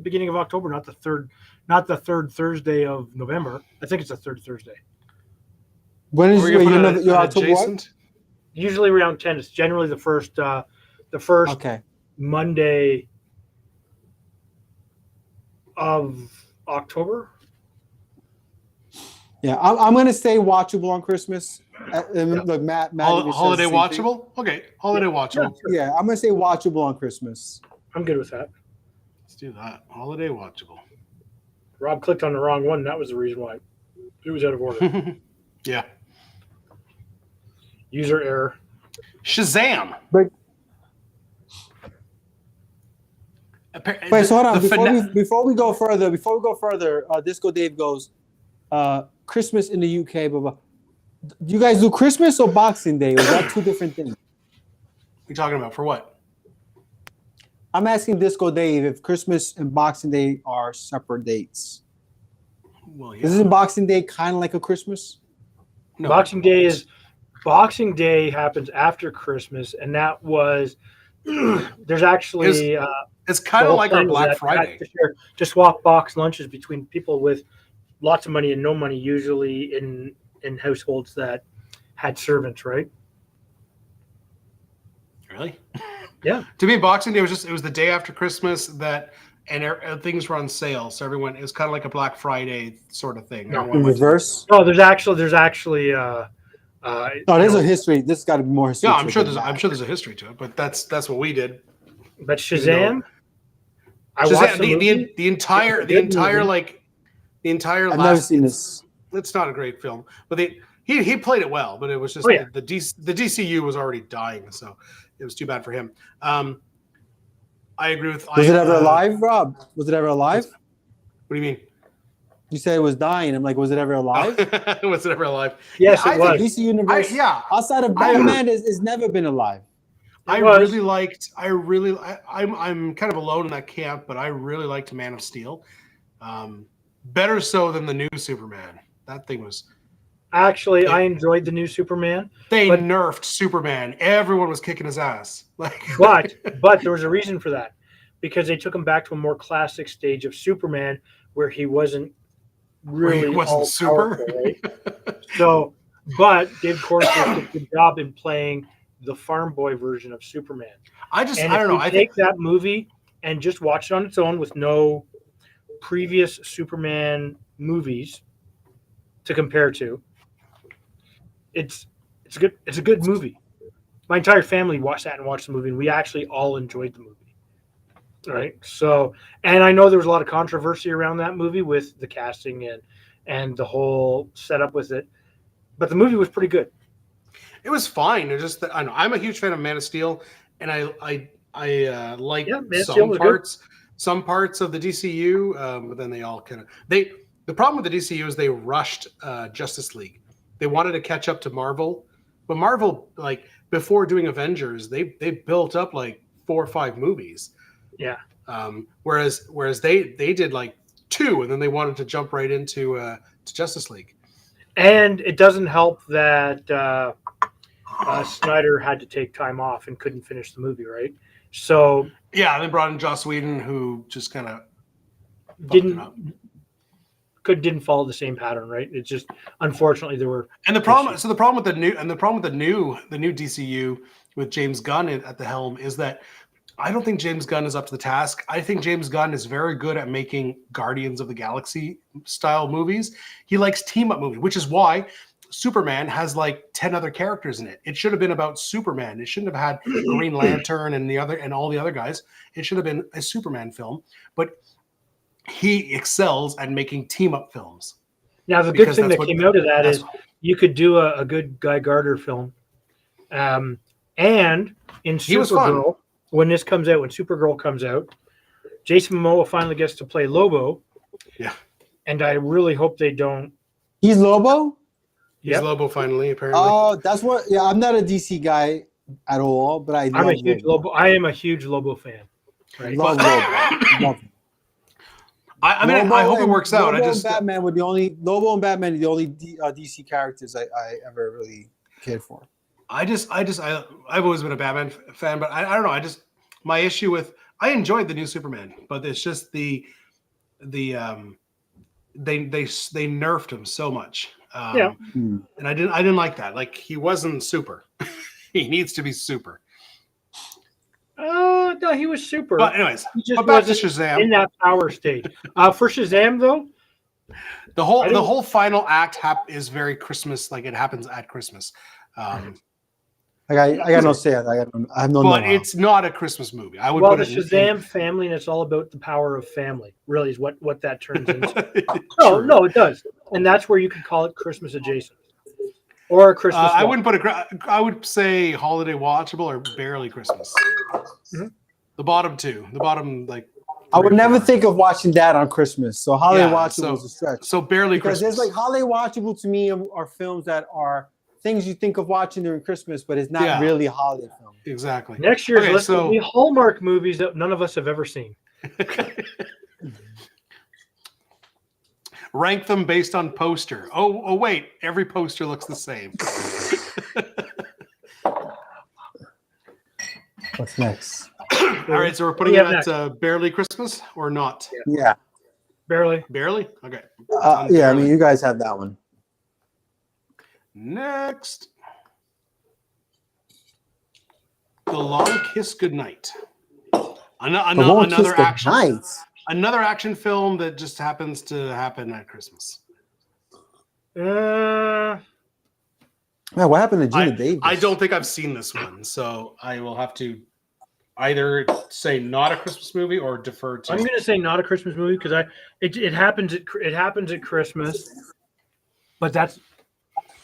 beginning of October, not the third Thursday of November. I think it's the third Thursday. when is We're gonna your, put it your at October? What? adjacent. Usually around 10. It's generally the first Okay. Monday of October. Yeah, I'm gonna say watchable on Christmas. Look, Matt even says Holiday the same thing. watchable. Okay, holiday watchable. Yeah, I'm gonna say watchable on Christmas. I'm good with that. Let's do that. Holiday watchable. Rob clicked on the wrong one. That was the reason why it was out of order. Yeah. User error. Shazam. But wait, so hold on. Before we go further, Disco Dave goes, Christmas in the UK. Blah, blah. Do you guys do Christmas or Boxing Day? Or is that two different things? You're talking about for what? I'm asking Disco Dave if Christmas and Boxing Day are separate dates. Well, yeah. Isn't Boxing Day kind of like a Christmas? No. Boxing Day happens after Christmas, and that was there's actually It's kind the of whole like our plan was Black that Friday. to swap box lunches between people with lots of money and no money, usually in households that had servants, right? Really? Yeah. To me, Boxing Day was the day after Christmas things were on sale, so everyone it was kind of like a Black Friday sort of thing. No. Everyone In went to- reverse? No, there's actually No, there's a history. This got to be more history. Yeah, to I'm it sure than there's that. a history to it, but that's what we did. but Shazam. I Shazam, watched the movie. the entire It's a good I've never seen this. It's not a great film, but he played it well, but it was just Oh, yeah. the DCU was already dying, so it was too bad for him. I agree with. Was it ever alive, Rob? Was it ever alive? What do you mean? You said it was dying. I'm like, was it ever alive? Was it ever alive? Yes, Yeah, it I was. DC Universe, outside of Batman, has never been alive. I was. really liked. I'm kind of alone in that camp, but I really liked Man of Steel. Better so than the new Superman. That thing was. Actually, I enjoyed the new Superman, They But- nerfed Superman. Everyone was kicking his ass. Like, but there was a reason for that, because they took him back to a more classic stage of Superman where he wasn't really he wasn't all super. powerful, right? So, but David Cornsworth did a good job in playing the farm boy version of Superman. I And don't know. if I you think take that movie and just watch it on its own with no previous Superman movies to compare to, it's a good movie. My entire family watched the movie, and we actually all enjoyed the movie. Right. So, and I know there was a lot of controversy around that movie with the casting and the whole setup with it, but the movie was pretty good. It was fine. It's just that I know I'm a huge fan of Man of Steel, and I like Yeah, Man of Steel was good. some parts of the DCU, but then they all kind of they. The problem with the DCU is they rushed Justice League. They wanted to catch up to Marvel, but Marvel, like before doing Avengers, they built up like 4 or 5 movies. Yeah. Whereas they did like 2, and then they wanted to jump right into to Justice League. And it doesn't help that Snyder had to take time off and couldn't finish the movie, right? So Yeah, and they brought in Joss Whedon, who just kind of didn't follow the same pattern, right? It's just unfortunately there were And the problem with the new DCU with James Gunn at the helm is that I don't think James Gunn is up to the task. I think James Gunn is very good at making Guardians of the Galaxy style movies. He likes team up movies, which is why Superman has like 10 other characters in it. It should have been about Superman. It shouldn't have had Green Lantern and all the other guys. It should have been a Superman film. But he excels at making team up films. Now the good thing that came out of that is you could do a good Guy Gardner film. And in Supergirl, when Supergirl comes out, Jason Momoa finally gets to play Lobo. Yeah. And I really hope they don't. He's Lobo? He's Lobo finally, apparently. Oh, that's what. Yeah, I'm not a DC guy at all, but I am a huge Lobo fan. Right? Love Lobo. Love him. I hope it works out. Lobo and Batman are the only DC characters I ever really cared for. I've always been a Batman fan, but I don't know. My issue with I enjoyed the new Superman, but it's just they nerfed him so much. And I didn't like that. Like he wasn't super. He needs to be super. No, he was super. But anyways, he just back to Shazam. In that power state. For Shazam though, the whole final act is very Christmas. Like it happens at Christmas. I got no say. I have no. But it's not a Christmas movie. I would. Well, the Shazam family, and it's all about the power of family. Really, is what that turns into. No, it does, and that's where you can call it Christmas adjacent, or a Christmas. I wouldn't put I would say holiday watchable or barely Christmas. Mm-hmm. The bottom two. The bottom like. I would never think of watching that on Christmas. So holiday watchable is a stretch. So barely because Christmas. There's like holiday watchable to me are films that are things you think of watching during Christmas, but it's not really a holiday film. Exactly. Next year's list will be Hallmark movies that none of us have ever seen. Rank them based on poster. Oh, wait. Every poster looks the same. What's next? All right, so we're putting it at barely Christmas or not? Yeah. Barely. Barely? Okay. Yeah, I mean, you guys have that one. Next. The Long Kiss Goodnight. Another action. Another action film that just happens to happen at Christmas. Man, what happened to Gina Davis? I don't think I've seen this one, so I will have to either say not a Christmas movie or defer to. I'm going to say not a Christmas movie because it happens at Christmas, but that's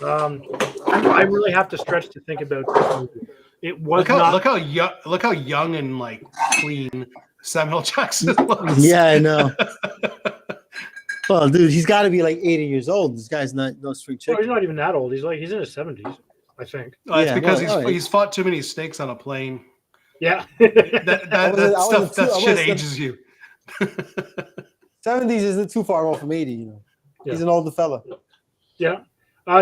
I really have to stretch to think about this movie. It was look how young and like clean Samuel Jackson was. Yeah, I know. Well, dude, he's got to be like 80 years old. This guy's not no street chicken. No, he's not even that old. He's in his 70s, I think. It's because he's fought too many snakes on a plane. Yeah, that shit ages you. 70s isn't too far off from 80. You know, he's an older fella. Yeah.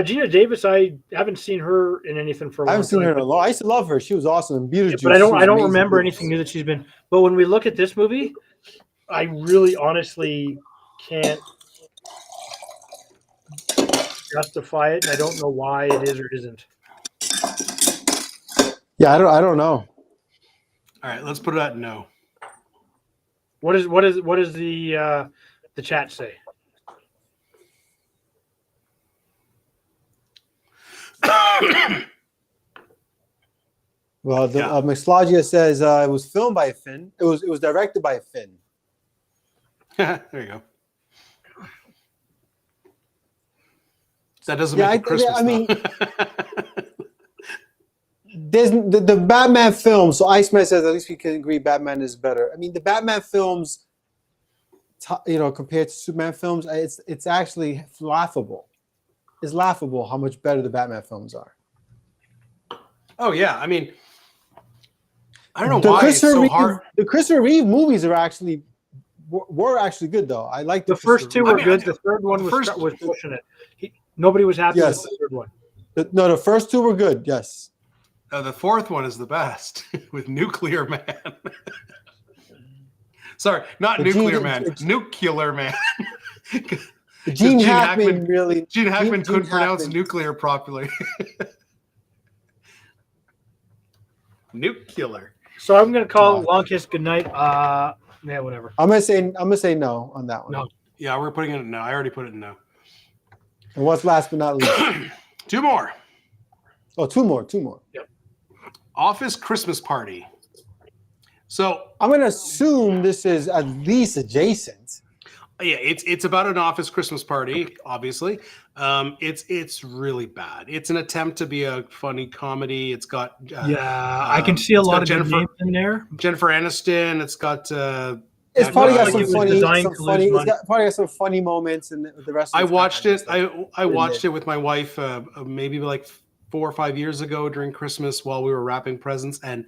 Gina Davis, I haven't seen her in anything for a long time. I haven't seen her in a long. I used to love her. She was awesome. Beetlejuice. But I don't remember anything new that she's been. But when we look at this movie, I really honestly can't justify it, and I don't know why it is or isn't. Yeah, I don't know. All right, let's put it at no. What is the chat say? Well, the Yeah. Mixologia says it was filmed by Finn. It was directed by Finn. There you go. That doesn't Yeah, make it Christmas. I mean, though. there's the Batman films. So Iceman says at least we can agree Batman is better. I mean, the Batman films, compared to Superman films, it's actually laughable. It's laughable how much better the Batman films are. Oh yeah, I mean, I don't know why it's so hard. The Christopher Reeve movies were actually good though. I like The first two were good. The third one was pushing it. Nobody was happy with the third one. No, the first two were good. Yes. The fourth one is the best with Nuclear Man. Sorry, not Nuclear Man. Nuclear Man. Gene Hackman really. Gene Hackman couldn't pronounce Hackman. nuclear properly. Nuclear. So I'm gonna call Long Kiss goodnight. Yeah, whatever. I'm gonna say no on that one. No. Yeah, we're putting it in no. I already put it in no. And what's last but not least? Two more. Oh, two more. Yep. Office Christmas Party. So I'm gonna assume this is at least adjacent. yeah, it's about an office Christmas party. Obviously, it's really bad. It's an attempt to be a funny comedy. It's got I can see a lot of good names in there. Jennifer Aniston. It's got. It's probably got like some it was funny. designed to lose It's money. probably got some funny moments, and the rest. Of I it's watched kinda it. just I watched it with my wife maybe like 4 or 5 years ago during Christmas while we were wrapping presents, and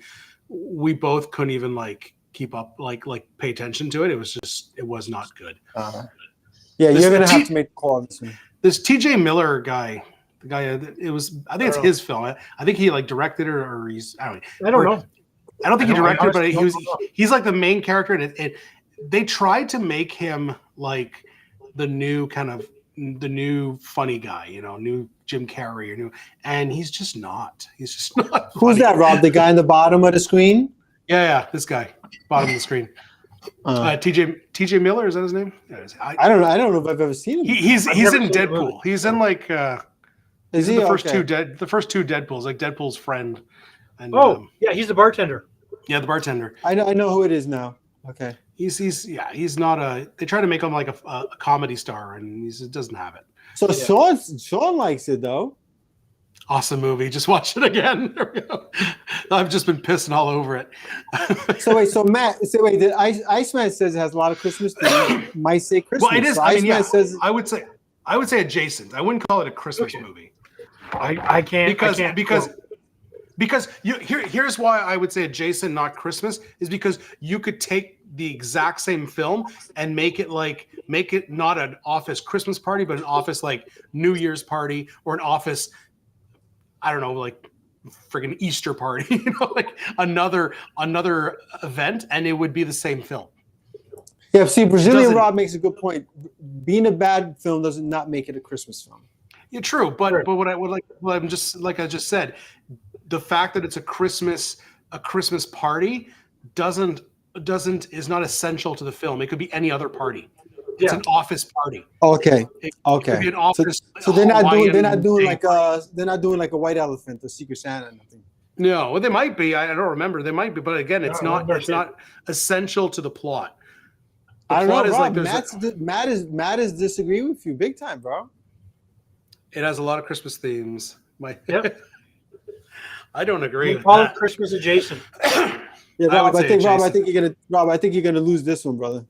we both couldn't even like keep up, like pay attention to it. It was not good. Yeah, This- you're gonna the have T- to make a call on this one. This TJ Miller guy, the guy, I think it's his film. I think he like directed it, or he's I don't know. I don't know. I don't think he directed, but honestly he's like the main character, and they tried to make him like the new funny guy, new Jim Carrey or new, and he's just not. He's just not. Who's funny. that, Rob? The guy in the bottom of the screen? Yeah, this guy, bottom of the screen. TJ Miller, is that his name? Yeah, I don't know. I don't know if I've ever seen him. he's never in seen the Deadpool. movie. He's in like Is he the first okay. the first two Deadpools, like Deadpool's friend. And Oh, yeah, he's the bartender. yeah, the bartender. I know who it is now. Okay. He's not a. They try to make him like a comedy star, and he doesn't have it. So Sean likes it though. Awesome movie. Just watch it again. There we go. I've just been pissing all over it. So Matt, the Iceman says it has a lot of Christmas themes. Might say Christmas. Well, it is. So I mean, yeah. says I would say adjacent. I wouldn't call it a Christmas movie I can't because here's why I would say adjacent, not Christmas, is because you could take the exact same film and make it not an office Christmas party, but an office like New Year's party, or an office, I don't know, like friggin' Easter party, like another event, and it would be the same film. Yeah, see, Brazilian Doesn't- Rob makes a good point. Being a bad film does not make it a Christmas film. Yeah, true. But Sure. but what I would like, well, I'm just like I just said, the fact that it's a Christmas party is not essential to the film. It could be any other party. It's Yeah. an office party. Okay. It Okay. could be an office. So they're not doing Hawaiian like a white elephant or Secret Santa or nothing. No, well, they might be. I don't remember. They might be, but again, it's No, not. that's It's not essential to the plot. The I don't know, plot is like Rob. Matt is disagreeing with you big time, bro. it has a lot of Christmas themes. Yep. I don't agree. We with call it that. Christmas adjacent. Yeah, I Rob. would I say think you're gonna lose this one, brother.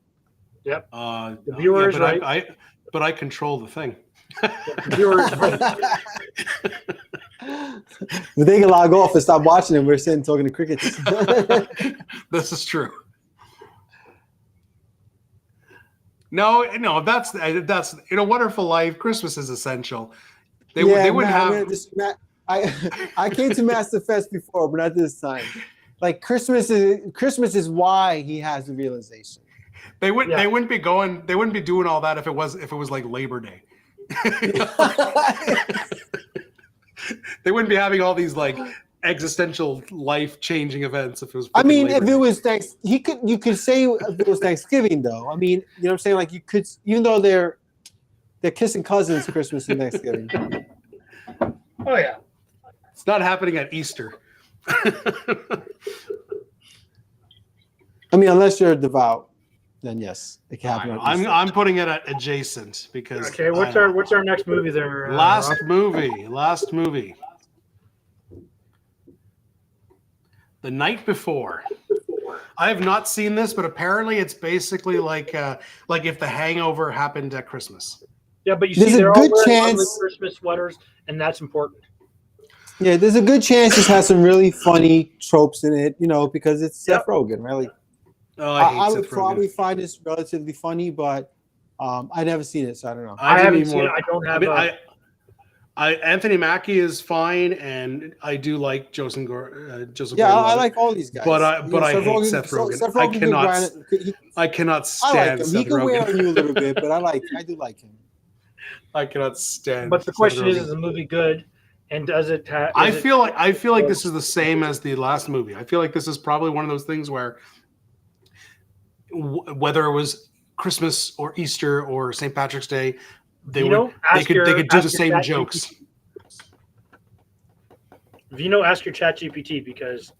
Yep. The The viewer is right. But I control the thing. The viewers, But they can log off and stop watching it. We're sitting talking to crickets. This is true. No, that's in a Wonderful Life. Christmas is essential. They wouldn't Matt, have. Matt, I came to Master Fest before, but not this time. Like Christmas is why he has the realization. They wouldn't. Yeah. They wouldn't be going. They wouldn't be doing all that if it was like Labor Day. They wouldn't be having all these like existential, life-changing events if it was. I mean, Labor if Day. it was you could say if it was Thanksgiving though. I mean, you know what I'm saying? Like you could, even though they're kissing cousins Christmas and Thanksgiving. oh yeah. It's not happening at Easter. I mean, unless you're devout, then yes, it can happen. on Easter. I'm putting it at adjacent because Okay, what's our next movie there? last Rob? movie. The Night Before. I have not seen this, but apparently it's basically like if The Hangover happened at Christmas. Yeah, but you There's see, a they're all good wearing ugly chance- Christmas sweaters, and that's important. Yeah, there's a good chance this has some really funny tropes in it, you know, because it's Seth Yep. Rogen, really. Oh, I hate would Seth probably Rogen. find this relatively funny, but I never seen it, so I don't know. I do haven't need seen it. I don't have. Anthony Mackie is fine, and I do like Joseph Gordon-Levitt. Yeah, I like all these guys. But I You know, hate Seth Rogen. Seth I Rogen cannot- he- I cannot I stand like him. Seth He can wear on Rogen. you a little bit, but I do like him. I cannot stand. But the Seth question Rogen. is the movie good? And does it? I feel like this is the same as the last movie. I feel like this is probably one of those things where whether it was Christmas or Easter or St. Patrick's Day, they could do the same jokes. Vino, ask your chat GPT because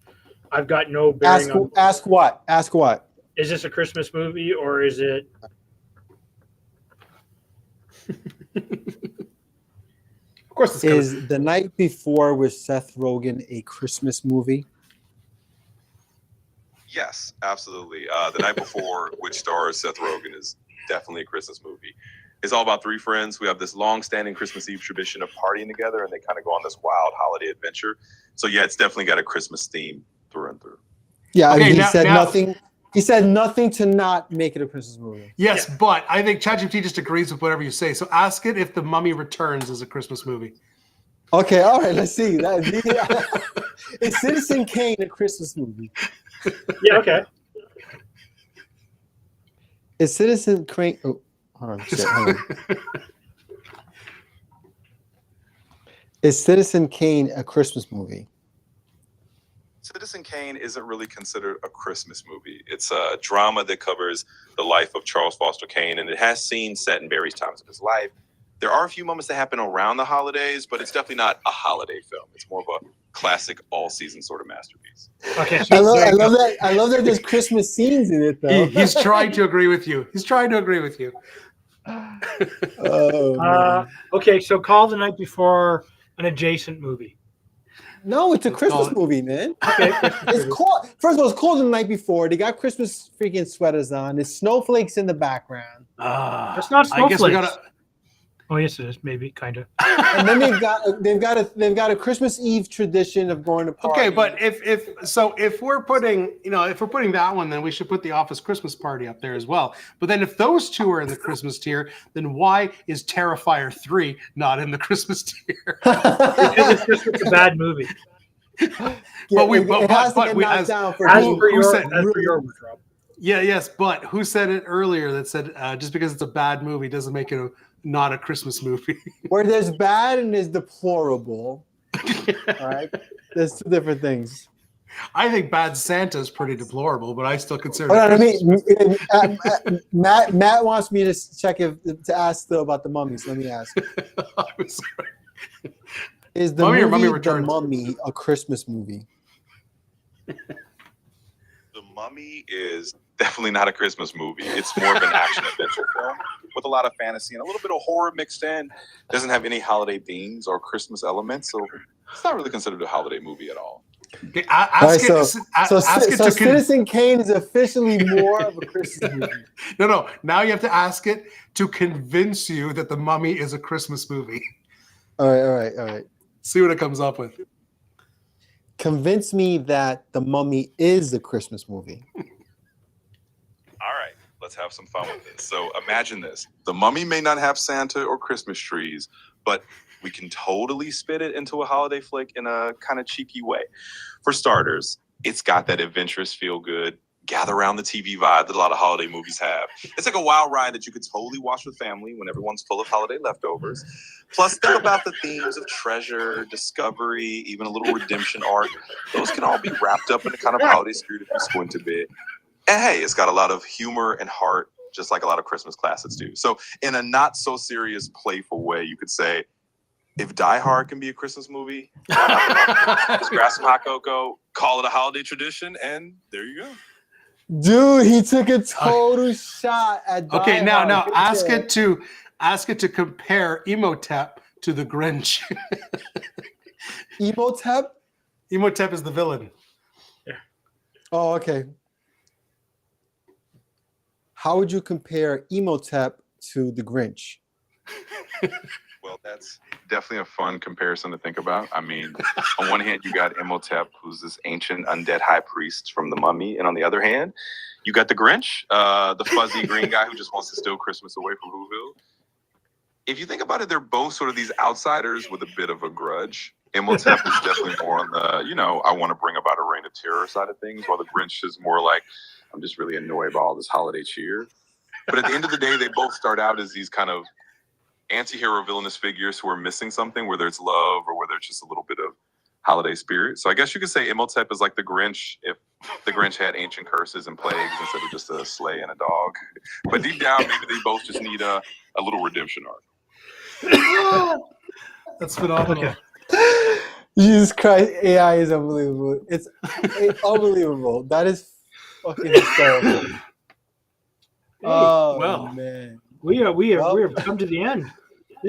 I've got no bearing on. Ask what? Ask what? Is this a Christmas movie or is it? Of course, it's Is The Night Before with Seth Rogen a Christmas movie? Yes, absolutely. The Night Before, which stars Seth Rogen, is definitely a Christmas movie. It's all about three friends who have this long-standing Christmas Eve tradition of partying together, and they kind of go on this wild holiday adventure. So yeah, it's definitely got a Christmas theme through and through. Yeah, Okay, he now- said now- nothing. He said nothing to not make it a Christmas movie. Yes, but I think ChatGPT just agrees with whatever you say. So ask it if The Mummy Returns is a Christmas movie. Okay, all right, let's see. Is Citizen Kane a Christmas movie? Yeah. Okay. Is Citizen Kane? Oh, hold on. Shit, hold on. Is Citizen Kane a Christmas movie? Citizen Kane isn't really considered a Christmas movie. It's a drama that covers the life of Charles Foster Kane, and it has scenes set in various times of his life. There are a few moments that happen around the holidays, but it's definitely not a holiday film. It's more of a classic all-season sort of masterpiece. Okay. I love that. I love that there's Christmas scenes in it, though. He's trying to agree with you. Oh, man. Okay. So call The Night Before an adjacent movie. No, it's a Let's call Christmas it- movie, man. Okay. It's called. First of all, it's called The Night Before. They got Christmas freaking sweaters on. There's snowflakes in the background, That's not I guess we snowflakes. gotta. Oh yes, it is. Maybe kind of. and then they've got a Christmas Eve tradition of going to party. Okay, but if we're putting that one, then we should put the Office Christmas Party up there as well. But then if those two are in the Christmas tier, then why is Terrifier 3 not in the Christmas tier? Because it's just a bad movie. But we- it but- has but to get we- knocked as- down for As being per your said- words, Rob. Yes, but who said it earlier that said just because it's a bad movie doesn't make it not a Christmas movie? where there's bad and there's deplorable. All right, there's two different things. I think Bad Santa is pretty deplorable, but I still consider Hold on, it Matt wants me to check to ask still about the mummy. So let me ask: I'm sorry. Is the Mummy or movie Mummy The Returns? Mummy a Christmas movie? The Mummy is definitely not a Christmas movie. It's more of an action-adventure film with a lot of fantasy and a little bit of horror mixed in. Doesn't have any holiday themes or Christmas elements, so it's not really considered a holiday movie at all. Okay, All right, so ask it to Citizen Kane is officially more of a Christmas movie. No. Now you have to ask it to convince you that The Mummy is a Christmas movie. All right. See what it comes up with. Convince me that The Mummy is a Christmas movie. All right, let's have some fun with this. So imagine this. The Mummy may not have Santa or Christmas trees, but we can totally spit it into a holiday flick in a kind of cheeky way. For starters, it's got that adventurous feel-good, gather around the TV vibe that a lot of holiday movies have. It's like a wild ride that you could totally watch with family when everyone's full of holiday leftovers. Plus, think about the themes of treasure, discovery, even a little redemption arc. Those can all be wrapped up in a kind of holiday spirit if you squint a bit. And hey, it's got a lot of humor and heart, just like a lot of Christmas classics do. So in a not so serious, playful way, you could say, If Die Hard can be a Christmas movie, just grab some hot cocoa, call it a holiday tradition, and there you go. Dude, he took a total shot at Die Okay, now Hard. ask it to compare Emotep to the Grinch. Emotep? Emotep is the villain. Oh, okay. How would you compare Emotep to the Grinch? Well, that's definitely a fun comparison to think about. I mean, on one hand, you got Imhotep, who's this ancient undead high priest from The Mummy, and on the other hand, you got the Grinch, the fuzzy green guy who just wants to steal Christmas away from Whoville. If you think about it, they're both sort of these outsiders with a bit of a grudge. Imhotep is definitely more on the, I want to bring about a reign of terror side of things, while the Grinch is more like, I'm just really annoyed by all this holiday cheer. But at the end of the day, they both start out as these kind of anti-hero villainous figures who are missing something, whether it's love or whether it's just a little bit of holiday spirit. So I guess you could say Imhotep is like the Grinch if the Grinch had ancient curses and plagues instead of just a sleigh and a dog. But deep down, maybe they both just need a little redemption arc. That's phenomenal. Jesus Christ, AI is unbelievable. It's unbelievable. That is fucking hysterical. Oh, well. man. We have come to the end.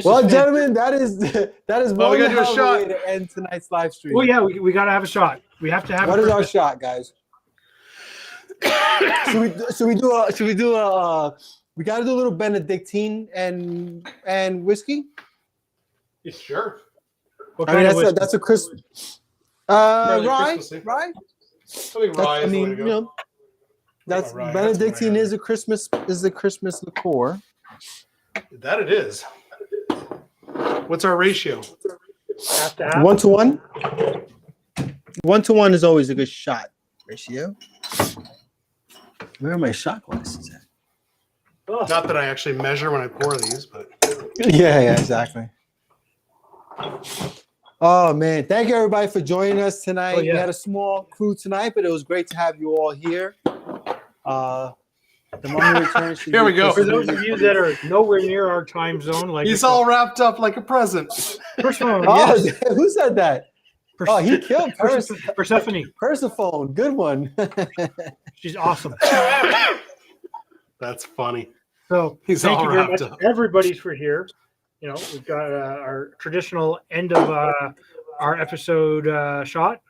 Well, gentlemen, that is Well, we one gotta do a hell of shot. way to end tonight's live stream. Well, yeah, we got to have a shot. We have to have. What is our shot, guys? Should we do we got to do a little Benedictine and whiskey? Sure. What I kind mean, of whiskey? that's a Christmas. Really Rye, Christmassy. rye. I think rye is the way to go. That's Rye, Benedictine that's is a Christmas liqueur. That it is. What's our ratio? Have to have. 1-to-1. 1-to-1 is always a good shot ratio. Where are my shot glasses at? Oh, Not that I actually measure when I pour these, but Yeah, exactly. Oh man, thank you everybody for joining us tonight. Oh, yeah. We had a small crew tonight, but it was great to have you all here. The Mummy Returns. Here we go. for those of you that are nowhere near our time zone, like he's all wrapped up like a present. first of all, Oh, yes, who said that? Oh, he killed Persephone. Persephone. Good one. She's awesome. That's funny. So He's thank all you very wrapped much, up. everybody's for here. We've got our traditional end of our episode shot.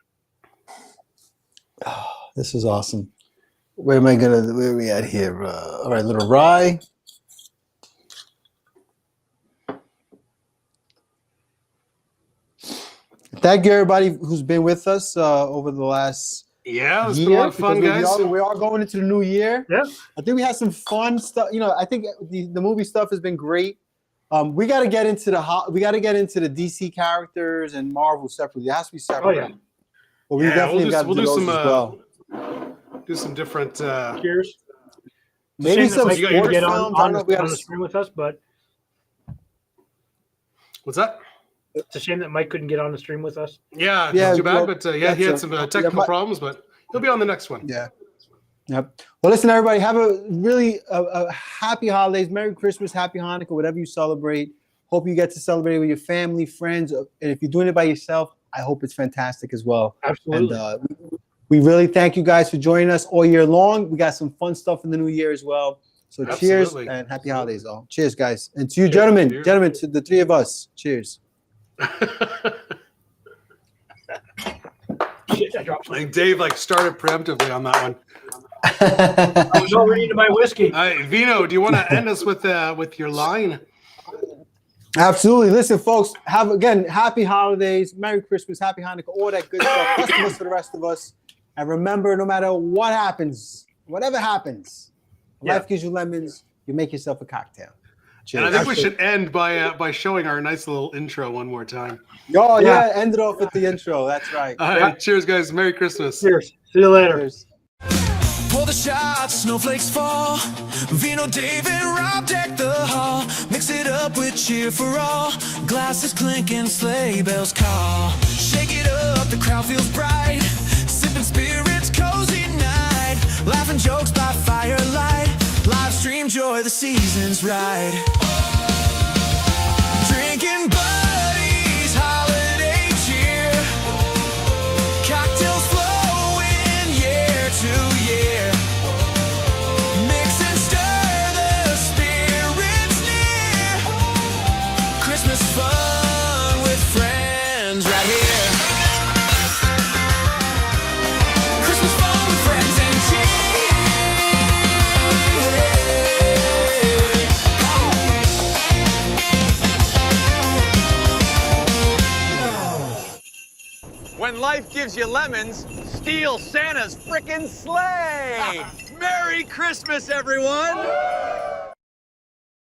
Oh, this is awesome. Where are we at here? All right, little rye. Thank you, everybody who's been with us over the last Yeah, it's year. been a lot of fun, because guys. we are going into the new year. Yeah. I think we had some fun stuff. I think the movie stuff has been great. We got to get into the DC characters and Marvel separately. It has to be separate. Oh yeah. But we Yeah, definitely got to we'll do do those some, as well. Do some different. Cheers. Maybe Shame that some Mike you got couldn't sports get films. I don't know if we on got the screen with us, but What's that? it's a shame that Mike couldn't get on the stream with us. Yeah, Yeah, too bad. well, But yeah, he had that's some a- technical yeah, problems, but he'll be on the next one. Yeah. Yep. Well, listen, everybody, have a really a happy holidays, Merry Christmas, Happy Hanukkah, whatever you celebrate. Hope you get to celebrate with your family, friends, and if you're doing it by yourself, I hope it's fantastic as well. Absolutely. And we really thank you guys for joining us all year long. We got some fun stuff in the new year as well. So cheers Absolutely. and happy holidays, all. Cheers, guys, and to you, Cheers. gentlemen, to the three of us. Cheers. Shit, I dropped Like Dave, started preemptively on that one. I was already into my whiskey. Vino, do you want to end us with your line? Absolutely. Listen, folks, happy holidays, Merry Christmas, Happy Hanukkah, all that good stuff. Christmas for the rest of us. And remember, no matter what happens, whatever happens, life gives you lemons, you make yourself a cocktail. Cheers. And I think we should end by showing our nice little intro one more time. Oh, yeah, end it off with the intro. That's right. All right, cheers, guys. Merry Christmas. Cheers. See you later. Cheers. Pour the shots, snowflakes fall. Vino, Dave, and Rob deck the hall. Mix it up with cheer for all. Glasses clinking, sleigh bells call. Shake it up, the crowd feels bright. Sipping spirits, cozy night. Laughing jokes by firelight. Live stream joy, the season's right. Drinking buddies. When life gives you lemons, steal Santa's frickin' sleigh. Merry Christmas, everyone.